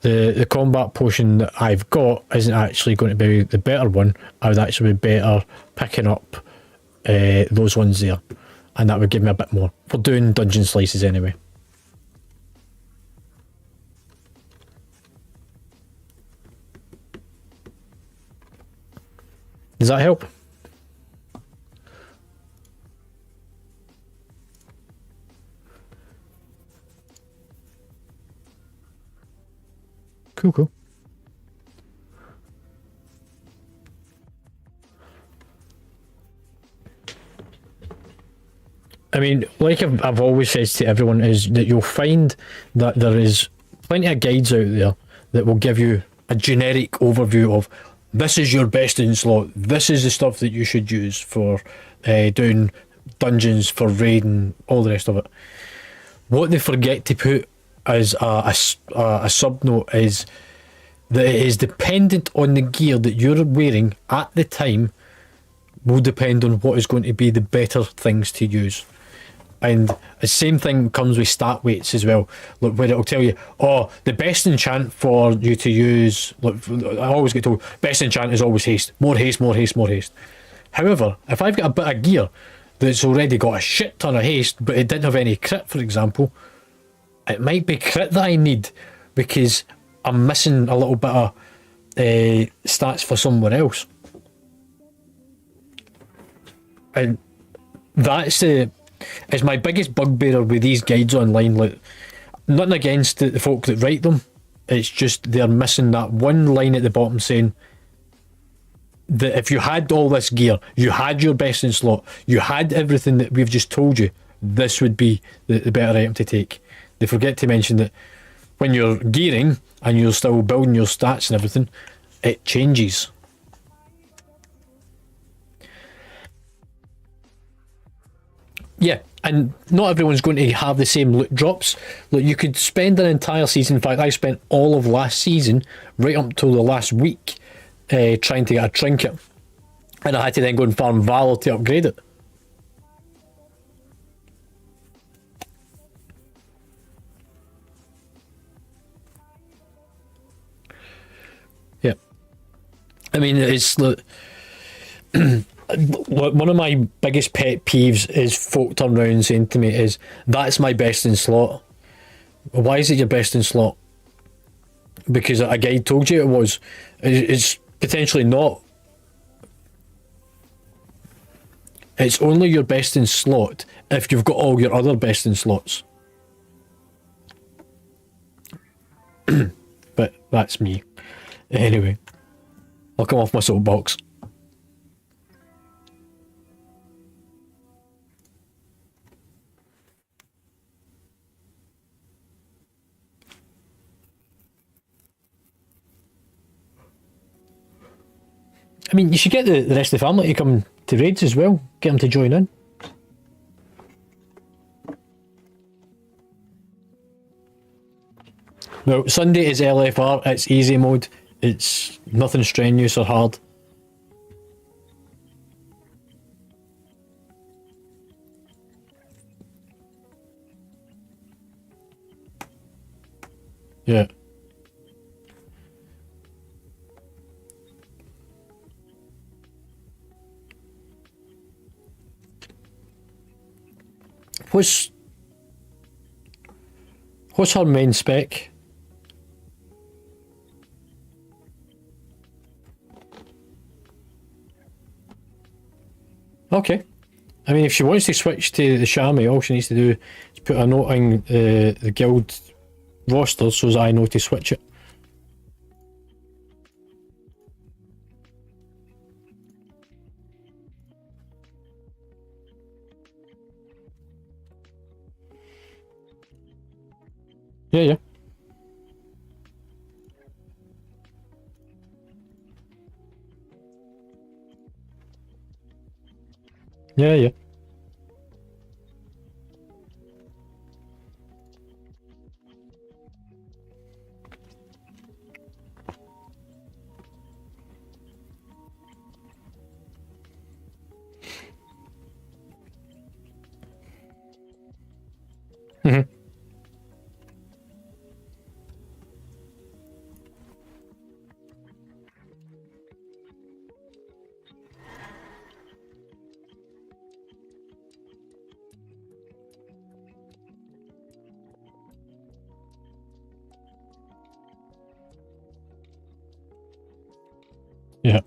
B: the combat potion that I've got isn't actually going to be the better one. I would actually be better picking up those ones there, and that would give me a bit more for doing dungeon slices anyway. Does that help? Cool. I mean, like I've always said to everyone, is that you'll find that there is plenty of guides out there that will give you a generic overview of, this is your best in slot, this is the stuff that you should use for doing dungeons, for raiding, all the rest of it. What they forget to put as a sub note is that it is dependent on the gear that you're wearing at the time, will depend on what is going to be the better things to use. And the same thing comes with stat weights as well. Look, where it'll tell you, oh, the best enchant for you to use, look, I always get told, best enchant is always haste. More haste. However, if I've got a bit of gear that's already got a shit ton of haste, but it didn't have any crit, for example, it might be crit that I need, because I'm missing a little bit of stats for somewhere else. And that's is my biggest bugbear with these guides online. Like, nothing against the folk that write them, it's just they're missing that one line at the bottom saying that if you had all this gear, you had your best in slot, you had everything that we've just told you, this would be the better item to take. They forget to mention that when you're gearing and you're still building your stats and everything, it changes. Yeah, and not everyone's going to have the same loot drops. Look, you could spend an entire season. In fact, I spent all of last season, right up till the last week, trying to get a trinket. And I had to then go and farm Valor to upgrade it. Yeah. I mean, it's like... one of my biggest pet peeves is folk turn around saying to me is, that's my best in slot. Why is it your best in slot? Because a guide told you it was. It's potentially not. It's only your best in slot if you've got all your other best in slots. But that's me. Anyway, I'll come off my soapbox. I mean, you should get the rest of the family to come to raids as well. Get them to join in. No, Sunday is LFR. It's easy mode. It's nothing strenuous or hard. Yeah. What's her main spec? Okay. I mean, if she wants to switch to the Chamois, all she needs to do is put a note in the guild roster so that I know to switch it. Yeah, yeah. Yeah, yeah. Mm-hmm. Yeah.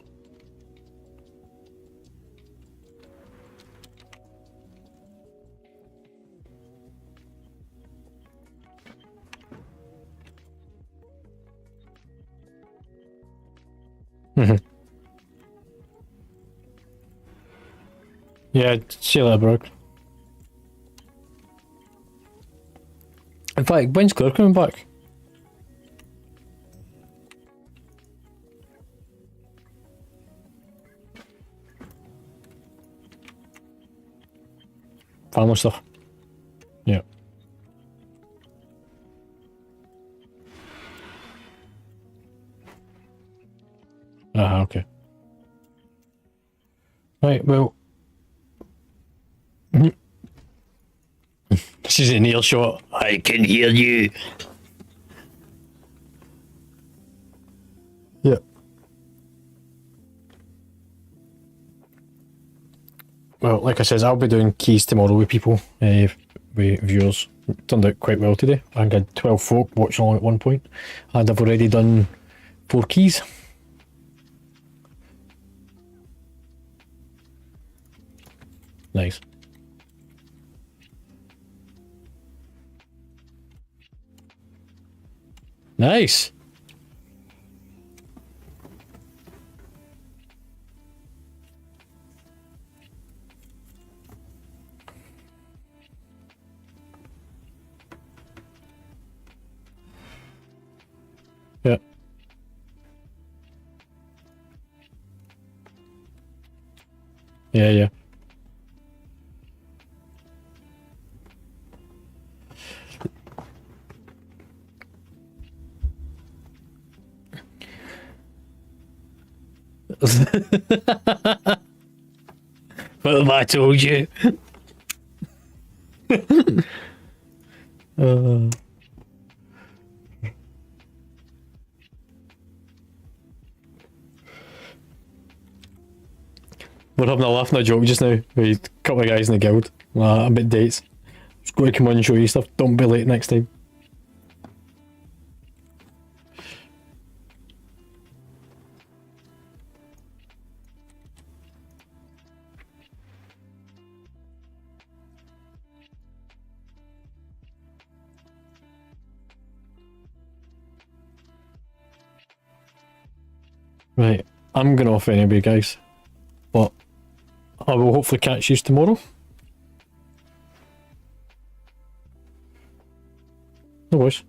B: Mm-hmm. Yeah, see you later, Brooke. In fact, when's Claire coming back? Family stuff. Yeah. Okay. Right, well. She's in earshot. I can hear you. Yeah. Well, like I said, I'll be doing keys tomorrow with people, with viewers. It turned out quite well today. I think I had 12 folk watching along at one point, and I've already done 4 keys. Nice. Nice. Yeah, yeah. What have I told you? We're having a laugh and a joke just now with a couple of guys in the guild about dates. Just go to come on and show you stuff. Don't be late next time. Right, I'm going off anyway, guys. But I will hopefully catch you tomorrow. No worries.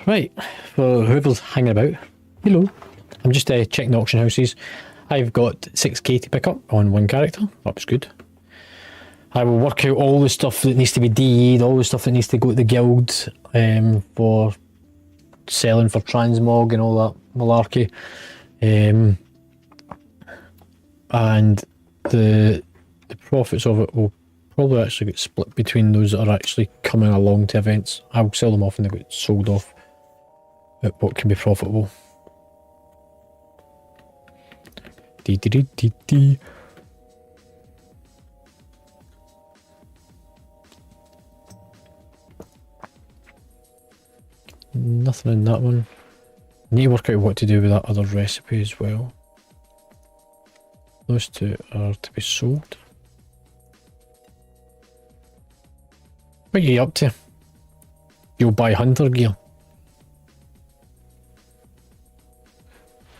B: Right, for whoever's hanging about, hello. I'm just checking the auction houses. I've got 6k to pick up on one character. That was good. I will work out all the stuff that needs to be DE'd, all the stuff that needs to go to the guild for selling for transmog and all that malarkey. And the profits of it will probably actually get split between those that are actually coming along to events. I'll sell them off and they get sold off at what can be profitable. Dee. Nothing in that one. Need to work out what to do with that other recipe as well. Those two are to be sold. What are you up to? You'll buy hunter gear.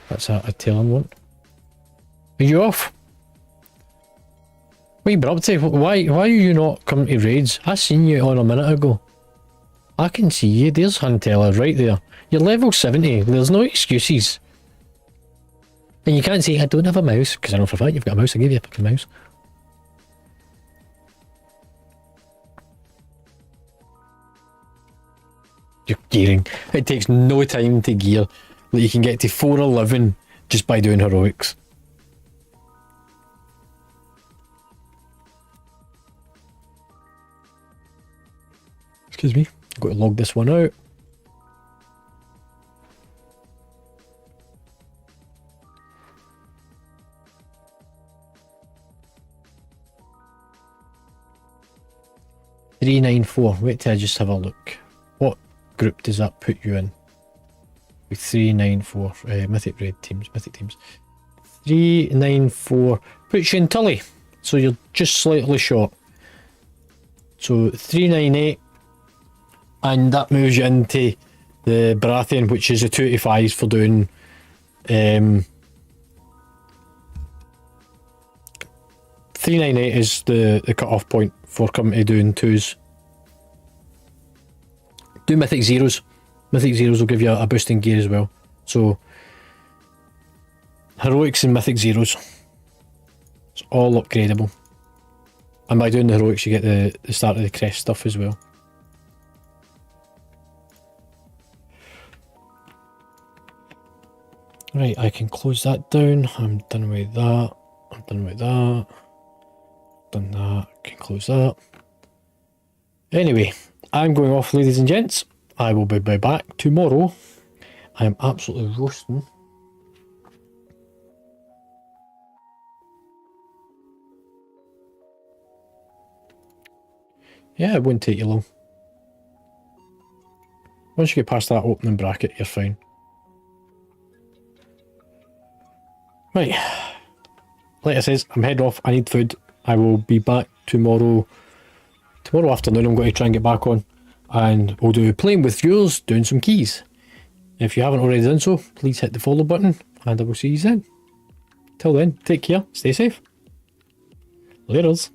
B: That's a Talon one. Are you off? What have you been up to? Why are you not coming to raids? I seen you on a minute ago. I can see you. There's Huntella right there. You're level 70. There's no excuses. And you can't say, I don't have a mouse, because I know for a fact you've got a mouse. I gave you a fucking mouse. You're gearing. It takes no time to gear. Like you can get to 411 just by doing heroics. Excuse me. I've got to log this one out. $394. Wait till I just have a look. What group does that put you in? With 394 mythic raid teams, mythic teams. 394 puts you in Tully. So you're just slightly short. So 398. And that moves you into the Baratheon, which is a 285s for doing 398 is the cut-off point for coming to doing 2s. Do Mythic Zeros. Mythic Zeros will give you a boost in gear as well. So, Heroics and Mythic Zeros. It's all upgradable. And by doing the Heroics you get the start of the crest stuff as well. Right, I can close that down. I'm done with that. I'm done with that. Done that. Can close that. Anyway, I'm going off, ladies and gents. I will be back tomorrow. I am absolutely roasting. Yeah, it wouldn't take you long. Once you get past that opening bracket, you're fine. Right, like I says, I'm heading off. I need food. I will be back tomorrow. Tomorrow afternoon I'm going to try and get back on. And we'll do playing with viewers, doing some keys. If you haven't already done so, please hit the follow button. And I will see you then. Till then, take care, stay safe. Laters.